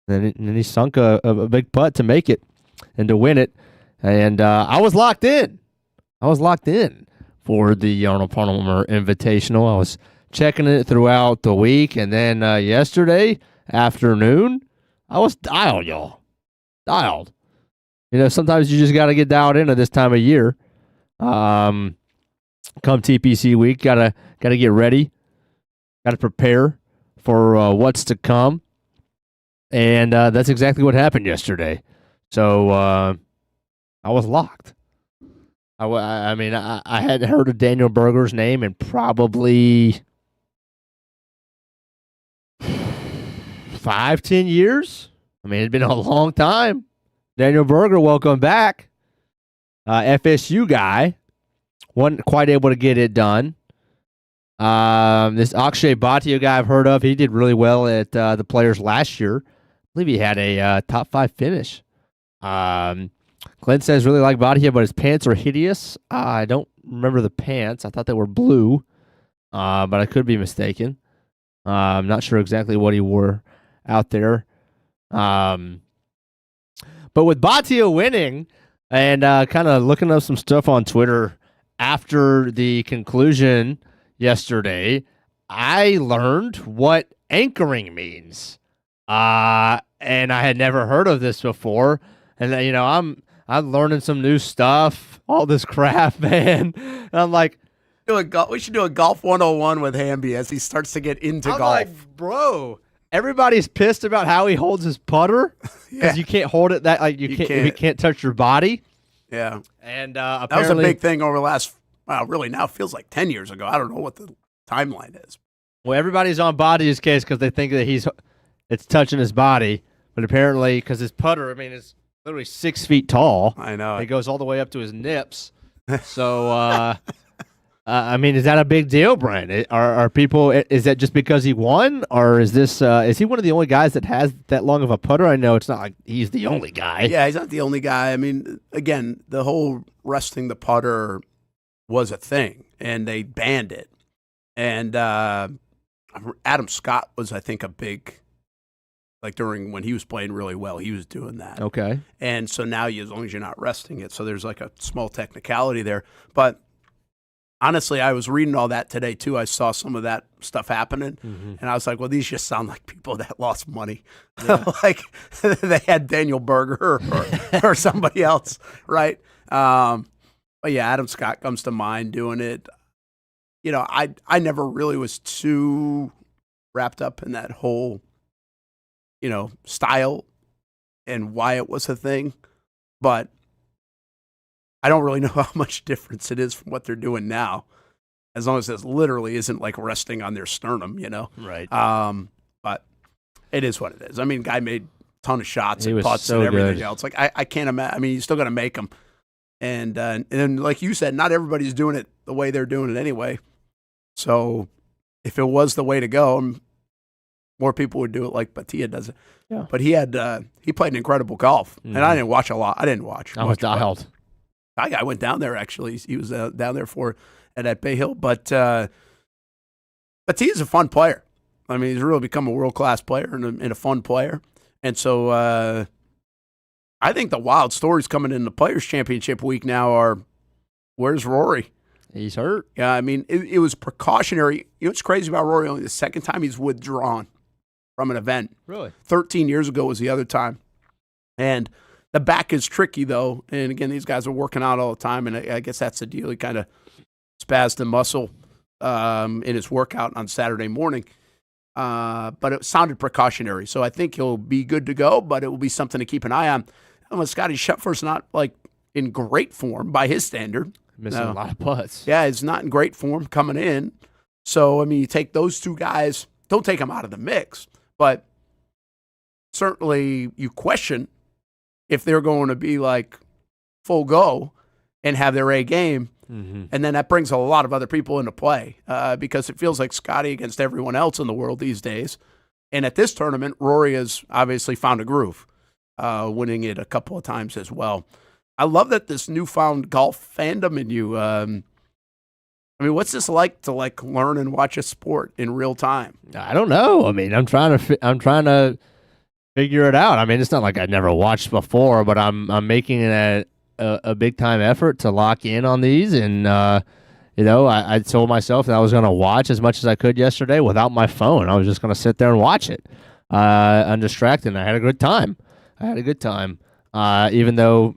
then he sunk a big putt to make it and to win it. And I was locked in. For the Arnold Palmer Invitational. I was checking it throughout the week, and then yesterday afternoon, I was dialed, y'all. Dialed. You know, sometimes you just got to get dialed in at this time of year. Come TPC week, gotta get ready, gotta prepare for what's to come, and that's exactly what happened yesterday. So I was locked. I mean, I hadn't heard of Daniel Berger's name in probably 5-10 years. I mean, it's been a long time. Daniel Berger, welcome back. FSU guy. Wasn't quite able to get it done. This Akshay Bhatia guy I've heard of, he did really well at the Players last year. I believe he had a top 5 finish. Glenn says really like Bhatia, but his pants are hideous. I don't remember the pants. I thought they were blue, but I could be mistaken. I'm not sure exactly what he wore out there. But with Bhatia winning and kind of looking up some stuff on Twitter after the conclusion yesterday, I learned what anchoring means. And I had never heard of this before. And, you know, I'm learning some new stuff, all this crap, man. And I'm like, we should do a golf 101 with Hamby as he starts to get into golf. Like, bro, everybody's pissed about how he holds his putter because you can't hold it you can't touch your body. Yeah. And that was a big thing over the last, really now feels like 10 years ago. I don't know what the timeline is. Well, everybody's on Bhatia's case because they think that it's touching his body. But apparently, because his putter, I mean, is literally 6 feet tall. I know. It goes all the way up to his nips. So, I mean, is that a big deal, Brent? Are people? Is that just because he won, or is this? Is he one of the only guys that has that long of a putter? I know it's not like he's the only guy. Yeah, he's not the only guy. I mean, again, the whole resting the putter was a thing, and they banned it. And Adam Scott was, I think, a big. Like during when he was playing really well, he was doing that. Okay. And so now, as long as you're not resting it, so there's like a small technicality there. But honestly, I was reading all that today too. I saw some of that stuff happening, and I was like, well, these just sound like people that lost money. Yeah. Like they had Daniel Berger or somebody else, right? But yeah, Adam Scott comes to mind doing it. You know, I never really was too wrapped up in that whole, you know, style and why it was a thing, but I don't really know how much difference it is from what they're doing now, as long as it literally isn't like resting on their sternum, you know? Right. But it is what it is. I mean, guy made a ton of shots and was putts so and everything good. else. Like, I can't imagine. I mean, you're still going to make them. And like you said, not everybody's doing it the way they're doing it anyway. So if it was the way to go, more people would do it like Batia does it. Yeah. But he played an incredible golf. And I didn't watch a lot. I didn't watch. I was dialed. I went down there, actually. He was down there at Bay Hill. But Batia's a fun player. I mean, he's really become a world-class player and a fun player. And so I think the wild stories coming in the Players' Championship week now are, where's Rory? He's hurt. Yeah, I mean, it was precautionary. You know what's crazy about Rory? Only the second time he's withdrawn from an event. Really? 13 years ago was the other time. And the back is tricky, though. And, again, these guys are working out all the time, and I guess that's the deal. He kind of spazzed the muscle in his workout on Saturday morning. But it sounded precautionary. So I think he'll be good to go, but it will be something to keep an eye on. And Scotty Scheffler's not, like, in great form by his standard. Missing a lot of putts. Yeah, he's not in great form coming in. So, I mean, you take those two guys, don't take them out of the mix, but certainly you question if they're going to be like full go and have their A game. Mm-hmm. And then that brings a lot of other people into play because it feels like Scotty against everyone else in the world these days. And at this tournament, Rory has obviously found a groove, winning it a couple of times as well. I love that this newfound golf fandom in you. I mean, what's this like to like learn and watch a sport in real time? I don't know. I mean, I'm trying to figure it out. I mean, it's not like I'd never watched before, but I'm making a big time effort to lock in on these. And you know, I told myself that I was going to watch as much as I could yesterday without my phone. I was just going to sit there and watch it, undistracted. And I had a good time. Even though,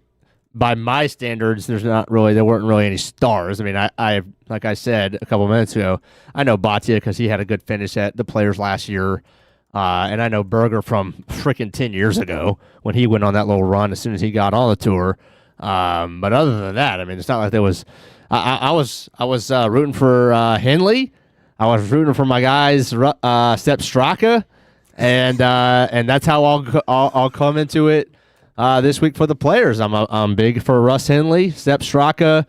by my standards, there weren't really any stars. I mean, I like I said a couple minutes ago, I know Batia because he had a good finish at the Players last year, and I know Berger from freaking 10 years ago when he went on that little run as soon as he got on the tour. But other than that, I mean, it's not like there was. I was rooting for Henley. I was rooting for my guys, Sepp Straka, and that's how I'll come into it. This week for the Players, I'm big for Russ Henley, Sepp Straka,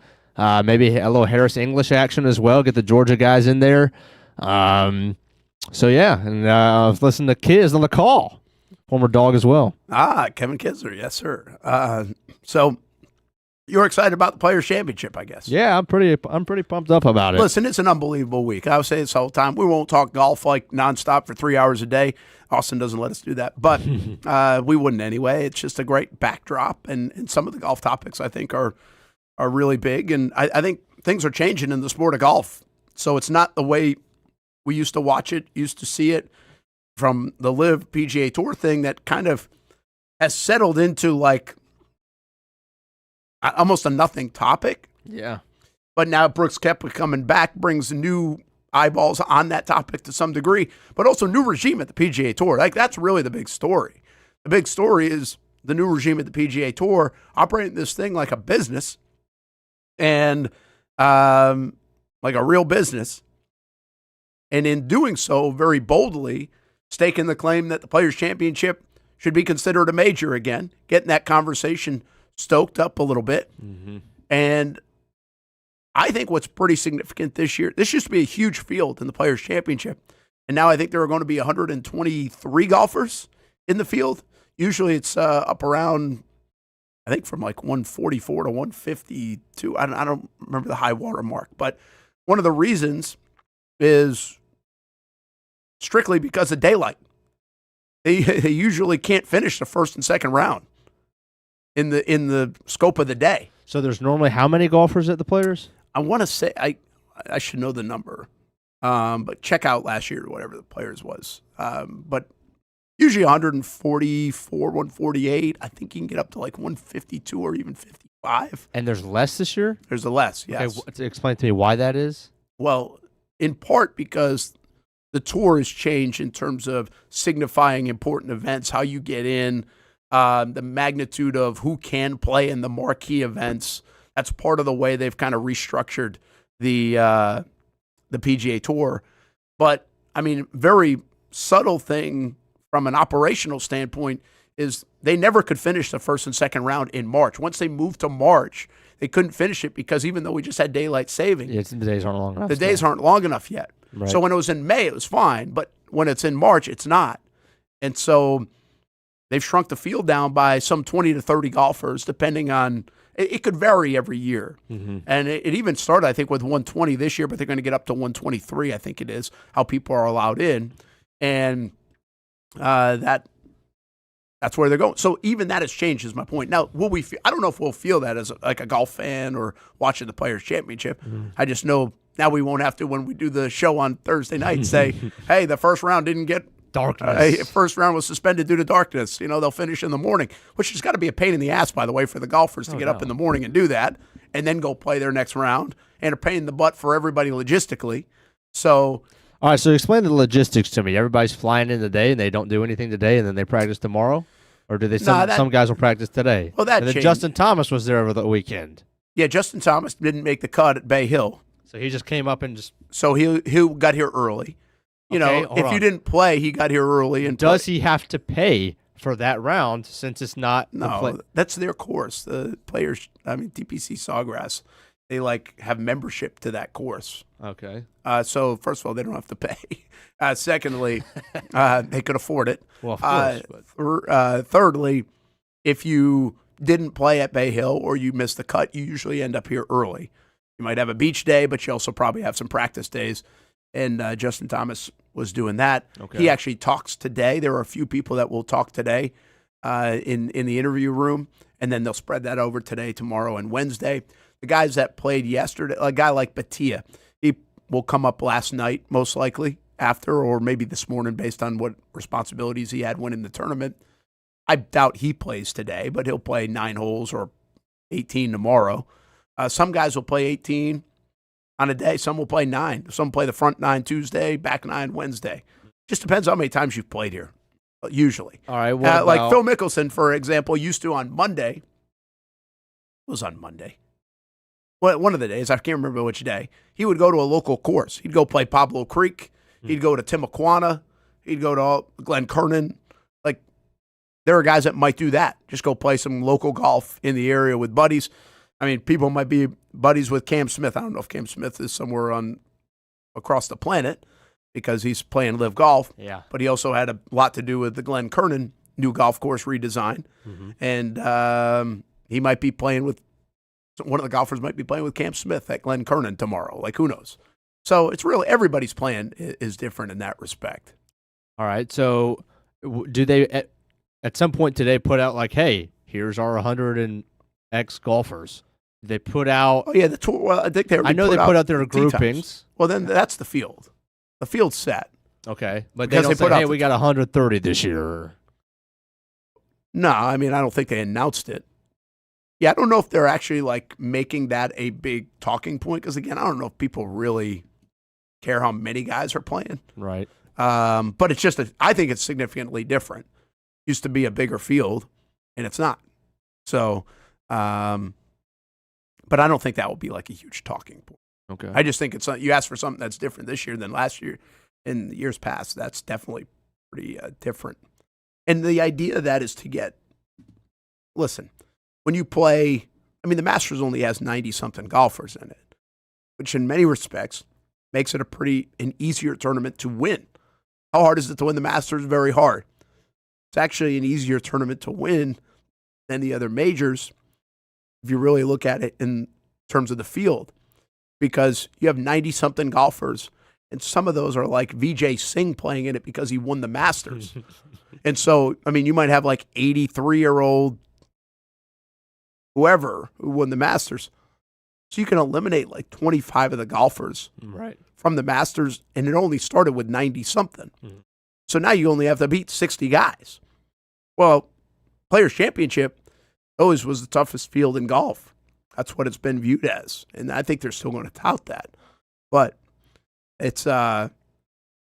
maybe a little Harris English action as well. Get the Georgia guys in there. So yeah, and I was listening to Kiz on the call, former dog as well. Kevin Kisler, yes sir. So you're excited about the Players Championship, I guess. Yeah, I'm pretty pumped up about it. Listen, it's an unbelievable week. I was saying this all the time. We won't talk golf like nonstop for 3 hours a day. Austin doesn't let us do that, but we wouldn't anyway. It's just a great backdrop, and some of the golf topics I think are really big, and I think things are changing in the sport of golf. So it's not the way we used to watch it, used to see it from the LIV PGA Tour thing that kind of has settled into like almost a nothing topic. Yeah. But now Brooks Koepka coming back brings new eyeballs on that topic to some degree, but also new regime at the PGA Tour. Like that's really the big story. The big story is the new regime at the PGA Tour operating this thing like a business and like a real business. And in doing so, very boldly staking the claim that the Players Championship should be considered a major again, getting that conversation stoked up a little bit. Mm-hmm. And I think what's pretty significant this year, this used to be a huge field in the Players Championship, and now I think there are going to be 123 golfers in the field. Usually it's up around, I think, from like 144 to 152. I don't remember the high water mark, but one of the reasons is strictly because of daylight. They usually can't finish the first and second round in the scope of the day. So there's normally how many golfers at the Players? I want to say I I should know the number. But check out last year, whatever the players was. But usually 144, 148. I think you can get up to like 152 or even 55. And there's less this year? There's a less, yes. Okay, explain to me why that is. Well, in part because the tour has changed in terms of signifying important events, how you get in, the magnitude of who can play in the marquee events. That's part of the way they've kind of restructured the PGA Tour. But, I mean, very subtle thing from an operational standpoint is they never could finish the first and second round in March. Once they moved to March, they couldn't finish it because even though we just had daylight saving, the days aren't long enough. The days aren't long enough yet. Right. So when it was in May, it was fine. But when it's in March, it's not. And so they've shrunk the field down by some 20 to 30 golfers, depending on – it could vary every year. Mm-hmm. And it even started, I think, with 120 this year, but they're going to get up to 123, I think it is, how people are allowed in. And that's where they're going. So even that has changed, is my point. Now, will we I don't know if we'll feel that as like a golf fan or watching the Players' Championship. Mm-hmm. I just know now we won't have to, when we do the show on Thursday night, say, hey, the first round didn't get darkness. First round was suspended due to darkness. You know, they'll finish in the morning, which has got to be a pain in the ass, by the way, for the golfers to get up in the morning and do that and then go play their next round, and a pain in the butt for everybody logistically. So, all right, so explain the logistics to me. Everybody's flying in today and they don't do anything today and then they practice tomorrow? Or do they? Some guys will practice today. Well, that and then changed. Justin Thomas was there over the weekend. Yeah, Justin Thomas didn't make the cut at Bay Hill. So he just came up and just. So he got here early. You know, if you didn't play, he got here early. And does he have to pay for that round since it's not? No, that's their course. The players, DPC Sawgrass, they have membership to that course. Okay. So first of all, they don't have to pay. Secondly, they could afford it. Well, of course. Thirdly, if you didn't play at Bay Hill or you missed the cut, you usually end up here early. You might have a beach day, but you also probably have some practice days. And Justin Thomas was doing that. Okay. He actually talks today. There are a few people that will talk today in the interview room, and then they'll spread that over today, tomorrow, and Wednesday. The guys that played yesterday, a guy like Batia, he will come up last night, most likely, after, or maybe this morning, based on what responsibilities he had winning the tournament. I doubt he plays today, but he'll play 9 holes or 18 tomorrow. Some guys will play 18 on a day. Some will play 9. Some play the front 9 Tuesday, back 9 Wednesday. Just depends on how many times you've played here, usually. All right. Like Phil Mickelson, for example, used to on Monday. It was on Monday. Well, one of the days, I can't remember which day, he would go to a local course. He'd go play Pablo Creek. He'd go to Timuquana. He'd go to Glen Kernan. Like, there are guys that might do that. Just go play some local golf in the area with buddies. I mean, people might be buddies with Cam Smith. I don't know if Cam Smith is somewhere across the planet because he's playing live golf. Yeah. But he also had a lot to do with the Glen Kernan new golf course redesign. Mm-hmm. And he might be playing with, one of the golfers might be playing with Cam Smith at Glen Kernan tomorrow. Like, who knows? So it's really, everybody's plan is different in that respect. All right. So do they, at some point today, put out like, hey, here's our 100 and X golfers? They put out. Oh, yeah. The tour. Well, I think they put out their groupings. Well, then that's the field. The field's set. Okay. But they don't say, hey, we got 130 this year. No, I mean, I don't think they announced it. Yeah, I don't know if they're actually making that a big talking point because, again, I don't know if people really care how many guys are playing. Right. But it's just, I think it's significantly different. Used to be a bigger field, and it's not. So, but I don't think that will be a huge talking point. Okay. I just think it's you ask for something that's different this year than last year. In years past, that's definitely pretty different. And the idea of that is to get, listen, when you play, I mean, the Masters only has 90-something golfers in it, which in many respects makes it an easier tournament to win. How hard is it to win the Masters? Very hard. It's actually an easier tournament to win than the other majors if you really look at it in terms of the field, because you have 90-something golfers, and some of those are like Vijay Singh playing in it because he won the Masters. And so, I mean, you might have 83-year-old whoever who won the Masters. So you can eliminate like 25 of the golfers Right. from the Masters, and it only started with 90-something. So now you only have to beat 60 guys. Well, Players' Championship always was the toughest field in golf. That's what it's been viewed as, and I think they're still going to tout that. But it's now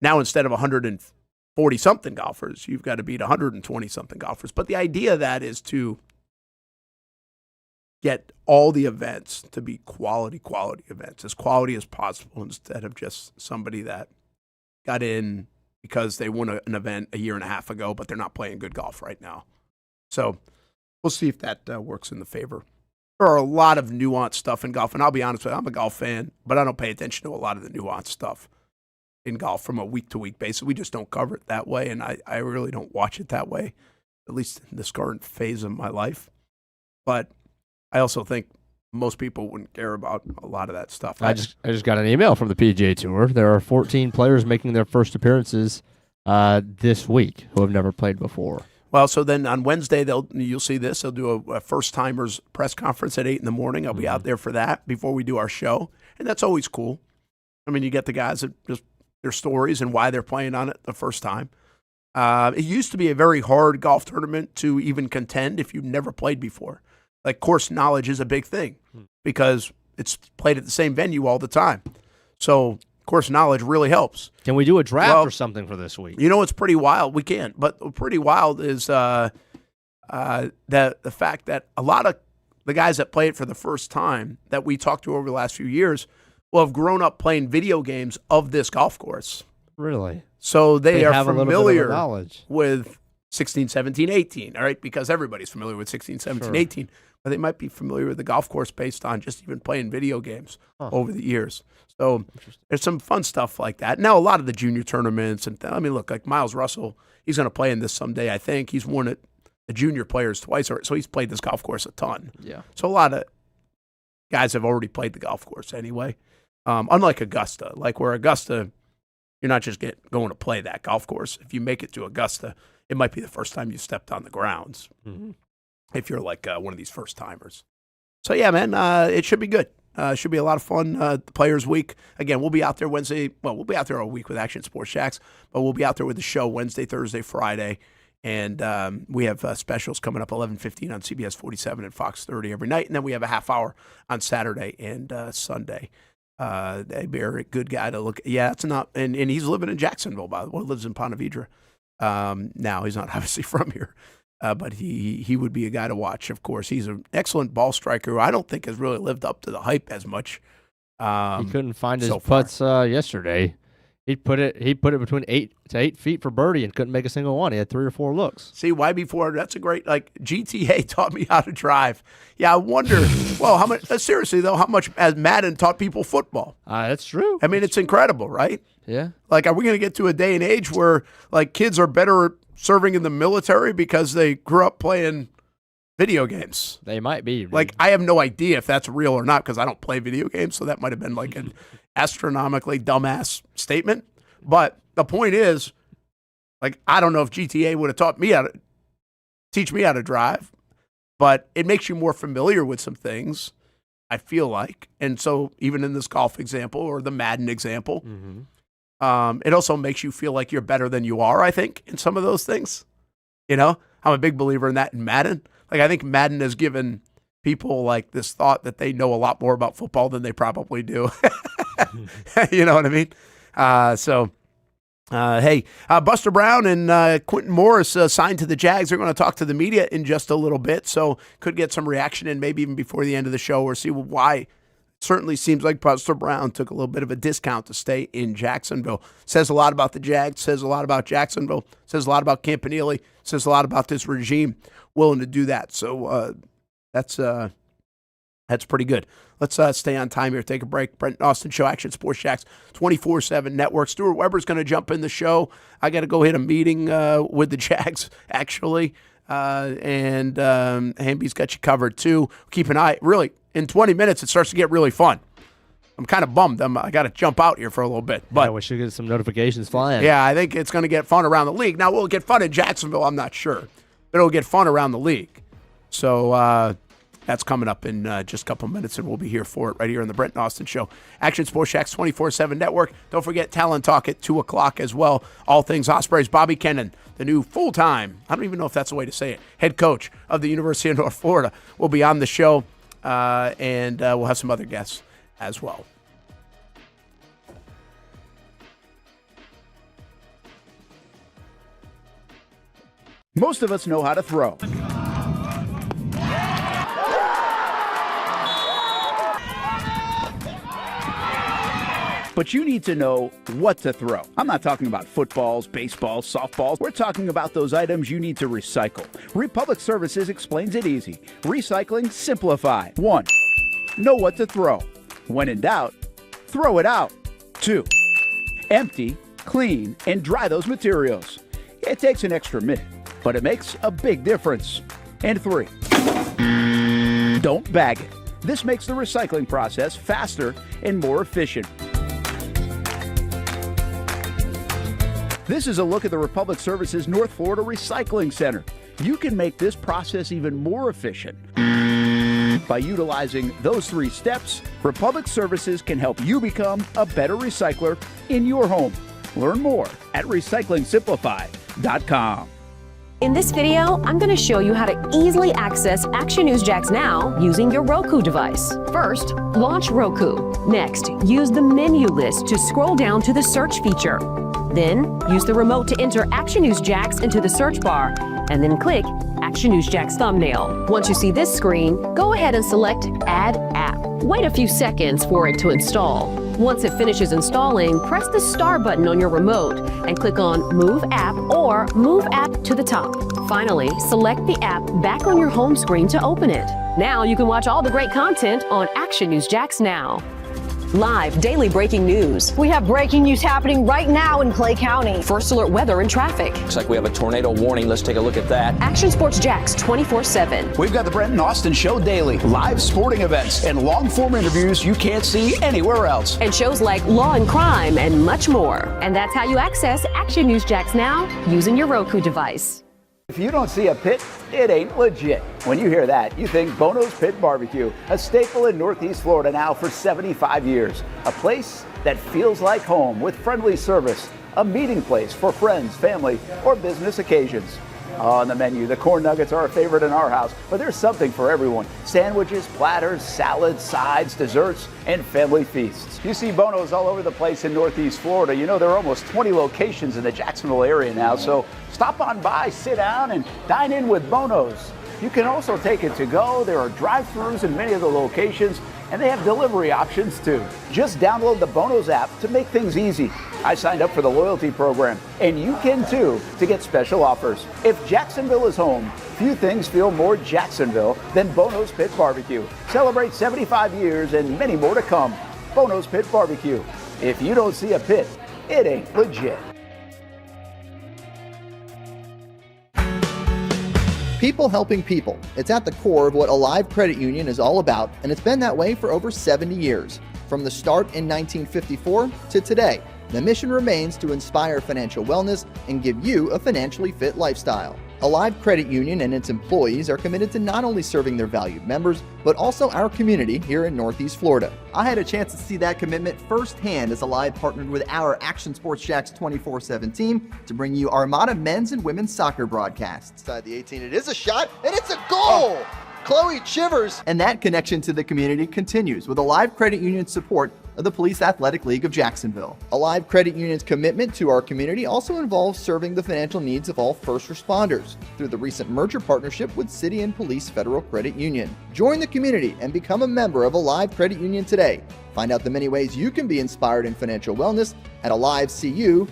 instead of 140-something golfers, you've got to beat 120-something golfers. But the idea of that is to get all the events to be quality events, as quality as possible, instead of just somebody that got in because they won an event a year and a half ago, but they're not playing good golf right now. So we'll see if that works in the favor. There are a lot of nuanced stuff in golf, and I'll be honest with you, I'm a golf fan, but I don't pay attention to a lot of the nuanced stuff in golf from a week-to-week basis. We just don't cover it that way, and I really don't watch it that way, at least in this current phase of my life. But I also think most people wouldn't care about a lot of that stuff. I just got an email from the PGA Tour. There are 14 players making their first appearances this week who have never played before. Well, so then on Wednesday, you'll see this. They'll do a first-timers press conference at 8 in the morning. I'll be out there for that before we do our show, and that's always cool. I mean, you get the guys that just their stories and why they're playing on it the first time. It used to be a very hard golf tournament to even contend if you've never played before. Like, course knowledge is a big thing because it's played at the same venue all the time. So course knowledge really helps. Can we do a draft or something for this week? You know, it's pretty wild. We can. But pretty wild is the fact that a lot of the guys that play it for the first time that we talked to over the last few years will have grown up playing video games of this golf course. Really? So they are have familiar a knowledge with 16, 17, 18, all right? Because everybody's familiar with 16, 17, 18. But they might be familiar with the golf course based on just even playing video games over the years. So there's some fun stuff like that. Now, a lot of the junior tournaments, and I mean, look, like Miles Russell, he's going to play in this someday, I think. He's won it, the junior players twice, so he's played this golf course a ton. Yeah. So a lot of guys have already played the golf course anyway. Unlike Augusta, like where Augusta, you're not just going to play that golf course. If you make it to Augusta, it might be the first time you stepped on the grounds. If you're like one of these first timers. So yeah, man, it should be good. It should be a lot of fun. The Players Week. Again, we'll be out there Wednesday. Well, we'll be out there all week with Action Sports Jacks, but we'll be out there with the show Wednesday, Thursday, Friday. And we have specials coming up 11:15 on CBS 47 and Fox 30 every night. And then we have a half hour on Saturday and Sunday. They're a good guy to look at. Yeah, it's not. And he's living in Jacksonville, by the way. Lives in Ponte Vedra. Now, he's not obviously from here. But he would be a guy to watch, of course. He's an excellent ball striker who I don't think has really lived up to the hype as much. He couldn't find his putts yesterday. He put it between 8 to 8 feet for birdie and couldn't make a single one. He had 3 or 4 looks. See, why before? That's a great, like, GTA taught me how to drive. Yeah, I wonder, well, how much, seriously, though, how much has Madden taught people football? That's true. I mean, it's incredible, right? Yeah. Like, are we going to get to a day and age where, like, kids are better at serving in the military because they grew up playing video games? They might be. Like, I have no idea if that's real or not because I don't play video games, so that might have been like an astronomically dumbass statement. But the point is, like, I don't know if GTA would have teach me how to drive, but it makes you more familiar with some things, I feel like. And so even in this golf example or the Madden example, it also makes you feel like you're better than you are, I think, in some of those things. You know, I'm a big believer in that in Madden. Like, I think Madden has given people like this thought that they know a lot more about football than they probably do. You know what I mean? Hey, Buster Brown and Quentin Morris signed to the Jags. They're going to talk to the media in just a little bit, so could get some reaction in maybe even before the end of the show or see why. Certainly seems like Buster Brown took a little bit of a discount to stay in Jacksonville. Says a lot about the Jags, says a lot about Jacksonville, says a lot about Campanile, says a lot about this regime willing to do that. So that's pretty good. Let's stay on time here. Take a break. Brent Austin Show, Action Sports Jacks, 24/7 Network. Stuart Weber's going to jump in the show. I got to go hit a meeting with the Jags, actually. And Hamby's got you covered, too. Keep an eye. Really, in 20 minutes, it starts to get really fun. I'm kind of bummed. I got to jump out here for a little bit. But yeah, we should get some notifications flying. Yeah, I think it's going to get fun around the league. Now, will it get fun in Jacksonville? I'm not sure. But it'll get fun around the league. So That's coming up in just a couple minutes, and we'll be here for it right here on the Brent and Austen Show. Action Sports Jax 24/7 Network. Don't forget Talent Talk at 2 o'clock as well. All things Ospreys. Bobby Kennen, the new full-time, I don't even know if that's the way to say it, head coach of the University of North Florida, will be on the show, and we'll have some other guests as well. Most of us know how to throw. But you need to know what to throw. I'm not talking about footballs, baseballs, softballs. We're talking about those items you need to recycle. Republic Services explains it easy. Recycling simplified. 1. Know what to throw. When in doubt, throw it out. 2. Empty, clean, and dry those materials. It takes an extra minute, but it makes a big difference. And 3. Don't bag it. This makes the recycling process faster and more efficient. This is a look at the Republic Services North Florida Recycling Center. You can make this process even more efficient. By utilizing those 3 steps, Republic Services can help you become a better recycler in your home. Learn more at recyclingsimplified.com. In this video, I'm going to show you how to easily access Action News Jax now using your Roku device. First, launch Roku. Next, use the menu list to scroll down to the search feature. Then, use the remote to enter Action News Jax into the search bar, and then click Action News Jax thumbnail. Once you see this screen, go ahead and select Add App. Wait a few seconds for it to install. Once it finishes installing, press the star button on your remote and click on Move App or Move App to the top. Finally, select the app back on your home screen to open it. Now you can watch all the great content on Action News Jax now. Live daily breaking news. We have breaking news happening right now in Clay County. First alert weather and traffic. Looks like we have a tornado warning. Let's take a look at that. Action Sports Jax 24/7. We've got the Brent and Austen Show daily, live sporting events, and long-form interviews you can't see anywhere else. And shows like Law and Crime and much more. And that's how you access Action News Jax now using your Roku device. If you don't see a pit, it ain't legit. When you hear that, you think Bono's Pit Barbecue, a staple in Northeast Florida now for 75 years. A place that feels like home with friendly service, a meeting place for friends, family, or business occasions. On the menu, the corn nuggets are a favorite in our house, but there's something for everyone. Sandwiches, platters, salads, sides, desserts, and family feasts. You see Bono's all over the place in Northeast Florida. You know, there are almost 20 locations in the Jacksonville area now, so stop on by, sit down, and dine in with Bono's. You can also take it to go. There are drive-thrus in many of the locations, and they have delivery options too. Just download the Bono's app to make things easy. I signed up for the loyalty program, and you can too, to get special offers. If Jacksonville is home, few things feel more Jacksonville than Bono's Pit Barbecue. Celebrate 75 years and many more to come. Bono's Pit Barbecue. If you don't see a pit, it ain't legit. People helping people. It's at the core of what Alive Credit Union is all about, and it's been that way for over 70 years. From the start in 1954 to today, the mission remains to inspire financial wellness and give you a financially fit lifestyle. Alive Credit Union and its employees are committed to not only serving their valued members, but also our community here in Northeast Florida. I had a chance to see that commitment firsthand as Alive partnered with our Action Sports Jax 24/7 team to bring you Armada men's and women's soccer broadcasts. Inside the 18, it is a shot, and it's a goal! Chloe Chivers! And that connection to the community continues with Alive Credit Union's support of the Police Athletic League of Jacksonville. Alive Credit Union's commitment to our community also involves serving the financial needs of all first responders through the recent merger partnership with City and Police Federal Credit Union. Join the community and become a member of Alive Credit Union today. Find out the many ways you can be inspired in financial wellness at alivecu.coop.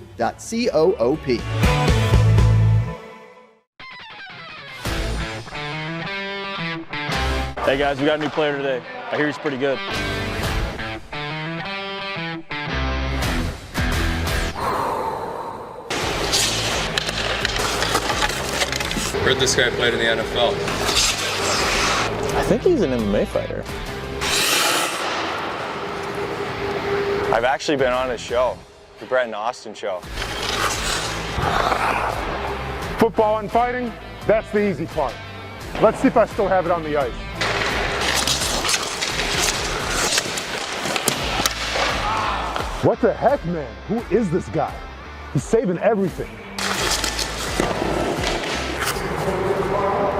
Hey guys, we got a new player today. I hear he's pretty good. Heard this guy played in the NFL. I think he's an MMA fighter. I've actually been on his show, the Brent and Austen show. Football and fighting, that's the easy part. Let's see if I still have it on the ice. What the heck, man? Who is this guy? He's saving everything.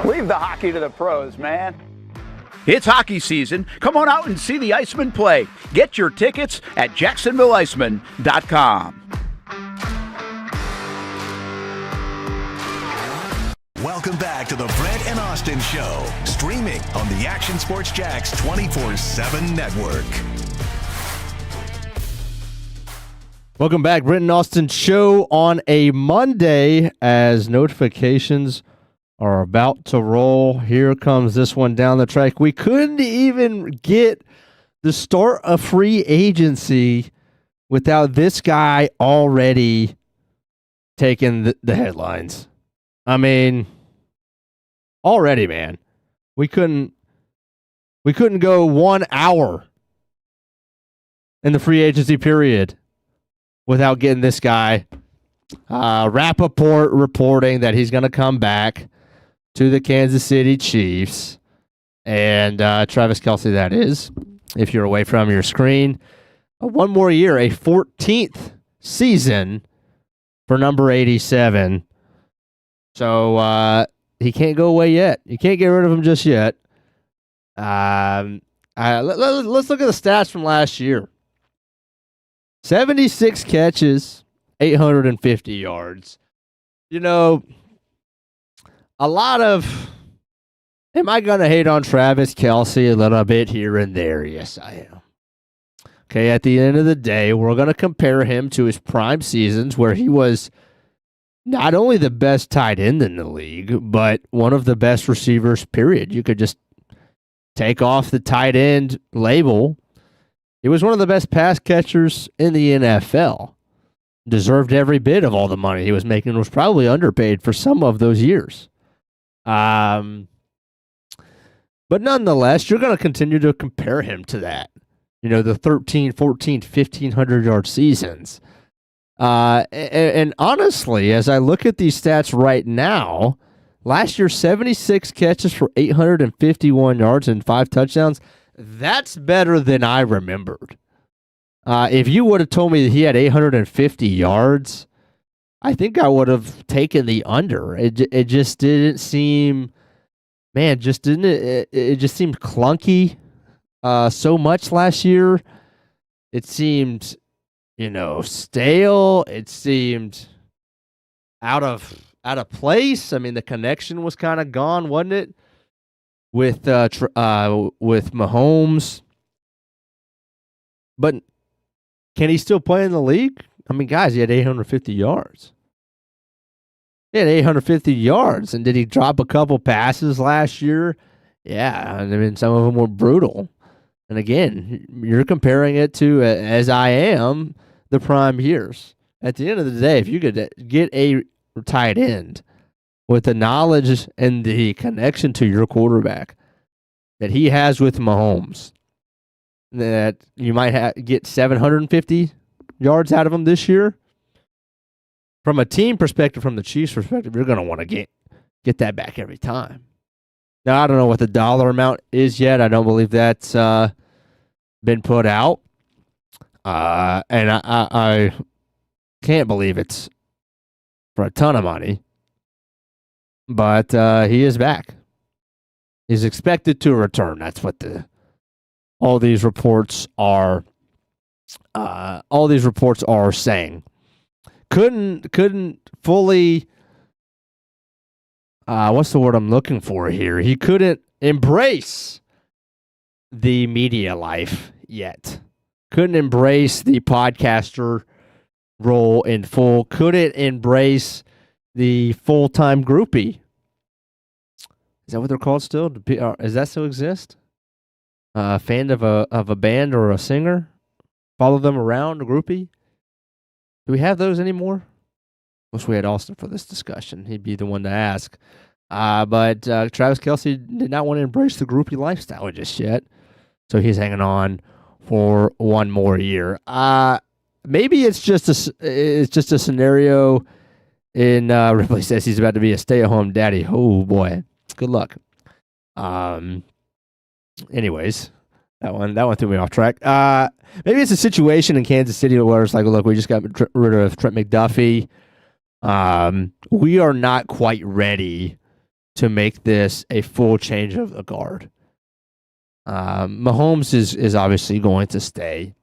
Leave the hockey to the pros, man. It's hockey season. Come on out and see the Icemen play. Get your tickets at JacksonvilleIcemen.com. Welcome back to the Brent and Austen Show, streaming on the Action Sports Jax 24/7 network. Welcome back, Brent and Austen Show on a Monday as notifications are about to roll. Here comes this one down the track. We couldn't even get the start of free agency without this guy already taking the headlines. I mean, already, man. We couldn't go 1 hour in the free agency period without getting this guy. Rappaport reporting that he's going to come back to the Kansas City Chiefs. And Travis Kelce, that is, if you're away from your screen. One more year, a 14th season for number 87. So he can't go away yet. You can't get rid of him just yet. Let's look at the stats from last year. 76 catches, 850 yards. You know, a lot of... Am I going to hate on Travis Kelce a little bit here and there? Yes, I am. Okay, at the end of the day, we're going to compare him to his prime seasons where he was not only the best tight end in the league, but one of the best receivers, period. You could just take off the tight end label. He was one of the best pass catchers in the NFL. Deserved every bit of all the money he was making. Was probably underpaid for some of those years. But nonetheless, you're going to continue to compare him to that. You know, the 13, 14, 1,500-yard seasons. And honestly, as I look at these stats right now, last year, 76 catches for 851 yards and 5 touchdowns. That's better than I remembered. If you would have told me that he had 850 yards, I think I would have taken the under. It just didn't seem, man, just didn't it? It just seemed clunky so much last year. It seemed, you know, stale. It seemed out of place. I mean, the connection was kind of gone, wasn't it? With Mahomes. But can he still play in the league? I mean, guys, he had 850 yards. He had 850 yards. And did he drop a couple passes last year? Yeah. I mean, some of them were brutal. And again, you're comparing it to, as I am, the prime years. At the end of the day, if you could get a tight end with the knowledge and the connection to your quarterback that he has with Mahomes, that you might get 750 yards out of him this year. From a team perspective, from the Chiefs' perspective, you're going to want to get that back every time. Now, I don't know what the dollar amount is yet. I don't believe that's been put out. And I can't believe it's for a ton of money. But he is back. He's expected to return. That's what all these reports are saying. Couldn't fully what's the word I'm looking for here? He couldn't embrace the media life yet. Couldn't embrace the podcaster role in full. Couldn't embrace the full-time groupie. Is that what they're called still? Does that still exist? Fan of a band or a singer? Follow them around, a groupie? Do we have those anymore? Wish we had Austen for this discussion. He'd be the one to ask. But Travis Kelce did not want to embrace the groupie lifestyle just yet. So he's hanging on for one more year. Maybe it's just a scenario. And Ripley says he's about to be a stay-at-home daddy. Oh boy, good luck. Anyways, That one threw me off track. Maybe it's a situation in Kansas City where it's like, look, we just got rid of Trent McDuffie. We are not quite ready to make this a full change of the guard. Mahomes is obviously going to stay.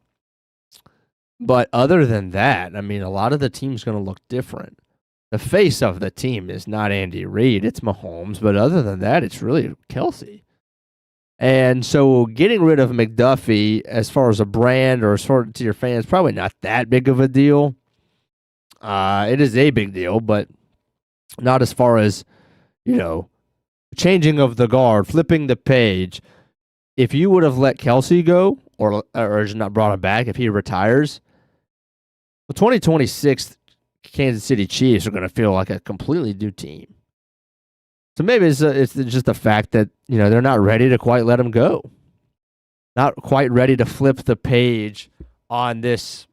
But other than that, I mean, a lot of the team's going to look different. The face of the team is not Andy Reid, it's Mahomes. But other than that, it's really Kelsey. And so getting rid of McDuffie as far as a brand or as far to your fans, probably not that big of a deal. It is a big deal, but not as far as, changing of the guard, flipping the page. If you would have let Kelsey go or just not brought him back, if he retires, the 2026 Kansas City Chiefs are going to feel like a completely new team. So maybe it's just the fact that, they're not ready to quite let him go. Not quite ready to flip the page on this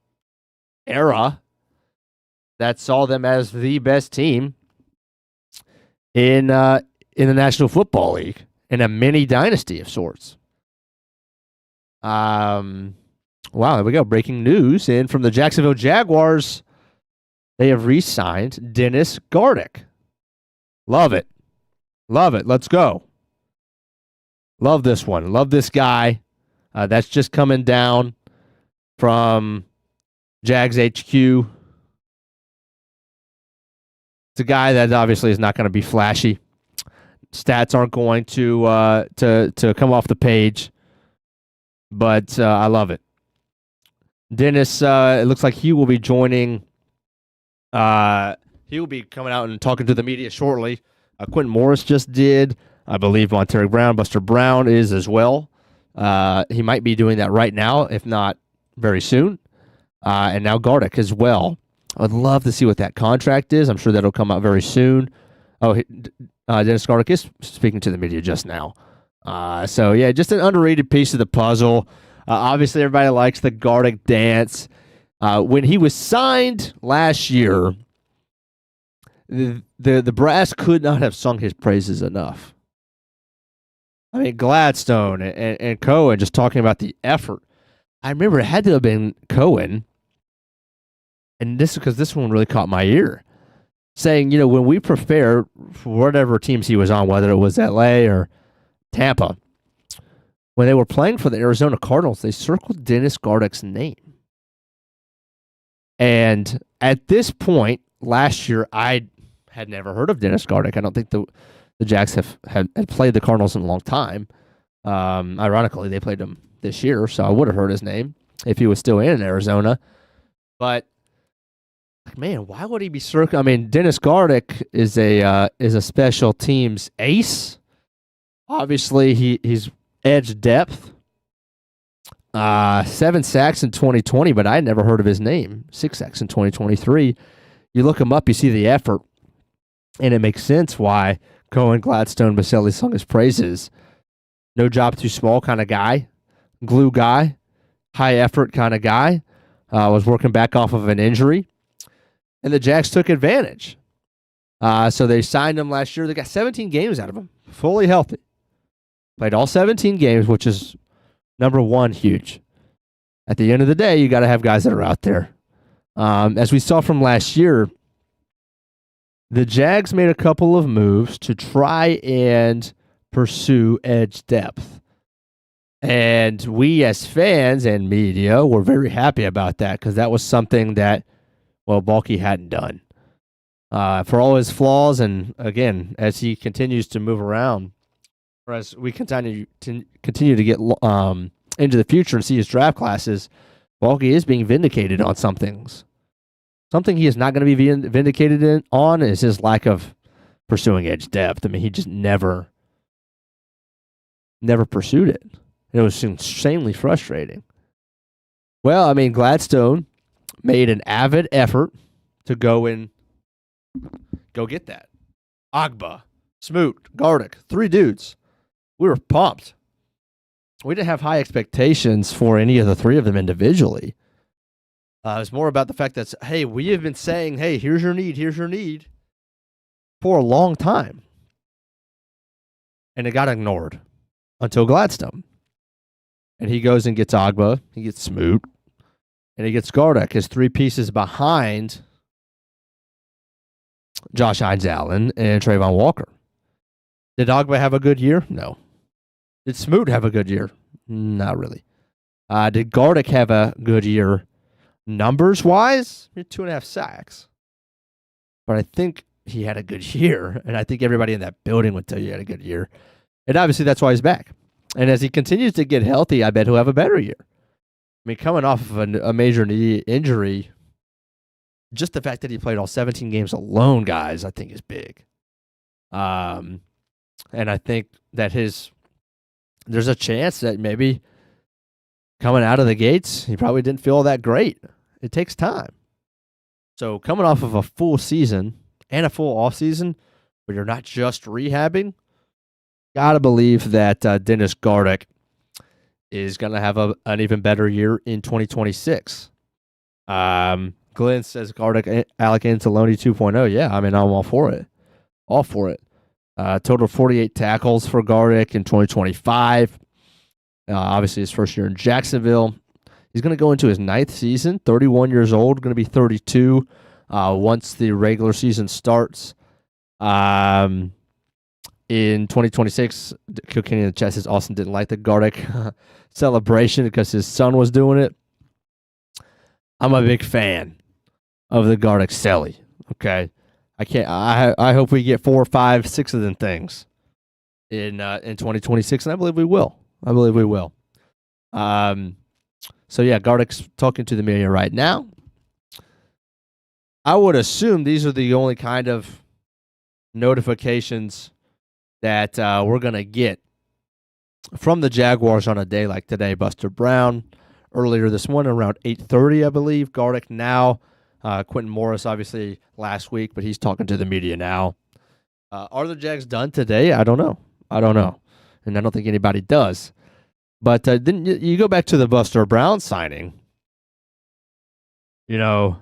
era that saw them as the best team in the National Football League, in a mini dynasty of sorts. Wow, there we go. Breaking news. And from the Jacksonville Jaguars, they have re-signed Dennis Gardeck. Love it. Love it. Let's go. Love this one. Love this guy. That's just coming down from Jags HQ. It's a guy that obviously is not going to be flashy. Stats aren't going to come off the page, but I love it. Dennis, it looks like he will be joining. He will be coming out and talking to the media shortly. Quentin Morris just did. I believe Monteric Brown, Buster Brown is as well. He might be doing that right now, if not very soon. And now Gardeck as well. I would love to see what that contract is. I'm sure that'll come out very soon. Dennis Gardeck is speaking to the media just now. So, yeah, just an underrated piece of the puzzle. Obviously, everybody likes the Gardeck dance. When he was signed last year, the brass could not have sung his praises enough. I mean, Gladstone and Cohen just talking about the effort. I remember it had to have been Cohen, and this is because this one really caught my ear, saying, when we prepare for whatever teams he was on, whether it was LA or Tampa, when they were playing for the Arizona Cardinals, they circled Dennis Gardeck's name. And at this point, last year, I had never heard of Dennis Gardeck. I don't think the Jags had played the Cardinals in a long time. Ironically, they played him this year, so I would have heard his name if he was still in Arizona. But man, why would he be circling? I mean, Dennis Gardeck is a special teams ace. Obviously, he's edge depth. 7 sacks in 2020, but I had never heard of his name. 6 sacks in 2023. You look him up, you see the effort, and it makes sense why Cohen, Gladstone, Baselli sung his praises. No job too small kind of guy, glue guy, high effort kind of guy. Was working back off of an injury, and the Jags took advantage. So they signed him last year. They got 17 games out of him, fully healthy. Played all 17 games, which is number one, huge. At the end of the day, you got to have guys that are out there. As we saw from last year, the Jags made a couple of moves to try and pursue edge depth. And we as fans and media were very happy about that because that was something that, Balky hadn't done. For all his flaws, and again, as he continues to move around, or as we continue to get into the future and see his draft classes, Balky is being vindicated on some things. Something he is not going to be vindicated on is his lack of pursuing edge depth. I mean, he just never pursued it. It was insanely frustrating. Well, I mean, Gladstone made an avid effort to go get that. Agba, Smoot, Gardeck, 3 dudes. We were pumped. We didn't have high expectations for any of the 3 of them individually. It was more about the fact that, hey, we have been saying, hey, here's your need, for a long time. And it got ignored until Gladstone. And he goes and gets Agba, he gets Smoot, and he gets Gardeck, his 3 pieces behind Josh Hines-Allen and Trayvon Walker. Did Agba have a good year? No. Did Smoot have a good year? Not really. Did Gardeck have a good year numbers-wise? 2.5 sacks. But I think he had a good year, and I think everybody in that building would tell you he had a good year. And obviously that's why he's back. And as he continues to get healthy, I bet he'll have a better year. I mean, coming off of a major knee injury, just the fact that he played all 17 games alone, guys, I think is big. And I think that there's a chance that maybe coming out of the gates, he probably didn't feel that great. It takes time. So coming off of a full season and a full offseason, but you're not just rehabbing, got to believe that Dennis Gardeck is going to have an even better year in 2026. Glenn says Gardeck, Alec Anzalone 2.0. Yeah, I mean, I'm all for it. All for it. Total 48 tackles for Gardeck in 2025. Obviously, his first year in Jacksonville. He's going to go into his 9th season, 31 years old, going to be 32 once the regular season starts. In 2026, Kilkenny in the chat says Austin didn't like the Gardeck celebration because his son was doing it. I'm a big fan of the Gardeck celly. Okay, I hope we get 4, 5, 6 of them things in 2026, and I believe we will. So yeah, Gardeck's talking to the media right now. I would assume these are the only kind of notifications that we're going to get from the Jaguars on a day like today. Buster Brown earlier this morning around 8:30, I believe. Gardeck now. Quentin Morris, obviously, last week, but he's talking to the media now. Are the Jags done today? I don't know. And I don't think anybody does. But then you go back to the Buster Brown signing. You know,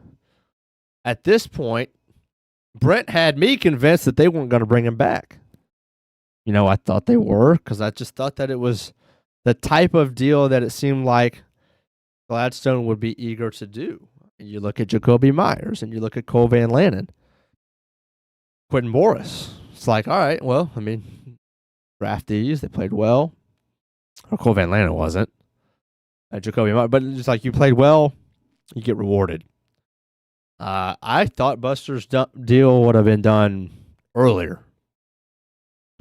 at this point, Brent had me convinced that they weren't going to bring him back. You know, I thought they were, because I just thought that it was the type of deal that it seemed like Gladstone would be eager to do. You look at Jacoby Myers, and you look at Cole Van Lannon, Quentin Morris. It's like, all right, well, I mean, draftees, they played well. Or Cole Van Lannon wasn't. Jacoby Myers, but it's just like you played well, you get rewarded. I thought Buster's deal would have been done earlier.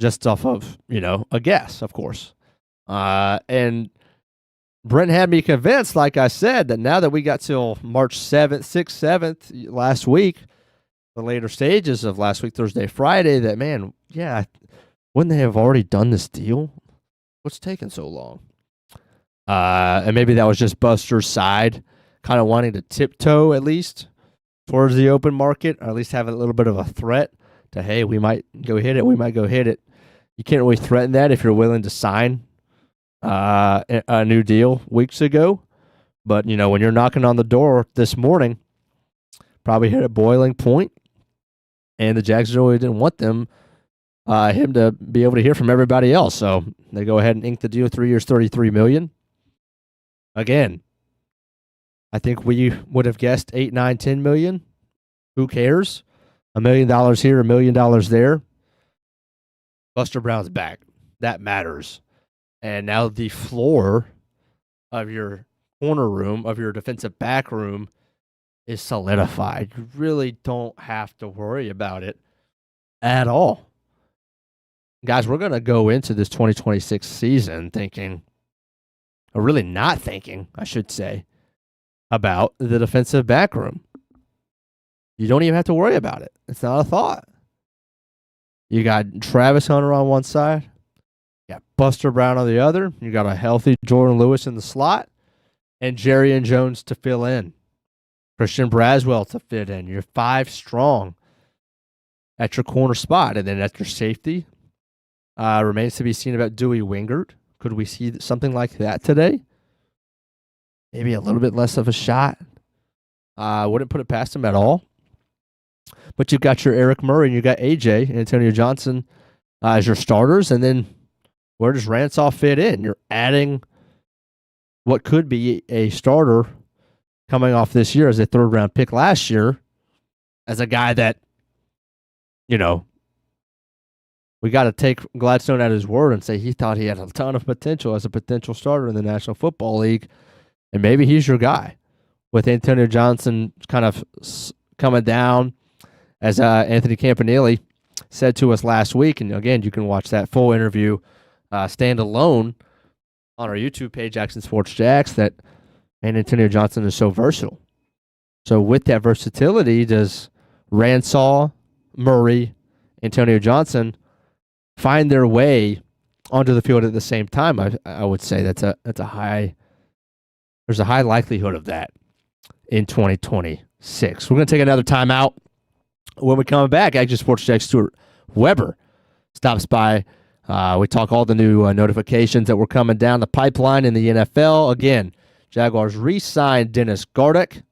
Just off of, a guess, of course. And Brent had me convinced, like I said, that now that we got till March 7th, 6th, 7th, last week, the later stages of last week, Thursday, Friday, that, man, yeah, wouldn't they have already done this deal? What's taking so long? And maybe that was just Buster's side, kind of wanting to tiptoe, at least, towards the open market, or at least have a little bit of a threat to, hey, we might go hit it. You can't really threaten that if you're willing to sign a new deal weeks ago. But, when you're knocking on the door this morning, probably hit a boiling point, and the Jags really didn't want him to be able to hear from everybody else. So they go ahead and ink the deal, 3 years, $33 million. Again, I think we would have guessed 8, 9, 10 million. Who cares? $1 million here, $1 million there. Buster Brown's back. That matters. And now the floor of your corner room, of your defensive back room, is solidified. You really don't have to worry about it at all. Guys, we're going to go into this 2026 season thinking, or really not thinking, I should say, about the defensive back room. You don't even have to worry about it. It's not a thought. You got Travis Hunter on one side. You got Buster Brown on the other. You got a healthy Jordan Lewis in the slot. And Jerry and Jones to fill in. Christian Braswell to fit in. You're 5 strong at your corner spot. And then at your safety, remains to be seen about Dewey Wingert. Could we see something like that today? Maybe a little bit less of a shot. Wouldn't put it past him at all. But you've got your Eric Murray and you got AJ and Antonio Johnson as your starters. And then where does Ransaw fit in? You're adding what could be a starter coming off this year as a third-round pick last year, as a guy that, we got to take Gladstone at his word and say he thought he had a ton of potential as a potential starter in the National Football League, and maybe he's your guy. With Antonio Johnson kind of coming down, as Anthony Campanile said to us last week, and again, you can watch that full interview standalone on our YouTube page, Action Sports Jacks, that Antonio Johnson is so versatile. So with that versatility, does Ransall, Murray, Antonio Johnson find their way onto the field at the same time? I would say there's a high likelihood of that in 2026. We're going to take another timeout. When we come back, Action Sports Jack Stuart Weber stops by. We talk all the new notifications that were coming down the pipeline in the NFL. Again, Jaguars re-signed Dennis Gardeck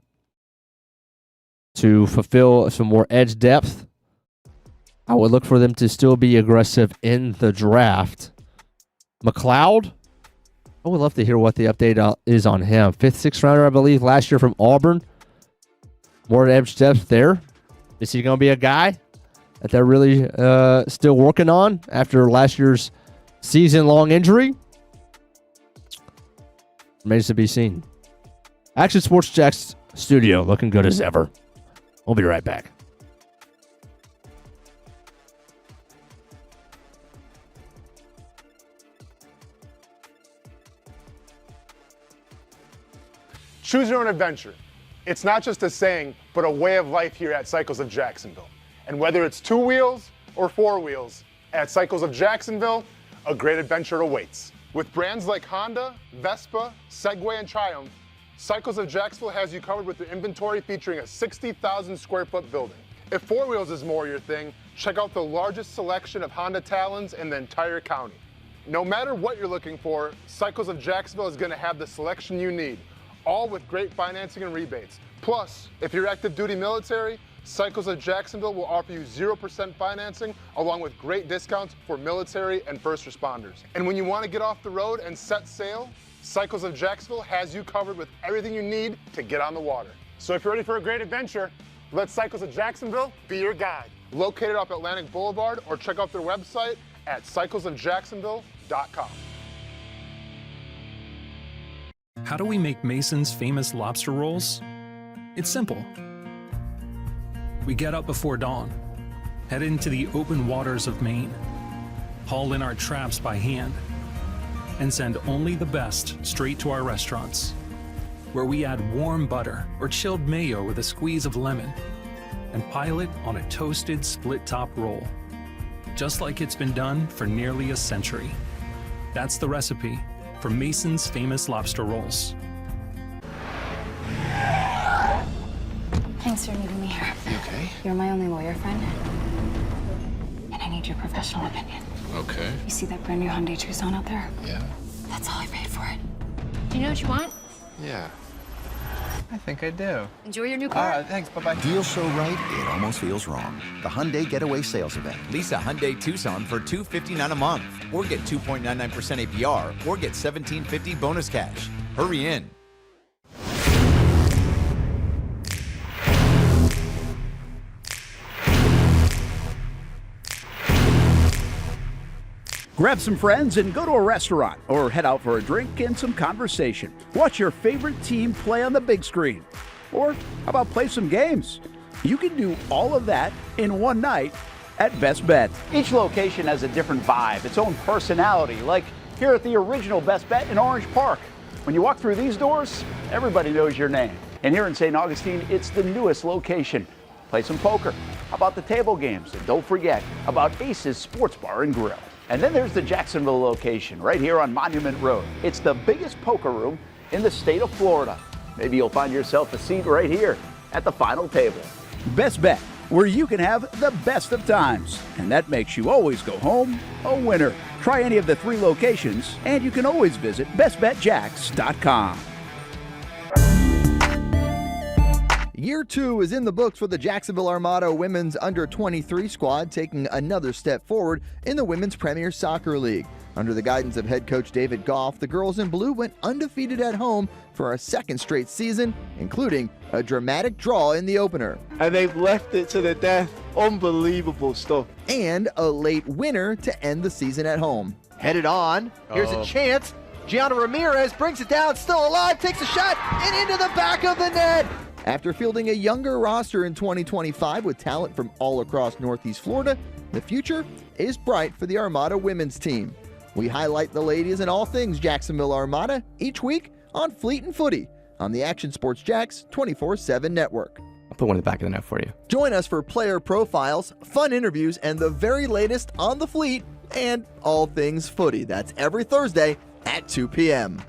to fulfill some more edge depth. I would look for them to still be aggressive in the draft. McLeod, I would love to hear what the update is on him. 5th, 6th rounder, I believe, last year from Auburn. More edge depth there. Is he going to be a guy that they're really still working on after last year's season-long injury? Remains to be seen. Action Sports Jack's studio looking good as ever. We'll be right back. Choose your own adventure. It's not just a saying, but a way of life here at Cycles of Jacksonville. And whether it's 2 wheels or 4 wheels, at Cycles of Jacksonville, a great adventure awaits. With brands like Honda, Vespa, Segway, and Triumph, Cycles of Jacksonville has you covered with their inventory featuring a 60,000 square foot building. If 4 wheels is more your thing, check out the largest selection of Honda Talons in the entire county. No matter what you're looking for, Cycles of Jacksonville is going to have the selection you need, all with great financing and rebates. Plus, if you're active duty military, Cycles of Jacksonville will offer you 0% financing along with great discounts for military and first responders. And when you want to get off the road and set sail, Cycles of Jacksonville has you covered with everything you need to get on the water. So if you're ready for a great adventure, let Cycles of Jacksonville be your guide. Located off Atlantic Boulevard, or check out their website at cyclesofjacksonville.com. How do we make Mason's famous lobster rolls? It's simple. We get up before dawn, head into the open waters of Maine, haul in our traps by hand, and send only the best straight to our restaurants, where we add warm butter or chilled mayo with a squeeze of lemon, and pile it on a toasted split-top roll, just like it's been done for nearly a century. That's the recipe for Mason's famous lobster rolls. Thanks for meeting me here. You okay? You're my only lawyer friend, and I need your professional opinion. Okay. You see that brand new Hyundai Tucson out there? Yeah. That's all I paid for it. Do you know what you want? Yeah. I think I do. Enjoy your new car. Thanks. Bye-bye. Deal so right, it almost feels wrong. The Hyundai Getaway Sales Event. Lease a Hyundai Tucson for $259 a month, or get 2.99% APR, or get $1,750 bonus cash. Hurry in. Grab some friends and go to a restaurant, or head out for a drink and some conversation. Watch your favorite team play on the big screen. Or how about play some games? You can do all of that in one night at Best Bet. Each location has a different vibe, its own personality, like here at the original Best Bet in Orange Park. When you walk through these doors, everybody knows your name. And here in St. Augustine, it's the newest location. Play some poker. How about the table games? And don't forget about Ace's Sports Bar and Grill. And then there's the Jacksonville location right here on Monument Road. It's the biggest poker room in the state of Florida. Maybe you'll find yourself a seat right here at the final table. Best Bet, where you can have the best of times. And that makes you always go home a winner. Try any of the 3 locations, and you can always visit bestbetjacks.com. Year 2 is in the books for the Jacksonville Armada women's under-23 squad, taking another step forward in the Women's Premier Soccer League. Under the guidance of head coach David Goff, the girls in blue went undefeated at home for a second straight season, including a dramatic draw in the opener. And they've left it to the death. Unbelievable stuff. And a late winner to end the season at home. Headed on. Here's a chance. Gianna Ramirez brings it down, still alive, takes a shot, and into the back of the net. After fielding a younger roster in 2025 with talent from all across Northeast Florida, the future is bright for the Armada women's team. We highlight the ladies and all things Jacksonville Armada each week on Fleet and Footy on the Action Sports Jacks 24/7 network. I'll put one in the back of the net for you. Join us for player profiles, fun interviews, and the very latest on the Fleet and all things footy. That's every Thursday at 2 p.m.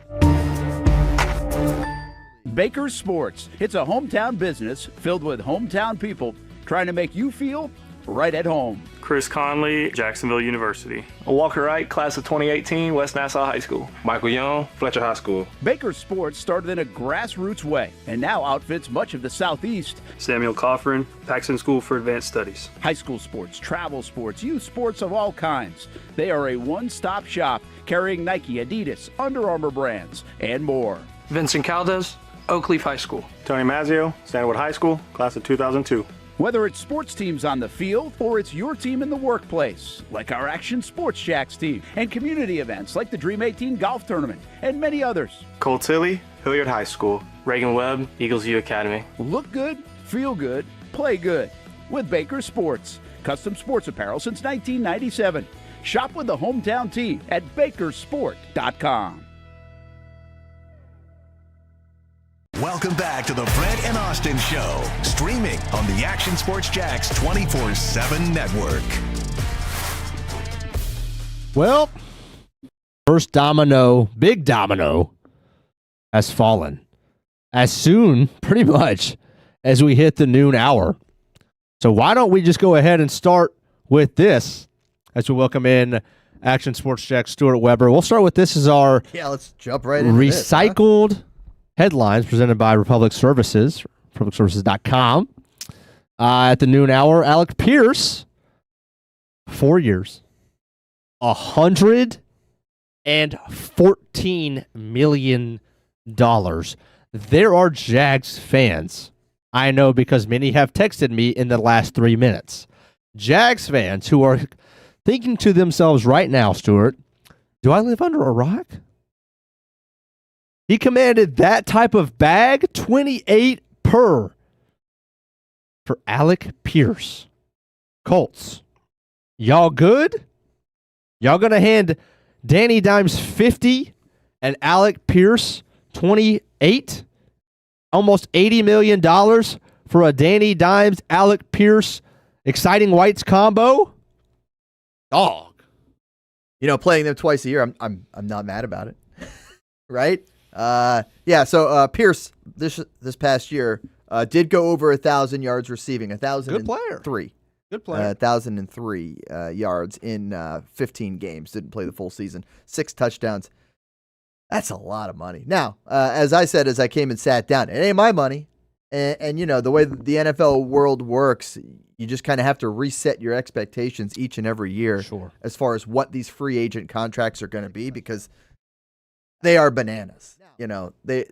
Baker's Sports. It's a hometown business filled with hometown people trying to make you feel right at home. Chris Conley, Jacksonville University. Walker Wright, class of 2018, West Nassau High School. Michael Young, Fletcher High School. Baker's Sports started in a grassroots way and now outfits much of the Southeast. Samuel Coffrin, Paxton School for Advanced Studies. High school sports, travel sports, youth sports of all kinds. They are a one-stop shop carrying Nike, Adidas, Under Armour brands, and more. Vincent Caldes, Oak Leaf High School. Tony Mazzio, Stanwood High School, class of 2002. Whether it's sports teams on the field or it's your team in the workplace, like our Action Sports Jacks team, and community events like the Dream 18 Golf Tournament, and many others. Cole Tilley, Hilliard High School. Reagan Webb, Eagles View Academy. Look good, feel good, play good with Baker Sports. Custom sports apparel since 1997. Shop with the hometown team at bakersport.com. Welcome back to the Brent and Austen Show, streaming on the Action Sports Jacks 24/7 network. Well, first domino, big domino, has fallen as soon, pretty much, as we hit the noon hour. So why don't we just go ahead and start with this as we welcome in Action Sports Jack Stuart Weber. We'll start with this as our let's jump right into recycled headlines presented by Republic Services, republicservices.com. At the noon hour, Alec Pierce, 4 years, $114 million. There are Jags fans, I know because many have texted me in the last 3 minutes. Jags fans who are thinking to themselves right now, Stuart, do I live under a rock? He commanded that type of bag, 28 per, for Alec Pierce. Colts, y'all good? Y'all going to hand Danny Dimes 50 and Alec Pierce 28? Almost $80 million for a Danny Dimes, Alec Pierce, exciting whites combo? Dog. You know, playing them twice a year, I'm not mad about it. Right? So Pierce this past year did go over 1,000 yards receiving, 1,003. Good player. Good player. 1,003 yards in 15 games. Didn't play the full season. 6 touchdowns. That's a lot of money. Now, as I said, as I came and sat down, it ain't my money. And you know, the way the NFL world works, you just kind of have to reset your expectations each and every year as far as what these free agent contracts are going to be, because they are bananas. You know, they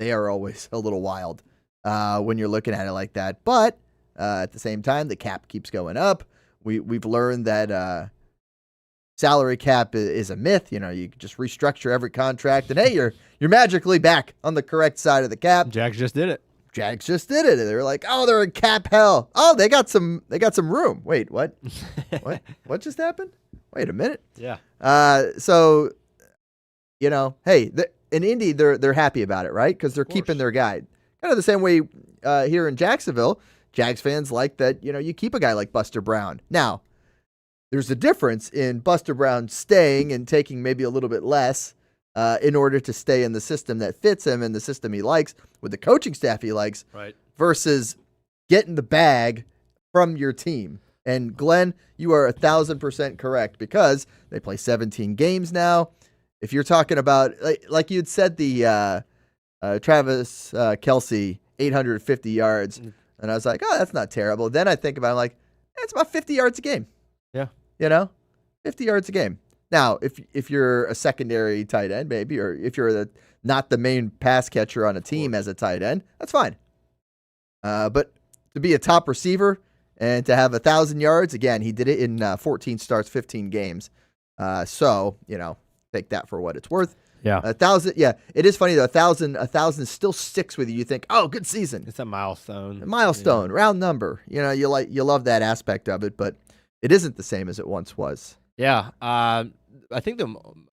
are always a little wild when you're looking at it like that. But at the same time, the cap keeps going up. We've learned that salary cap is a myth. You know, you just restructure every contract, and hey, you're magically back on the correct side of the cap. Jags just did it. They were like, oh, they're in cap hell. Oh, they got some room. Wait, what? What just happened? Wait a minute. Yeah. So, you know, hey, in Indy, they're happy about it, right? Because they're keeping their guy. Kind of the same way here in Jacksonville, Jags fans like that, you know, you keep a guy like Buster Brown. Now, there's a difference in Buster Brown staying and taking maybe a little bit less in order to stay in the system that fits him and the system he likes with the coaching staff he likes, right, versus getting the bag from your team. And Glenn, you are 1,000% correct, because they play 17 games now. If you're talking about, like you had said, the Travis Kelce 850 yards. And I was like, oh, that's not terrible. Then I think about it, I'm like, it's about 50 yards a game. Yeah. 50 yards a game. Now, if you're a secondary tight end, maybe, or if you're not the main pass catcher on a team as a tight end, that's fine. But to be a top receiver and to have 1,000 yards, again, he did it in 14 starts, 15 games. So, take that for what it's worth. Yeah. 1,000. Yeah. It is funny though. 1,000 still sticks with you. You think, oh, good season. It's a milestone. Round number. You love that aspect of it, but it isn't the same as it once was. Yeah. I think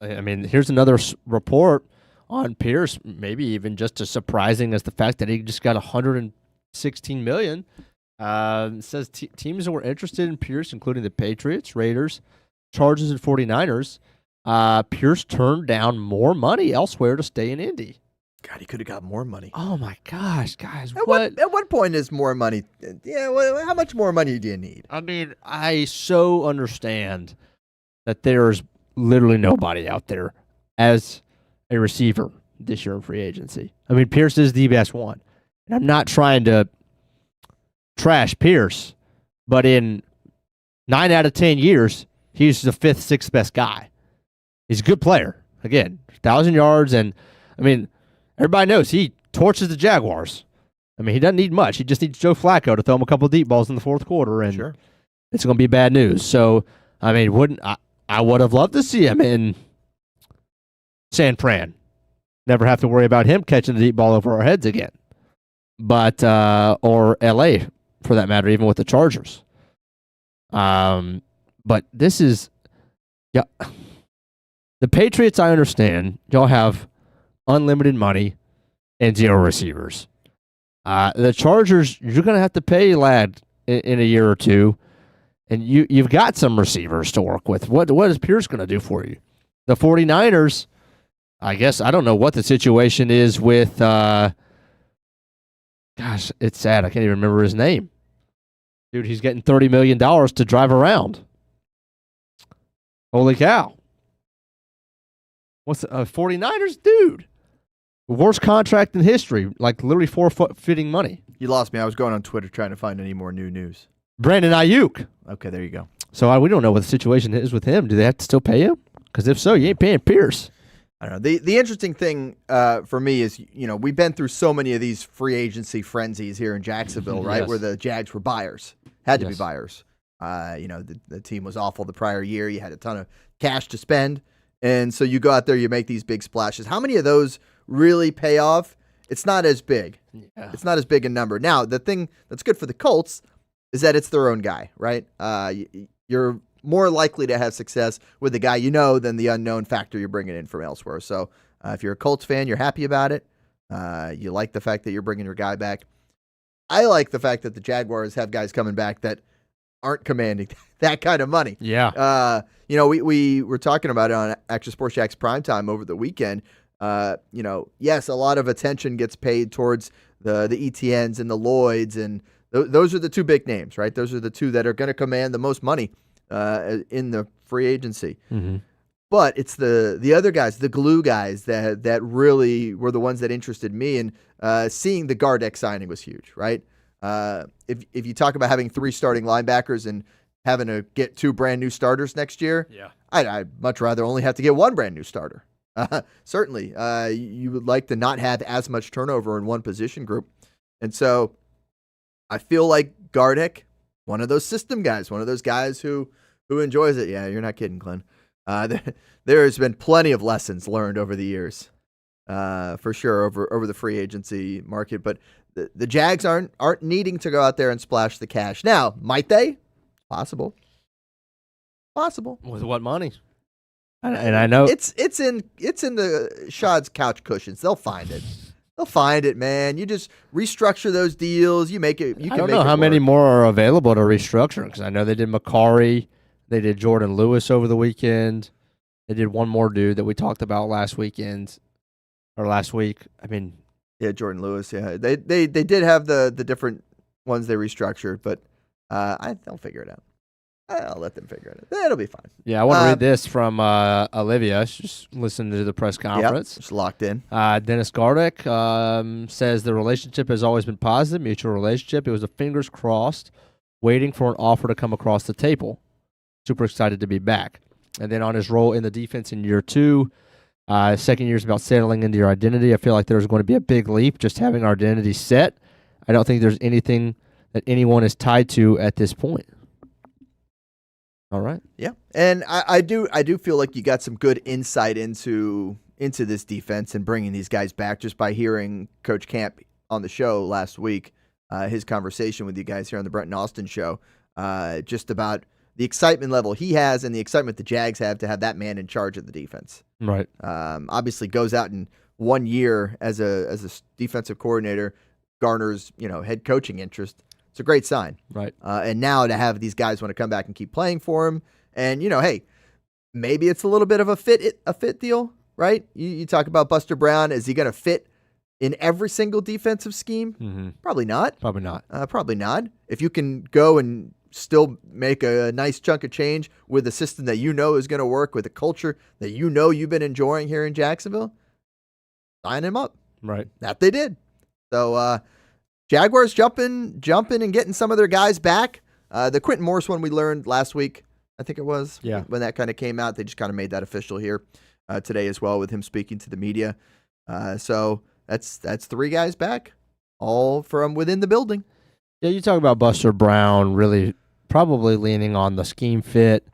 here's another report on Pierce, maybe even just as surprising as the fact that he just got $116 million. It says teams that were interested in Pierce, including the Patriots, Raiders, Chargers, and 49ers. Pierce turned down more money elsewhere to stay in Indy. God, he could have got more money. Oh my gosh, guys! At what point is more money? Yeah, how much more money do you need? I mean, I so understand that there's literally nobody out there as a receiver this year in free agency. I mean, Pierce is the best one, and I'm not trying to trash Pierce, but in 9 out of 10 years, he's the 5th, 6th best guy. He's a good player. Again, 1,000 yards, and I mean, everybody knows he torches the Jaguars. I mean, he doesn't need much. He just needs Joe Flacco to throw him a couple of deep balls in the fourth quarter, and it's going to be bad news. So, I mean, I would have loved to see him in San Fran. Never have to worry about him catching the deep ball over our heads again. But or LA, for that matter, even with the Chargers. But this is, the Patriots, I understand, y'all have unlimited money and 0 receivers. The Chargers, you're going to have to pay Ladd in a year or two, and you've got some receivers to work with. What is Pierce going to do for you? The 49ers, I guess, I don't know what the situation is with, gosh, it's sad. I can't even remember his name. Dude, he's getting $30 million to drive around. Holy cow. What's the 49ers? Dude. Worst contract in history. Like literally 4-foot-fitting money. You lost me. I was going on Twitter trying to find any more new news. Brandon Ayuk. Okay, there you go. So we don't know what the situation is with him. Do they have to still pay him? Because if so, you ain't paying Pierce. I don't know. The interesting thing for me is, we've been through so many of these free agency frenzies here in Jacksonville, right? Yes. Where the Jags were buyers. Had to be buyers. The team was awful the prior year. You had a ton of cash to spend. And so you go out there, you make these big splashes. How many of those really pay off? It's not as big. Yeah. It's not as big a number. Now, the thing that's good for the Colts is that it's their own guy, right? You're more likely to have success with the guy than the unknown factor you're bringing in from elsewhere. So if you're a Colts fan, you're happy about it. You like the fact that you're bringing your guy back. I like the fact that the Jaguars have guys coming back that aren't commanding that kind of money. Yeah. We were talking about it on Action Sports Jacks Primetime over the weekend. Yes, a lot of attention gets paid towards the ETNs and the Lloyds, and those are the two big names, right? Those are the two that are going to command the most money in the free agency. Mm-hmm. But it's the other guys, the glue guys, that really were the ones that interested me. And seeing the Gardeck signing was huge, right? If you talk about having 3 starting linebackers and having to get 2 brand new starters next year, I'd much rather only have to get 1 brand new starter. Certainly, you would like to not have as much turnover in one position group. And so I feel like Gardeck, one of those system guys, one of those guys who enjoys it. Yeah, you're not kidding, Glenn. There has been plenty of lessons learned over the years, for sure, over the free agency market. But the Jags aren't needing to go out there and splash the cash. Now, might they? Possible. With what money? And I know it's in the Shad's couch cushions. They'll find it. They'll find it, man. You just restructure those deals. You make it. I don't know how many more are available to restructure, because I know they did McCarry, they did Jordan Lewis over the weekend, they did one more dude that we talked about last week. I mean, yeah, Jordan Lewis. Yeah, they did have the different ones they restructured, but they'll figure it out. I'll let them figure it out. It'll be fine. Yeah, I want to read this from Olivia. She just listened to the press conference. Just locked in. Dennis Gardick says the relationship has always been positive, mutual relationship. It was a fingers crossed, waiting for an offer to come across the table. Super excited to be back. And then on his role in the defense in year 2, second year is about settling into your identity. I feel like there's going to be a big leap just having our identity set. I don't think there's anything that anyone is tied to at this point. All right. Yeah, and I do feel like you got some good insight into this defense and bringing these guys back just by hearing Coach Camp on the show last week, his conversation with you guys here on the Brent and Austen show, just about the excitement level he has and the excitement the Jags have to have that man in charge of the defense. Right. Obviously goes out in 1 year as a defensive coordinator, garners head coaching interest. It's a great sign. Right. And now to have these guys want to come back and keep playing for him. And, hey, maybe it's a little bit of a fit deal, right? You talk about Buster Brown. Is he going to fit in every single defensive scheme? Mm-hmm. Probably not. Probably not. Probably not. If you can go and still make a nice chunk of change with a system that is going to work, with a culture that you've been enjoying here in Jacksonville, sign him up. Right. That they did. So, Jaguars jumping and getting some of their guys back. The Quentin Morris one we learned last week, I think it was. Yeah. When that kind of came out, they just kind of made that official here today as well with him speaking to the media. So that's 3 guys back, all from within the building. Yeah, you talk about Buster Brown really probably leaning on the scheme fit,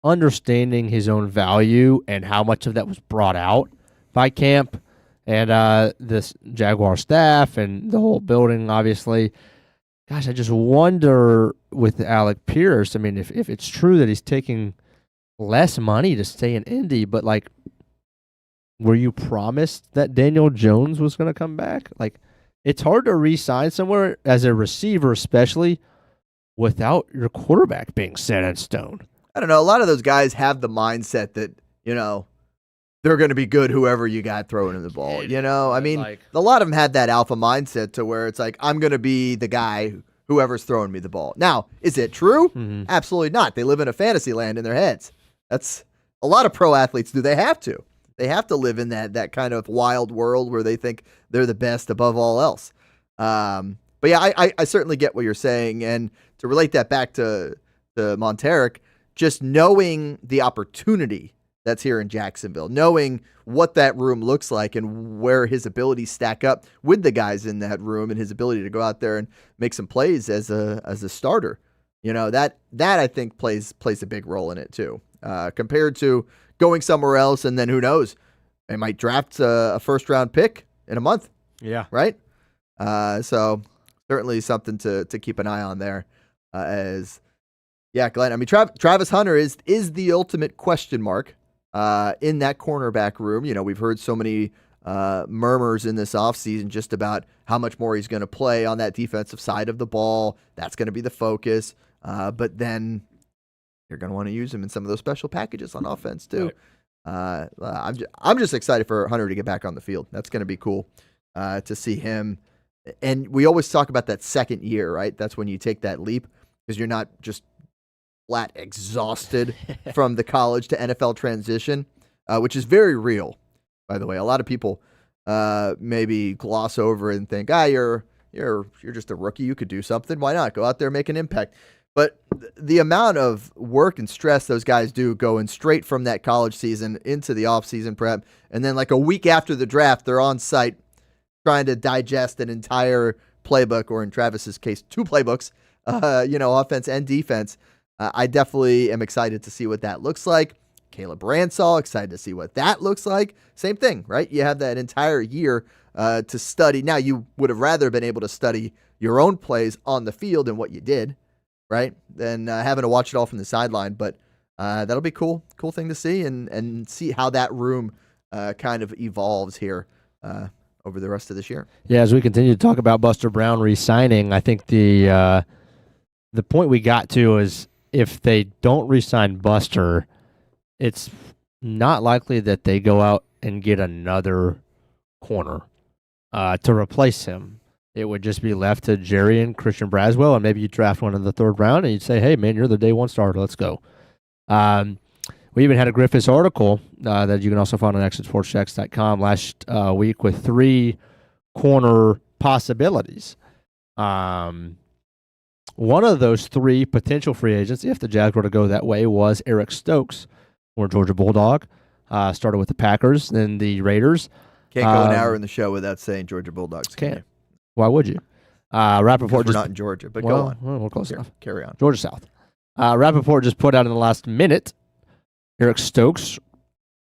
understanding his own value and how much of that was brought out by Camp and this Jaguar staff and the whole building, obviously. Gosh, I just wonder with Alec Pierce, I mean, if it's true that he's taking less money to stay in Indy, but, were you promised that Daniel Jones was going to come back? It's hard to re-sign somewhere as a receiver, especially without your quarterback being set in stone. I don't know. A lot of those guys have the mindset that, they're going to be good whoever you got throwing in the ball. I mean, a lot of them had that alpha mindset to where it's I'm going to be the guy whoever's throwing me the ball. Now, is it true? Mm-hmm. Absolutely not. They live in a fantasy land in their heads. That's a lot of pro athletes do. They have to. They have to live in that kind of wild world where they think they're the best above all else. But yeah, I certainly get what you're saying. And to relate that back to Monteric, just knowing the opportunity that's here in Jacksonville, knowing what that room looks like and where his abilities stack up with the guys in that room and his ability to go out there and make some plays as a starter, that I think plays a big role in it too, compared to going somewhere else. And then who knows, they might draft a first round pick in a month. Yeah. Right. So certainly something to keep an eye on there Glenn, I mean, Travis Hunter is the ultimate question mark in that cornerback room. We've heard so many murmurs in this offseason just about how much more he's going to play on that defensive side of the ball. That's going to be the focus. But then you're going to want to use him in some of those special packages on offense too. Right. I'm just excited for Hunter to get back on the field. That's going to be cool to see him. And we always talk about that second year, right? That's when you take that leap because you're not just flat exhausted from the college to NFL transition, which is very real, by the way. A lot of people maybe gloss over and think, you're just a rookie. You could do something. Why not? Go out there and make an impact. But the amount of work and stress those guys do going straight from that college season into the offseason prep, and then like a week after the draft, they're on site trying to digest an entire playbook, or in Travis's case, 2 playbooks, offense and defense. I definitely am excited to see what that looks like. Caleb Bransall, excited to see what that looks like. Same thing, right? You have that entire year to study. Now, you would have rather been able to study your own plays on the field and what you did, right, than having to watch it all from the sideline. But that'll be cool thing to see and see how that room kind of evolves here over the rest of this year. Yeah, as we continue to talk about Buster Brown re-signing, I think the point we got to is if they don't re-sign Buster, it's not likely that they go out and get another corner to replace him. it would just be left to Jerry and Christian Braswell, and maybe you draft one in the third round, and you'd say, hey, man, you're the day one starter. Let's go. We even had a Griffiths article that you can also find on actionsportsjacks.com last week with 3 corner possibilities. One of those 3 potential free agents, if the Jags were to go that way, was Eric Stokes, or Georgia Bulldog. Started with the Packers, then the Raiders. Can't go an hour in the show without saying Georgia Bulldogs. Can't. Why would you? Rappaport we're just not in Georgia, but go on. Well, we're close enough. Carry on. Georgia South. Rappaport just put out in the last minute, Eric Stokes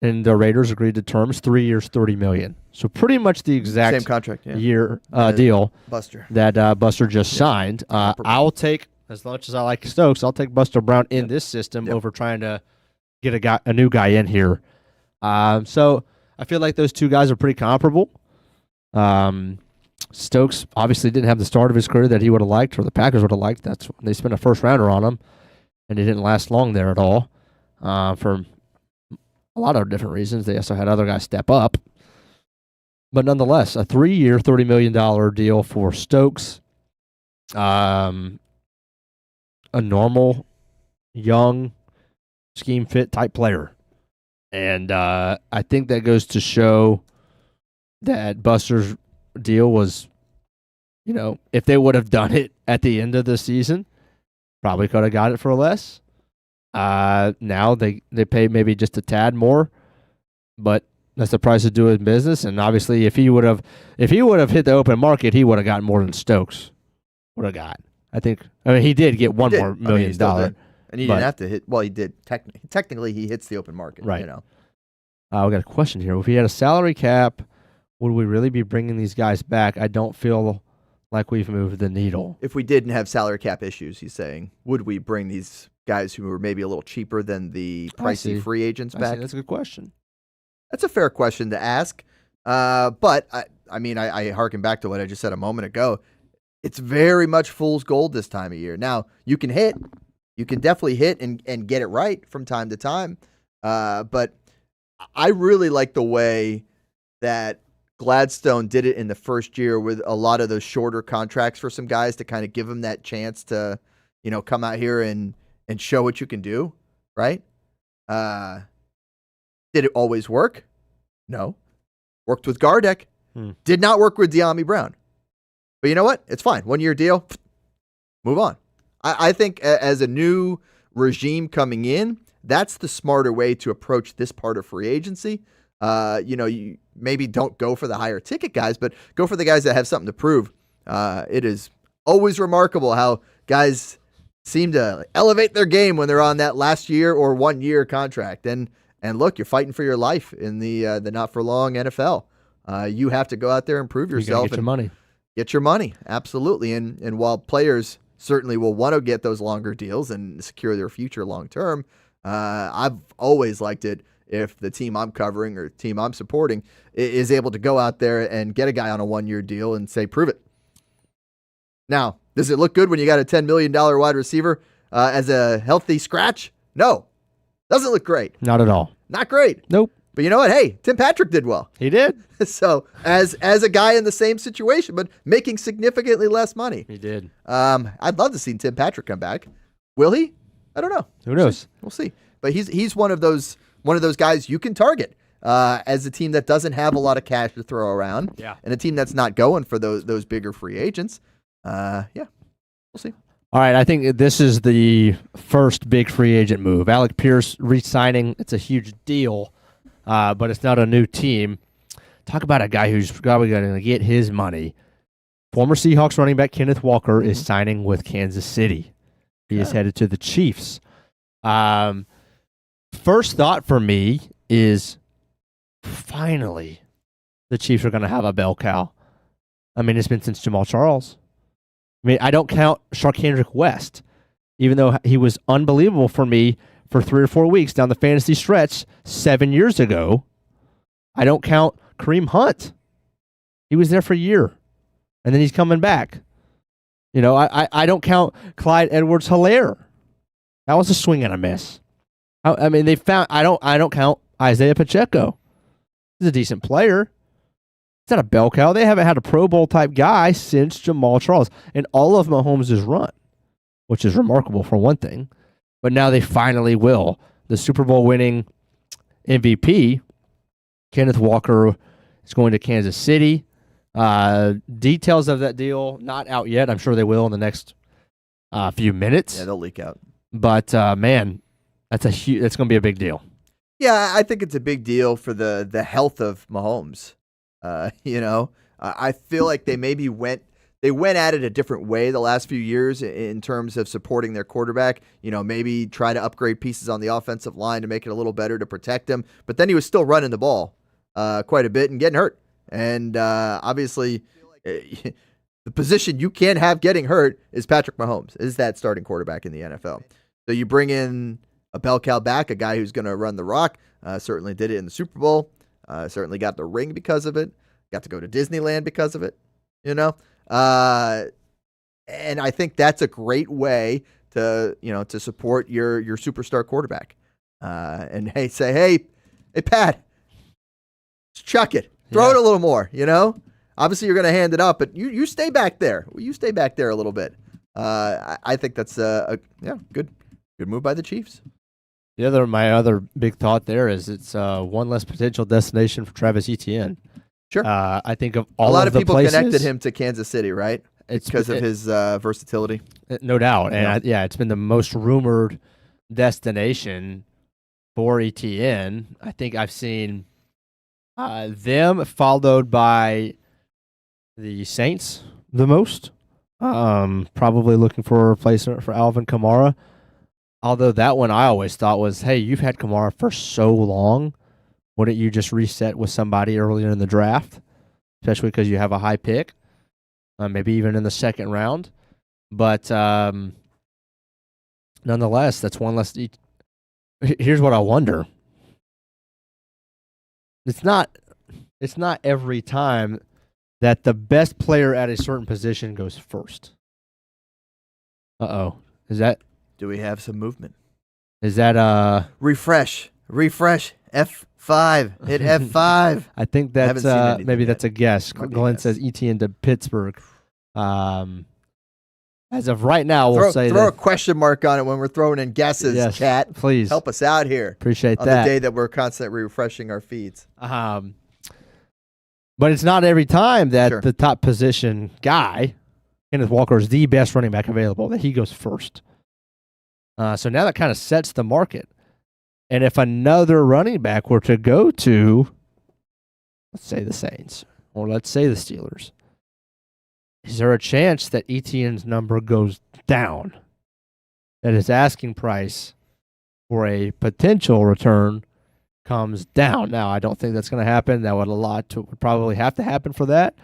and the Raiders agreed to terms, 3 years, $30 million. So pretty much the exact same contract, year deal Buster. that Buster just signed. I'll take, as much as I like Stokes, I'll take Buster Brown in this system over trying to get a new guy in here. So I feel like those two guys are pretty comparable. Stokes obviously didn't have the start of his career that he would have liked, or the Packers would have liked. They spent a first rounder on him, and he didn't last long there at all. For a lot of different reasons. They also had other guys step up. But nonetheless, a 3-year, $30 million deal for Stokes. A normal, young, scheme fit type player. And I think that goes to show that Buster's deal was, if they would have done it at the end of the season, probably could have got it for less. Now they pay maybe just a tad more, but that's the price of doing business. And obviously, if he would have hit the open market, he would have gotten more than Stokes would have got. I mean, he did get $1 more million, and he didn't have to hit. Well, he did technically. He hits the open market, right? We got a question here. If he had a salary cap, would we really be bringing these guys back? I don't feel like we've moved the needle. If we didn't have salary cap issues, he's saying, would we bring these guys who were maybe a little cheaper than the pricey free agents back? That's a good question. That's a fair question to ask. But I harken back to what I just said a moment ago. It's very much fool's gold this time of year. Now, you can definitely hit and get it right from time to time. But I really like the way that Gladstone did it in the first year with a lot of those shorter contracts for some guys to kind of give them that chance to, come out here and show what you can do, right? Did it always work? No. Worked with Gardeck. Did not work with De'Ami Brown. But you know what? It's fine. 1-year deal. Move on. I think as a new regime coming in, that's the smarter way to approach this part of free agency. You maybe don't go for the higher ticket guys, but go for the guys that have something to prove. It is always remarkable how guys seem to elevate their game when they're on that last year or 1-year contract. And look, you're fighting for your life in the not for long NFL. You have to go out there and prove yourself. Get your money. Get your money, absolutely. And while players certainly will want to get those longer deals and secure their future long term, I've always liked it if the team I'm covering or team I'm supporting is able to go out there and get a guy on a 1-year deal and say, prove it. Now, does it look good when you got a $10 million wide receiver as a healthy scratch? No. Doesn't look great. Not at all. Not great. Nope. But you know what? Hey, Tim Patrick did well. He did. So as a guy in the same situation, but making significantly less money. He did. I'd love to see Tim Patrick come back. Will he? I don't know. Who knows? We'll see. But he's one of those guys you can target as a team that doesn't have a lot of cash to throw around. Yeah. And a team that's not going for those bigger free agents. We'll see. All right, I think this is the first big free agent move. Alec Pierce re-signing. It's a huge deal, but it's not a new team. Talk about a guy who's probably going to get his money. Former Seahawks running back Kenneth Walker is signing with Kansas City. He is headed to the Chiefs. First thought for me is finally the Chiefs are going to have a bell cow. I mean, it's been since Jamal Charles. I mean, I don't count Sharkhandrick West, even though he was unbelievable for me for 3 or 4 weeks down the fantasy stretch 7 years ago. I don't count Kareem Hunt. He was there for a year, and then he's coming back. I don't count Clyde Edwards-Helaire. That was a swing and a miss. I mean, I don't count Isaiah Pacheco. He's a decent player. not a bell cow. They haven't had a Pro Bowl type guy since Jamal Charles, and all of Mahomes' run, which is remarkable for one thing. But now they finally will. The Super Bowl winning MVP, Kenneth Walker, is going to Kansas City. Details of that deal not out yet. I'm sure they will in the next few minutes. Yeah, they'll leak out. But man, that's going to be a big deal. Yeah, I think it's a big deal for the health of Mahomes. I feel like they maybe went at it a different way the last few years in terms of supporting their quarterback. Maybe try to upgrade pieces on the offensive line to make it a little better to protect him. But then he was still running the ball quite a bit and getting hurt. And obviously, the position you can't have getting hurt is Patrick Mahomes, is that starting quarterback in the NFL. So you bring in a bell cow back, a guy who's going to run the rock, certainly did it in the Super Bowl, certainly got the ring because of it, got to go to Disneyland because of it, and I think that's a great way to support your superstar quarterback. And say, hey, Pat, just chuck it. Throw it a little more, Obviously, you're going to hand it up, but you stay back there. You stay back there a little bit. I think that's a good move by the Chiefs. My other big thought there is it's one less potential destination for Travis Etienne. Sure. I think of all a lot of of people places, connected him to Kansas City, right? It's because of his versatility. No doubt. And it's been the most rumored destination for Etienne. I think I've seen them followed by the Saints the most. Probably looking for a replacement for Alvin Kamara. Although that one I always thought was, hey, you've had Kamara for so long. Wouldn't you just reset with somebody earlier in the draft? Especially because you have a high pick. Maybe even in the second round. But nonetheless, that's one less. Here's what I wonder. It's not every time that the best player at a certain position goes first. Is that... Do we have some movement? Is that refresh F5, hit F5? I think that's maybe that's a guess. Glenn says ETN to Pittsburgh. As of right now, we'll say throw a question mark on it when we're throwing in guesses. Yes, chat, please help us out here. Appreciate on that. The day that we're constantly refreshing our feeds. But it's not every time that the top position guy, Kenneth Walker, is the best running back available, that he goes first. So now that kind of sets the market. And if another running back were to go to, let's say the Saints, or let's say the Steelers, is there a chance that Etienne's number goes down? That his asking price for a potential return comes down. Now, I don't think that's going to happen. That would probably have to happen for that.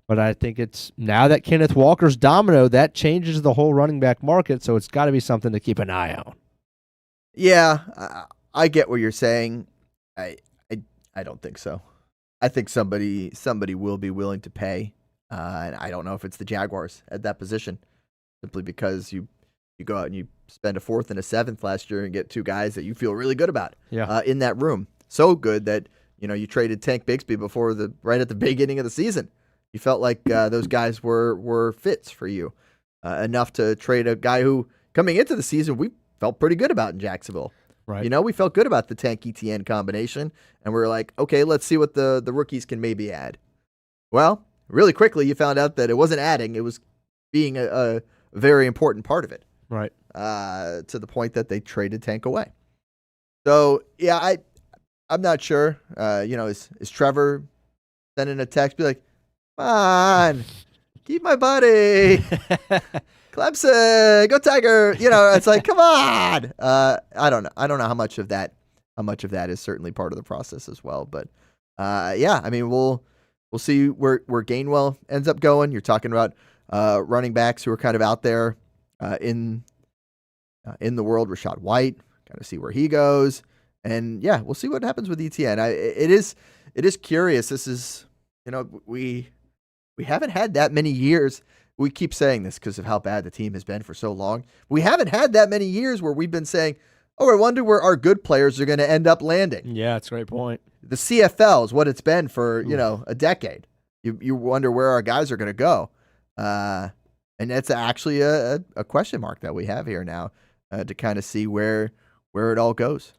But I think it's now that Kenneth Walker's domino, that changes the whole running back market. So it's got to be something to keep an eye on. Yeah, I get what you're saying. I don't think so. I think somebody will be willing to pay. And I don't know if it's the Jaguars at that position, simply because you go out and you spend a fourth and a seventh last year and get two guys that you feel really good about in that room. So good that you traded Tank Bigsby right at the beginning of the season. You felt like those guys were fits for you enough to trade a guy who, coming into the season, we felt pretty good about in Jacksonville. Right. We felt good about the Tank ETN combination, and we were like, okay, let's see what the rookies can maybe add. Well, really quickly, you found out that it wasn't adding; it was being a very important part of it. Right. To the point that they traded Tank away. So yeah, I'm not sure. Is Trevor sending a text? Be like, come on, keep my buddy. Clemson, go Tiger. It's like, come on. I don't know. I don't know how much of that is certainly part of the process as well. But yeah, I mean, we'll see where Gainwell ends up going. You're talking about running backs who are kind of out there in the world. Rashad White, kind of see where he goes. And yeah, we'll see what happens with ETN. It is curious. This is, we haven't had that many years. We keep saying this because of how bad the team has been for so long. We haven't had that many years where we've been saying, I wonder where our good players are going to end up landing. Yeah, that's a great point. The CFL is what it's been for, a decade. You wonder where our guys are going to go. And that's actually a question mark that we have here now to kind of see where it all goes.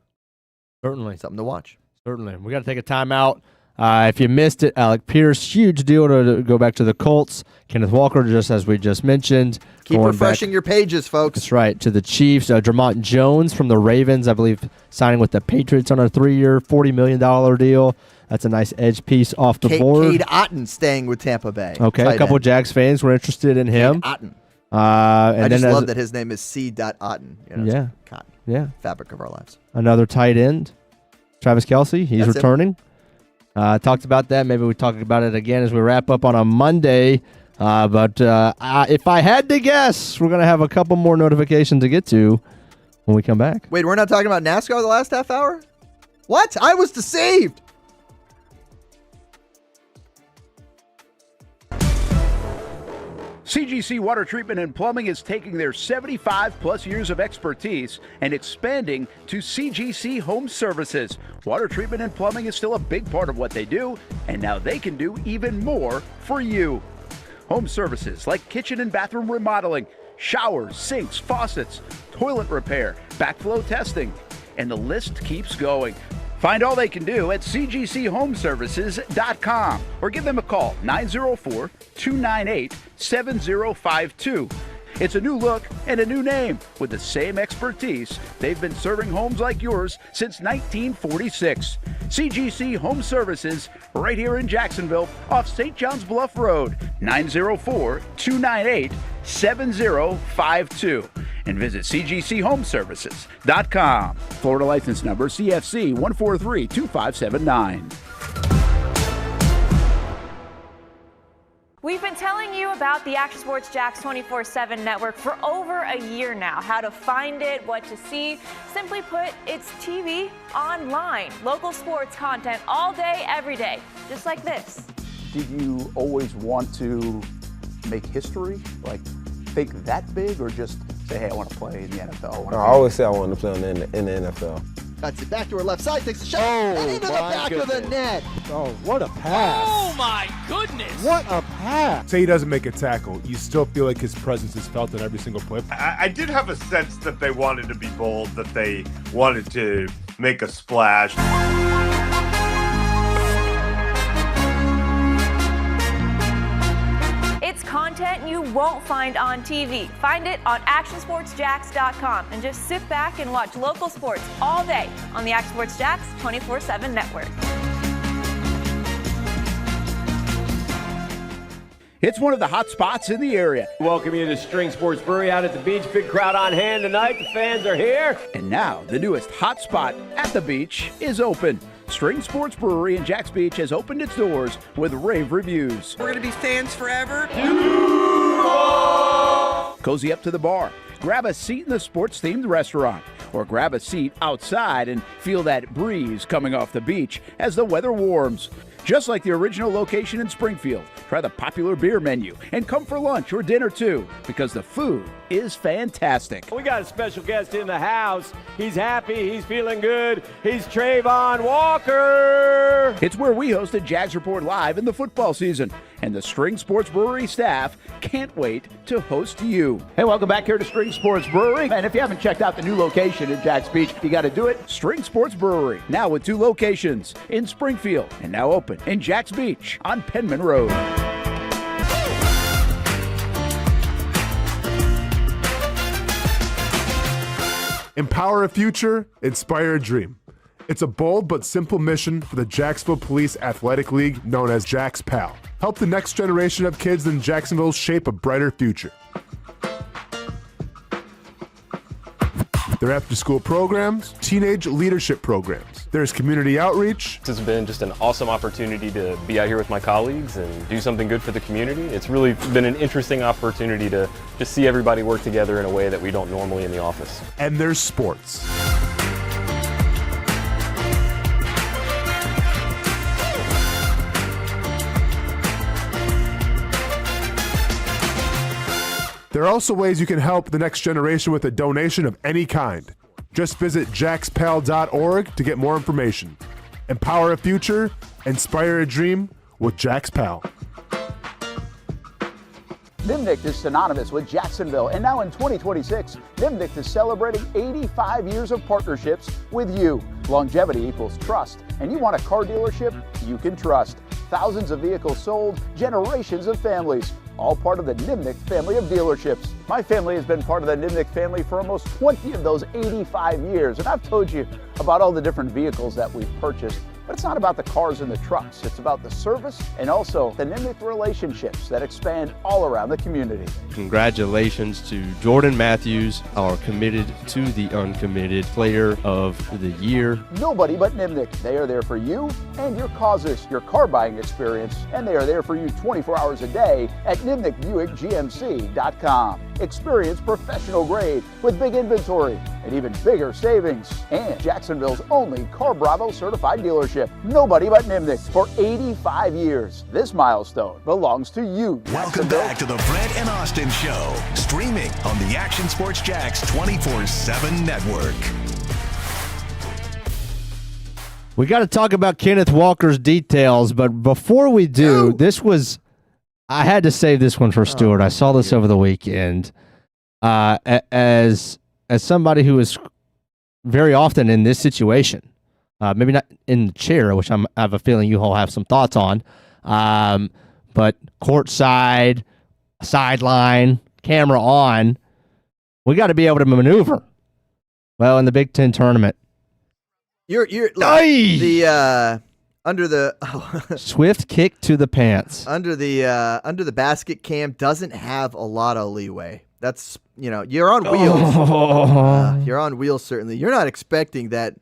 Certainly. Something to watch. Certainly. We got to take a timeout. If you missed it, Alec Pierce, huge deal to go back to the Colts. Kenneth Walker, just as we just mentioned. Keep refreshing your pages, folks. That's right. To the Chiefs. Dramont Jones from the Ravens, I believe, signing with the Patriots on a 3-year, $40 million deal. That's a nice edge piece off the board. Cade Otton staying with Tampa Bay. Okay, a couple of Jags fans were interested in him. Cade Otton. And I just love that his name is C. Otton. Yeah. Cotton. Yeah. Fabric of our lives. Another tight end, Travis Kelce. He's returning. Talked about that. Maybe we talk about it again as we wrap up on a Monday. But if I had to guess, we're going to have a couple more notifications to get to when we come back. Wait, we're not talking about NASCAR the last half hour? What? I was deceived. CGC Water Treatment and Plumbing is taking their 75-plus years of expertise and expanding to CGC Home Services. Water treatment and plumbing is still a big part of what they do, and now they can do even more for you. Home services like kitchen and bathroom remodeling, showers, sinks, faucets, toilet repair, backflow testing, and the list keeps going. Find all they can do at cgchomeservices.com or give them a call, 904-298-7052. It's a new look and a new name with the same expertise. They've been serving homes like yours since 1946. CGC Home Services, right here in Jacksonville off St. John's Bluff Road, 904-298-7052. And visit cgchomeservices.com. Florida license number CFC 1432579. We've been telling you about the Action Sports Jax 24/7 network for over a year now. How to find it, what to see. Simply put, it's TV online. Local sports content all day, every day. Just like this. Did you always want to make history? Like, think that big, or just say, hey, I want to play in the NFL? I always say I wanted to play in the NFL. Cuts it back to her left side, takes a shot, and into the back of the net. Oh, what a pass. Oh, my goodness. What a pass. Say he doesn't make a tackle, you still feel like his presence is felt in every single play. I did have a sense that they wanted to be bold, that they wanted to make a splash. It's content you won't find on TV. Find it on actionsportsjax.com and just sit back and watch local sports all day on the Action Sports Jax 24/7 network. It's one of the hot spots in the area. Welcome you to String Sports Brewery out at the beach. Big crowd on hand tonight. The fans are here. And now the newest hot spot at the beach is open. String Sports Brewery in Jax Beach has opened its doors with rave reviews. We're going to be fans forever. Cozy up to the bar, grab a seat in the sports-themed restaurant, or grab a seat outside and feel that breeze coming off the beach as the weather warms. Just like the original location in Springfield, try the popular beer menu and come for lunch or dinner too, because the food is fantastic. We got a special guest in the house. He's happy. He's feeling good. He's Trayvon Walker. It's where we hosted Jags Report Live in the football season, and the String Sports Brewery staff can't wait to host you. Hey, welcome back here to String Sports Brewery. And if you haven't checked out the new location in Jax Beach, you got to do it. String Sports Brewery, now with 2 locations in Springfield and now open in Jax Beach on Penman Road. Empower a future, inspire a dream. It's a bold but simple mission for the Jacksonville Police Athletic League known as Jax PAL. Help the next generation of kids in Jacksonville shape a brighter future. Their after-school programs, teenage leadership programs. There's community outreach. This has been just an awesome opportunity to be out here with my colleagues and do something good for the community. It's really been an interesting opportunity to just see everybody work together in a way that we don't normally in the office. And there's sports. There are also ways you can help the next generation with a donation of any kind. Just visit jaxpal.org to get more information. Empower a future, inspire a dream with Jax PAL. Nimnicht is synonymous with Jacksonville, and now in 2026, Nimnicht is celebrating 85 years of partnerships with you. Longevity equals trust, and you want a car dealership you can trust. Thousands of vehicles sold, generations of families, all part of the Nimnicht family of dealerships. My family has been part of the Nimnicht family for almost 20 of those 85 years, and I've told you about all the different vehicles that we've purchased. But it's not about the cars and the trucks. It's about the service and also the Nimnicht relationships that expand all around the community. Congratulations to Jordan Matthews, our committed to the uncommitted player of the year. Nobody but Nimnicht. They are there for you and your causes, your car buying experience, and they are there for you 24 hours a day at NimnichtBuickGMC.com. Experience professional grade with big inventory and even bigger savings. And Jacksonville's only Car Bravo certified dealership. Nobody but Nimnicht for 85 years. This milestone belongs to you, Welcome back to the Brent and Austen Show, streaming on the Action Sports Jax 24/7 network. We got to talk about Kenneth Walker's details, but before we do, I had to save this one for Stuart. I saw this over the weekend. As somebody who is very often in this situation, maybe not in the chair, which I have a feeling you all have some thoughts on, but courtside, sideline, camera on, we got to be able to maneuver. Well, in the Big Ten tournament, You're the under the swift kick to the pants. Under the basket cam doesn't have a lot of leeway. That's you're on wheels. You're on wheels certainly. You're not expecting that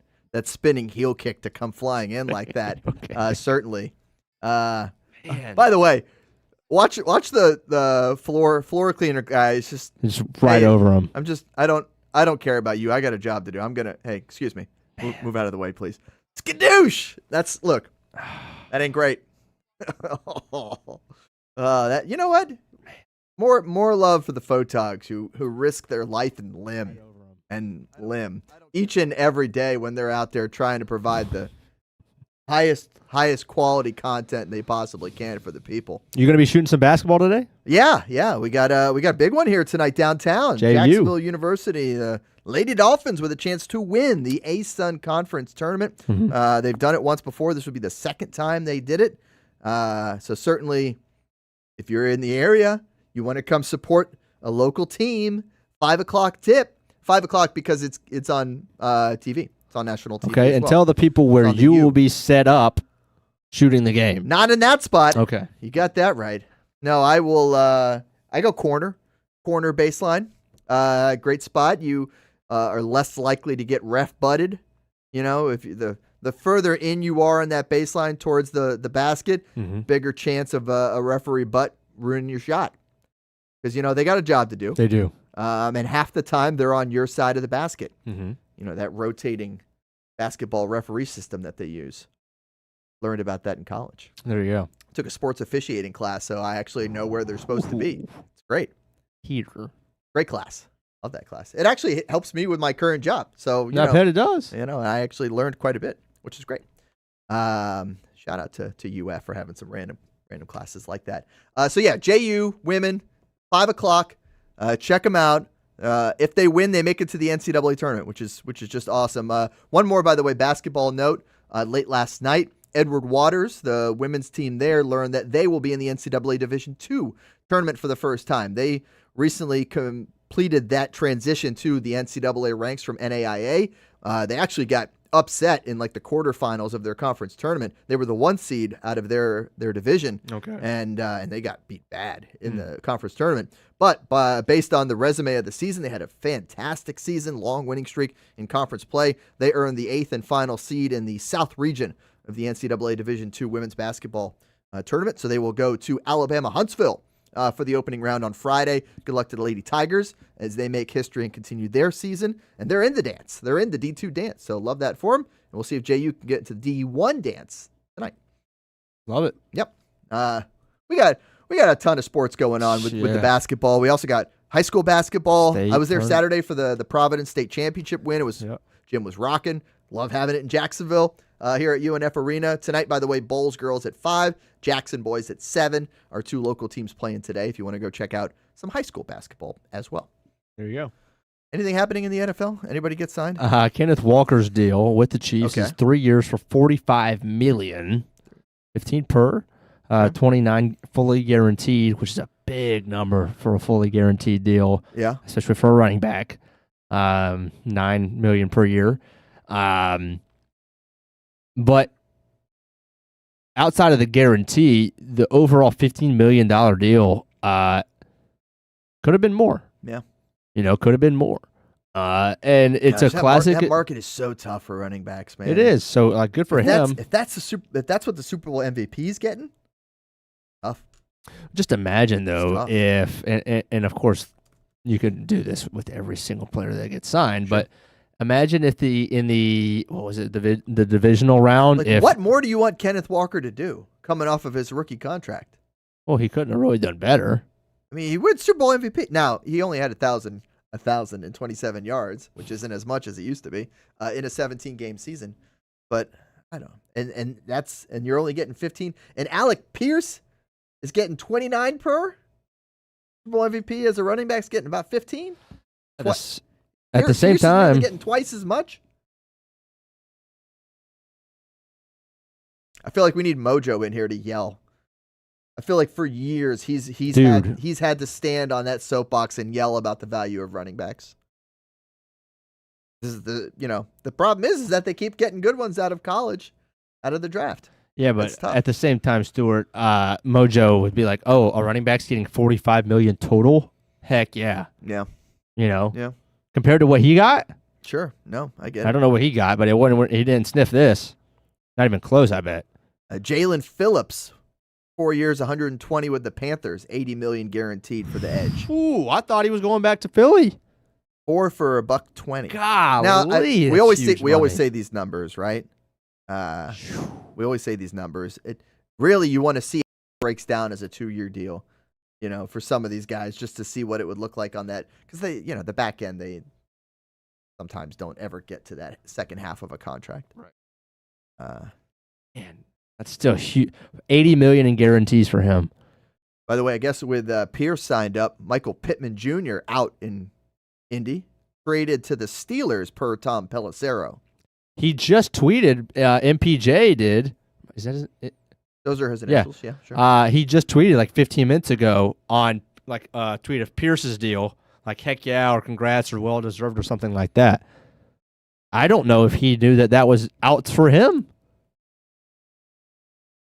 spinning heel kick to come flying in like that. Okay. Certainly. By the way, watch the floor cleaner guys just right over him. I don't care about you. I got a job to do. Hey, excuse me. Move out of the way, please. Skadoosh! That ain't great. That you know what? More love for the photogs who risk their life and limb each and every day when they're out there trying to provide the highest quality content they possibly can for the people. You gonna be shooting some basketball today? Yeah. We got a big one here tonight downtown. JU. Jacksonville University. Lady Dolphins with a chance to win the A-Sun Conference Tournament. Mm-hmm. They've done it once before. This would be the second time they did it. So certainly, if you're in the area, you want to come support a local team. 5 o'clock tip. 5 o'clock because it's on TV. It's on national TV. Okay, and tell the people where you will be set up shooting the game. Not in that spot. Okay, you got that right. No, I will. I go corner baseline. Great spot. You are less likely to get ref butted. If the further in you are on that baseline towards the basket, bigger chance of a referee butt ruining your shot. Because, they got a job to do. They do. And half the time they're on your side of the basket. That rotating basketball referee system that they use. Learned about that in college. There you go. Took a sports officiating class, so I actually know where they're supposed to be. It's great. Heater. Great class. Love that class. It actually helps me with my current job. So, I bet it does. I actually learned quite a bit, which is great. Shout out to UF for having some random classes like that. JU women, 5 o'clock. Check them out. If they win, they make it to the NCAA tournament, which is just awesome. One more, by the way, basketball note. Late last night, Edward Waters, the women's team there, learned that they will be in the NCAA Division II tournament for the first time. They recently completed that transition to the NCAA ranks from NAIA. They actually got upset in the quarterfinals of their conference tournament. They were the 1 seed out of their division. Okay. And they got beat bad in the conference tournament. But based on the resume of the season, they had a fantastic season, long winning streak in conference play. They earned the 8th and final seed in the South region of the NCAA Division II women's basketball tournament. So they will go to Alabama Huntsville for the opening round on Friday. Good luck to the Lady Tigers as they make history and continue their season. And they're in the dance. They're in the D2 dance. So love that for them. And we'll see if JU can get into the D1 dance tonight. Love it. Yep. We got a ton of sports going on with the basketball. We also got high school basketball. I was there Saturday for the Providence State Championship win. Gym was rocking. love having it in Jacksonville here at UNF Arena. Tonight, by the way, Bowls girls at 5, Jackson boys at 7. Our 2 local teams playing today if you want to go check out some high school basketball as well. There you go. Anything happening in the NFL? Anybody get signed? Kenneth Walker's deal with the Chiefs Okay. is 3 years for $45 million, 15 per, 29 fully guaranteed, which is a big number for a fully guaranteed deal. Yeah, especially for a running back. $9 million per year. But outside of the guarantee, the overall $15 million deal could have been more. Yeah. Could have been more. And it's a classic. That market is so tough for running backs, man. It is. So good for him. If that's what the Super Bowl MVP is getting, tough. Just imagine though if and of course you could do this with every single player that gets signed, but imagine if the divisional round. What more do you want Kenneth Walker to do coming off of his rookie contract? Well, he couldn't have really done better. I mean, he wins Super Bowl MVP. Now, he only had 1,027 yards, which isn't as much as it used to be in a 17-game season. But I don't know. And you're only getting 15. And Alec Pierce is getting 29 per. Super Bowl MVP as a running back's getting about 15. At the same time, getting twice as much. I feel like we need Mojo in here to yell. I feel like for years he's had to stand on that soapbox and yell about the value of running backs. This is the problem is that they keep getting good ones out of college, out of the draft. Yeah, but at the same time, Stuart, Mojo would be like, "Oh, a running back's getting $45 million total? Heck yeah." Yeah. Yeah. Compared to what he got? Sure. No, I get it. I don't know what he got, but he didn't sniff this. Not even close, I bet. Jalen Phillips, 4 years, 120 with the Panthers, $80 million guaranteed for the edge. Ooh, I thought he was going back to Philly. 4 for $120. Golly, now we always say these numbers, right? We always say these numbers. Really, you want to see how it breaks down as a 2-year deal, for some of these guys, just to see what it would look like on that, because the back end they sometimes don't ever get to that second half of a contract. Right. Man. That's still huge. $80 million in guarantees for him. By the way, I guess with Pierce signed up, Michael Pittman Jr. out in Indy, traded to the Steelers per Tom Pelissero. He just tweeted, MPJ did. Is that those are his initials? Yeah, sure. He just tweeted like 15 minutes ago on a tweet of Pierce's deal, like heck yeah, or congrats, or well deserved, or something like that. I don't know if he knew that was out for him.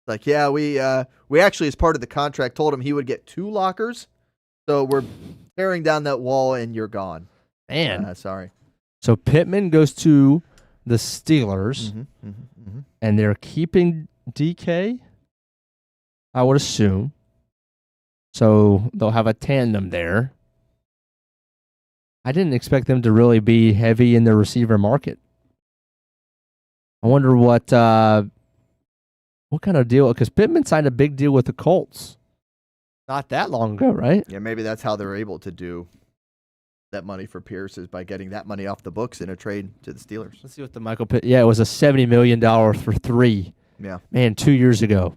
Like, yeah, we actually, as part of the contract, told him he would get 2 lockers. So we're tearing down that wall, and you're gone. Man, sorry. So Pittman goes to the Steelers, and they're keeping DK, I would assume. So they'll have a tandem there. I didn't expect them to really be heavy in the receiver market. I wonder what kind of deal, because Pittman signed a big deal with the Colts not that long ago, right? Yeah, maybe that's how they're able to do that money for Pierce, is by getting that money off the books in a trade to the Steelers. Let's see what the Michael Pitt. Yeah, it was a $70 million for 3. Yeah. Man, 2 years ago.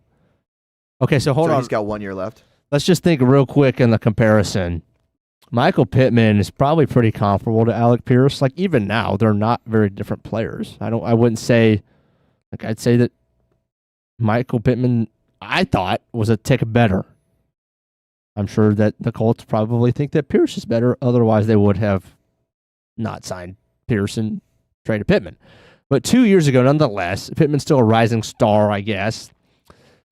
Okay, so hold on. He's got 1 year left. Let's just think real quick in the comparison. Michael Pittman is probably pretty comparable to Alec Pierce. Like, even now, they're not very different players. I wouldn't say, I'd say that Michael Pittman, I thought, was a tick better. I'm sure that the Colts probably think that Pierce is better. Otherwise, they would have not signed Pierce and traded Pittman. But 2 years ago, nonetheless, Pittman's still a rising star, I guess.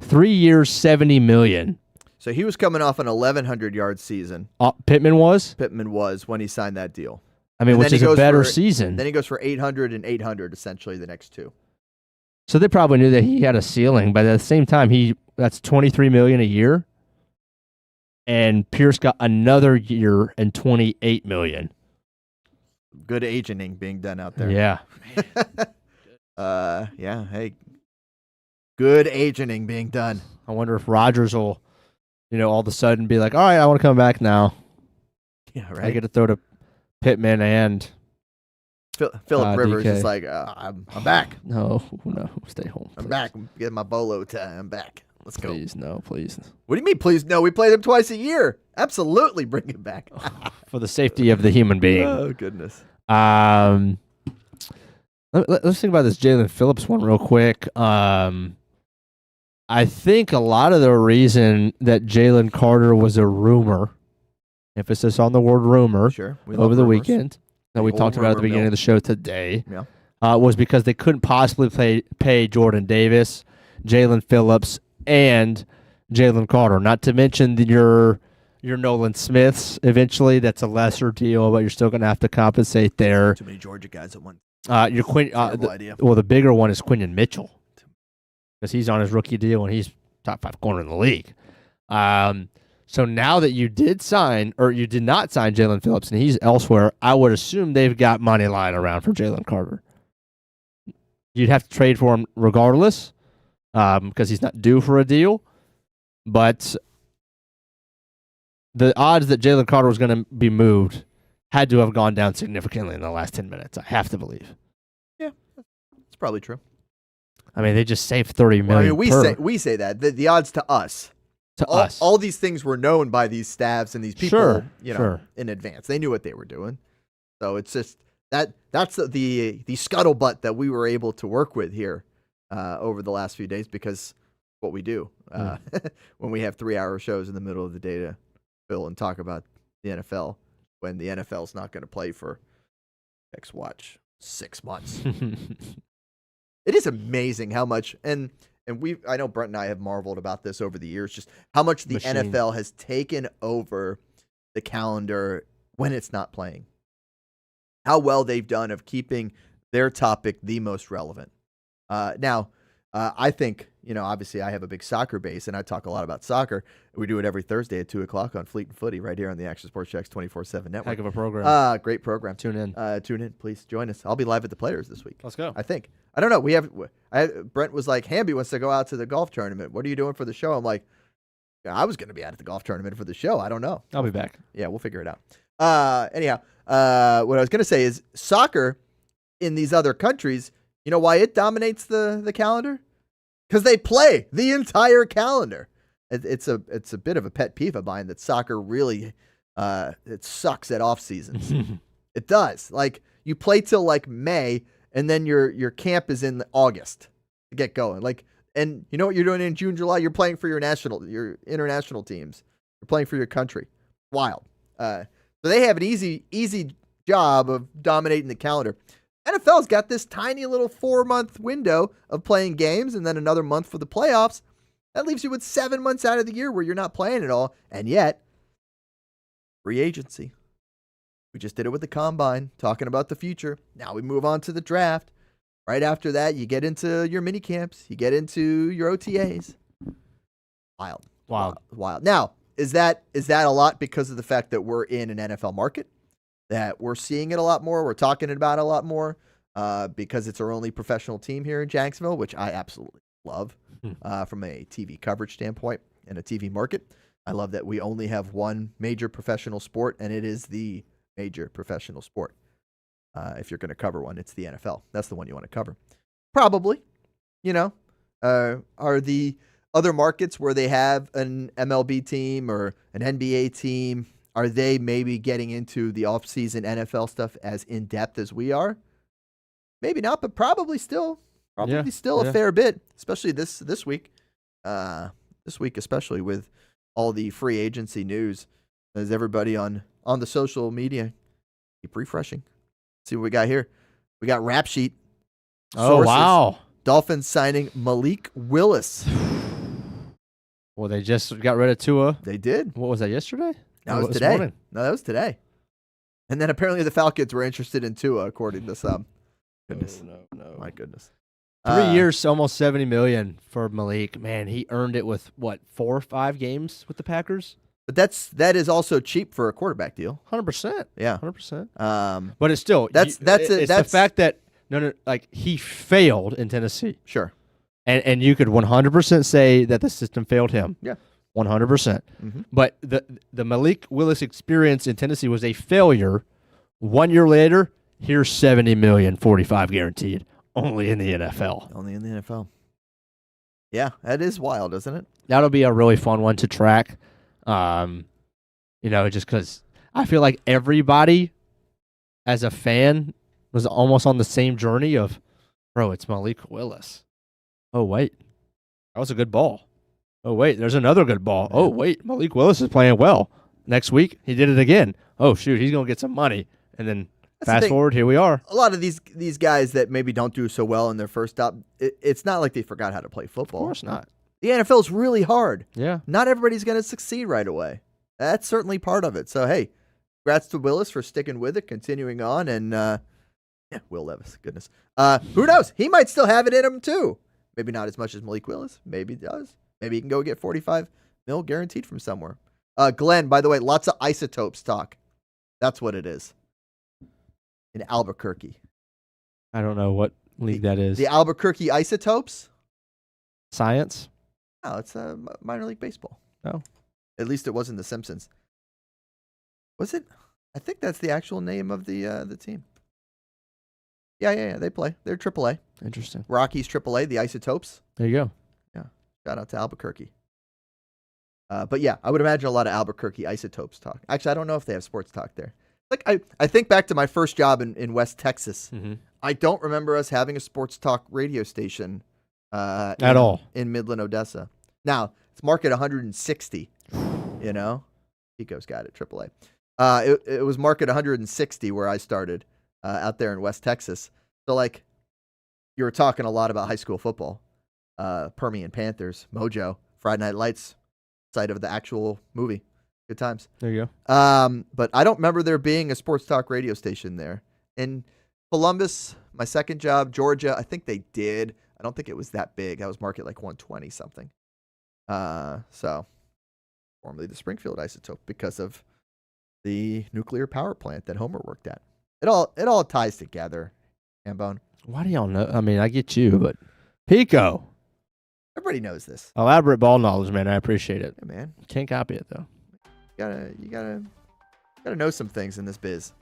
3 years, $70 million. So he was coming off an 1,100-yard season. Pittman was? Pittman was when he signed that deal. I mean, which is a better season. Then he goes for 800 and 800, essentially, the next 2. So they probably knew that he had a ceiling, but at the same time, that's $23 million a year, and Pierce got another year and $28 million. Good agenting being done out there. Yeah. Yeah. Hey, good agenting being done. I wonder if Rodgers will, all of a sudden be like, "All right, I want to come back now." Yeah, right. I get to throw to Pittman and Phillip Rivers DK. is like, I'm back. No, stay home. I'm back. I'm getting my bolo tie. I'm back. Let's go. Please, no, please. What do you mean, please? No, we play them twice a year. Absolutely bring it back. For the safety of the human being. Oh, goodness. Let's think about this Jalen Phillips one real quick. I think a lot of the reason that Jalen Carter was a rumor, emphasis on the word rumor, over the weekend, that we talked about at the beginning of the show today, was because they couldn't possibly pay Jordan Davis, Jalen Phillips, and Jalen Carter. Not to mention your Nolan Smiths eventually. That's a lesser deal, but you're still going to have to compensate there. Too many Georgia guys at once. Your the bigger one is Quinyon Mitchell, because he's on his rookie deal and he's top 5 corner in the league. So now that you did sign, or you did not sign Jalen Phillips and he's elsewhere, I would assume they've got money lying around for Jalen Carter. You'd have to trade for him regardless, because he's not due for a deal. But the odds that Jalen Carter was going to be moved had to have gone down significantly in the last 10 minutes, I have to believe. Yeah, that's probably true. I mean, they just saved $30 million. We say that. The odds to us. All these things were known by these staffs and these people, in advance. They knew what they were doing. So it's just that's the scuttlebutt that we were able to work with here over the last few days, because what we do when we have 3-hour shows in the middle of the day to fill and talk about the NFL, when the NFL's not going to play for 6 months. It is amazing how much, and I know Brent and I have marveled about this over the years, just how much the NFL has taken over the calendar when it's not playing. How well they've done of keeping their topic the most relevant. Now, I think, obviously I have a big soccer base and I talk a lot about soccer. We do it every Thursday at 2 o'clock on Fleet and Footy right here on the Action Sports Jacks 24/7 network. Heck of a program. Great program. Tune in. Tune in. Please join us. I'll be live at the Players this week. Let's go. I think. I don't know. Brent was like, Hamby wants to go out to the golf tournament. What are you doing for the show? I'm like, I was going to be out at the golf tournament for the show. I don't know. I'll be back. Yeah, we'll figure it out. Anyhow, what I was going to say is soccer in these other countries, you know why it dominates the calendar? Because they play the entire calendar. It's a bit of a pet peeve of mine that soccer really it sucks at off seasons. It does. Like, you play till like May, and then your camp is in August to get going. Like, and you know what you're doing in June, July? You're playing for your international teams. You're playing for your country. Wild. So they have an easy job of dominating the calendar. NFL's got this tiny little 4-month window of playing games and then another month for the playoffs. That leaves you with 7 months out of the year where you're not playing at all. And yet, free agency. We just did it with the combine, talking about the future. Now we move on to the draft. Right after that, you get into your mini camps. You get into your OTAs. Wild. Now, is that a lot because of the fact that we're in an NFL market? That we're seeing it a lot more, we're talking about it a lot more, because it's our only professional team here in Jacksonville, which I absolutely love from a TV coverage standpoint and a TV market. I love that we only have one major professional sport, and it is the major professional sport. If you're going to cover one, it's the NFL. That's the one you want to cover. Probably, are the other markets where they have an MLB team or an NBA team, are they maybe getting into the off-season NFL stuff as in-depth as we are? Maybe not, but probably still. A fair bit, especially this week. This week, especially with all the free agency news, as everybody on the social media keep refreshing. See what we got here. We got Rap Sheet. Oh, wow. Dolphins signing Malik Willis. Well, they just got rid of Tua. They did. What was that, yesterday? That was today. Morning? No, that was today. And then apparently the Falcons were interested in Tua, according to some. Goodness. No. My goodness. 3 years, almost $70 million for Malik. Man, he earned it with, 4 or 5 games with the Packers? But that is also cheap for a quarterback deal. 100%. Yeah. 100%. But it's still, that's the fact that, he failed in Tennessee. Sure. And you could 100% say that the system failed him. Yeah. 100%. Mm-hmm. But the Malik Willis experience in Tennessee was a failure. 1 year later, here's $70 million, 45 guaranteed, only in the NFL. Only in the NFL. Yeah, that is wild, isn't it? That'll be a really fun one to track. Just because I feel like everybody as a fan was almost on the same journey of, bro, it's Malik Willis. Oh, wait. That was a good ball. Oh, wait, there's another good ball. Oh, wait, Malik Willis is playing well. Next week, he did it again. Oh, shoot, he's going to get some money. And then fast forward, here we are. A lot of these guys that maybe don't do so well in their first stop, it's not like they forgot how to play football. Of course not. The NFL is really hard. Yeah. Not everybody's going to succeed right away. That's certainly part of it. So, hey, congrats to Willis for sticking with it, continuing on. And, Will Levis, goodness. Who knows? He might still have it in him, too. Maybe not as much as Malik Willis. Maybe he does. Maybe he can go get $45 million guaranteed from somewhere. Glenn, by the way, lots of isotopes talk. That's what it is. In Albuquerque. I don't know what league that is. The Albuquerque Isotopes? Science? No, it's minor league baseball. Oh. At least it wasn't The Simpsons. Was it? I think that's the actual name of the team. Yeah. They play. They're AAA. Interesting. Rockies AAA, the Isotopes. There you go. Yeah. Shout out to Albuquerque. But yeah, I would imagine a lot of Albuquerque Isotopes talk. Actually, I don't know if they have sports talk there. Like I think back to my first job in West Texas. Mm-hmm. I don't remember us having a sports talk radio station at all in Midland, Odessa. Now it's market 160. Pico's got it. AAA. It was market 160 where I started out there in West Texas. So like, you were talking a lot about high school football, Permian Panthers, Mojo, Friday Night Lights, site of the actual movie. Good times. There you go. But I don't remember there being a sports talk radio station there. In Columbus, my second job, Georgia, I think they did. I don't think it was that big. That was market like 120 something. So formerly the Springfield Isotope because of the nuclear power plant that Homer worked at. It all ties together, Hambone. Why do y'all know? I mean, I get you, but Pico. Everybody knows this. Elaborate ball knowledge, man. I appreciate it. Yeah, man. Can't copy it though. You gotta know some things in this biz.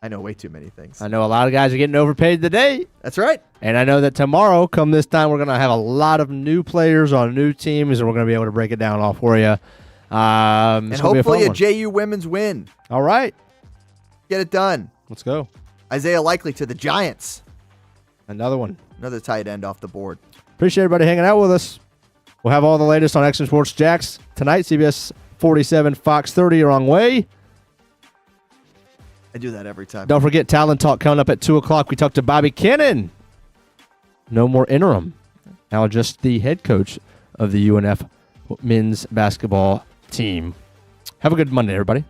I know way too many things. I know a lot of guys are getting overpaid today. That's right. And I know that tomorrow, come this time, we're going to have a lot of new players on new teams, and we're going to be able to break it down all for you. And hopefully a JU women's win. All right. Get it done. Let's go. Isaiah Likely to the Giants. Another one. Another tight end off the board. Appreciate everybody hanging out with us. We'll have all the latest on Action Sports Jax tonight. CBS 47, Fox 30 are on way. I do that every time. Don't forget Talent Talk coming up at 2 o'clock. We talked to Bobby Kennen. No more interim. Now just the head coach of the UNF men's basketball team. Have a good Monday, everybody.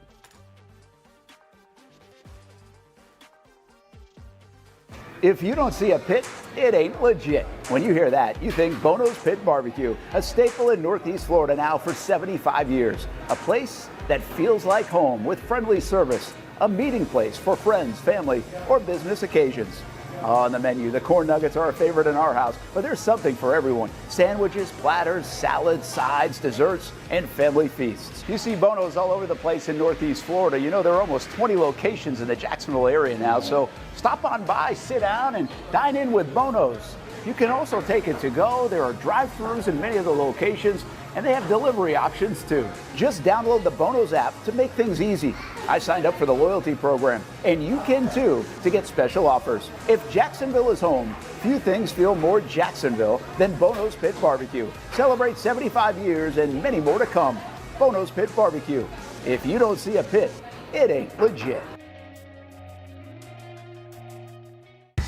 If you don't see a pit, it ain't legit. When you hear that, you think Bono's Pit Barbecue, a staple in Northeast Florida now for 75 years. A place that feels like home with friendly service, a meeting place for friends, family, or business occasions. On the menu, the corn nuggets are a favorite in our house, but there's something for everyone. Sandwiches, platters, salads, sides, desserts, and family feasts. You see Bono's all over the place in Northeast Florida. You know, there are almost 20 locations in the Jacksonville area now, so stop on by, sit down, and dine in with Bono's. You can also take it to go. There are drive-thrus in many of the locations, and they have delivery options too. Just download the Bono's app to make things easy. I signed up for the loyalty program, and you can too, to get special offers. If Jacksonville is home, few things feel more Jacksonville than Bono's Pit Barbecue. Celebrate 75 years and many more to come. Bono's Pit Barbecue. If you don't see a pit, it ain't legit.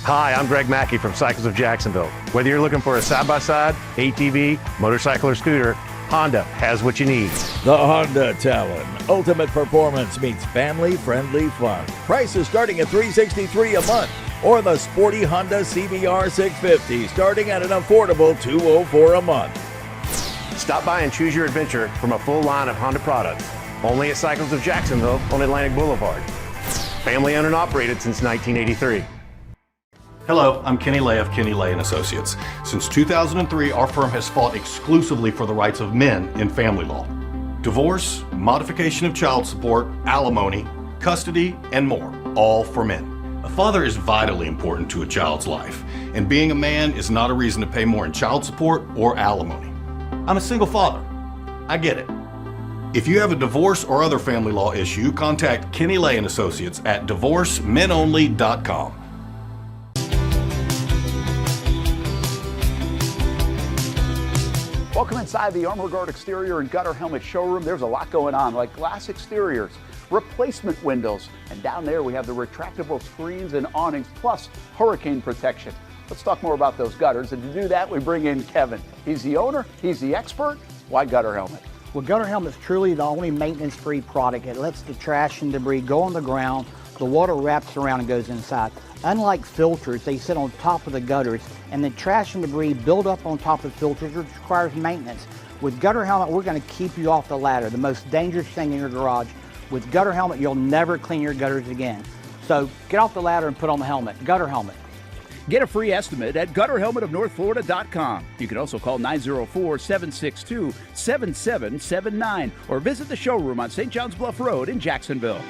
Hi, I'm Greg Mackey from Cycles of Jacksonville. Whether you're looking for a side-by-side, ATV, motorcycle, or scooter, Honda has what you need. The Honda Talon. Ultimate performance meets family-friendly fun. Prices starting at $363 a month. Or the sporty Honda CBR 650 starting at an affordable $204 a month. Stop by and choose your adventure from a full line of Honda products. Only at Cycles of Jacksonville on Atlantic Boulevard. Family owned and operated since 1983. Hello, I'm Kenny Lay of Kenny Lay & Associates. Since 2003, our firm has fought exclusively for the rights of men in family law. Divorce, modification of child support, alimony, custody, and more, all for men. A father is vitally important to a child's life, and being a man is not a reason to pay more in child support or alimony. I'm a single father. I get it. If you have a divorce or other family law issue, contact Kenny Lay and Associates at divorcemenonly.com. Welcome inside the Armor Guard exterior and gutter helmet showroom. There's a lot going on, like glass exteriors, replacement windows, and down there we have the retractable screens and awnings, plus hurricane protection. Let's talk more about those gutters, and to do that, we bring in Kevin. He's the owner, he's the expert. Why Gutter Helmet? Well, Gutter Helmet is truly the only maintenance-free product. It lets the trash and debris go on the ground, the water wraps around and goes inside. Unlike filters, they sit on top of the gutters, and the trash and debris build up on top of filters, which requires maintenance. With Gutter Helmet, we're going to keep you off the ladder, the most dangerous thing in your garage. With Gutter Helmet, you'll never clean your gutters again. So get off the ladder and put on the helmet. Gutter Helmet. Get a free estimate at gutterhelmetofnorthflorida.com. You can also call 904-762-7779 or visit the showroom on St. John's Bluff Road in Jacksonville.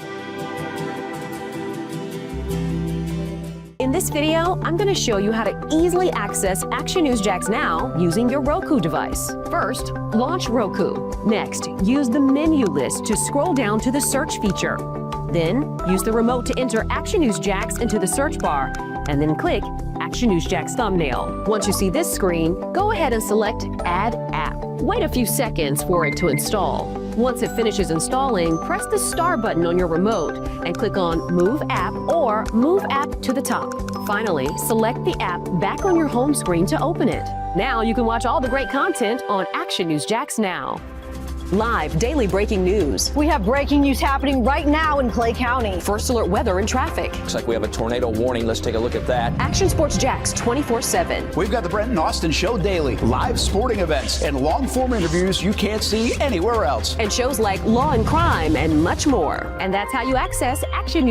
In this video, I'm going to show you how to easily access Action News Jax Now using your Roku device. First, launch Roku. Next, use the menu list to scroll down to the search feature. Then, use the remote to enter Action News Jax into the search bar, and then click Action News Jax thumbnail. Once you see this screen, go ahead and select Add App. Wait a few seconds for it to install. Once it finishes installing, press the star button on your remote and click on Move App or Move App to the top. Finally, select the app back on your home screen to open it. Now you can watch all the great content on Action News Jax Now. Live daily breaking news. We have breaking news happening right now in Clay County. First alert weather and traffic. Looks like we have a tornado warning. Let's take a look at that. Action Sports Jax 24/7. We've got the Brent and Austen Show daily, live sporting events, and long-form interviews you can't see anywhere else. And shows like Law and Crime and much more. And that's how you access Action News.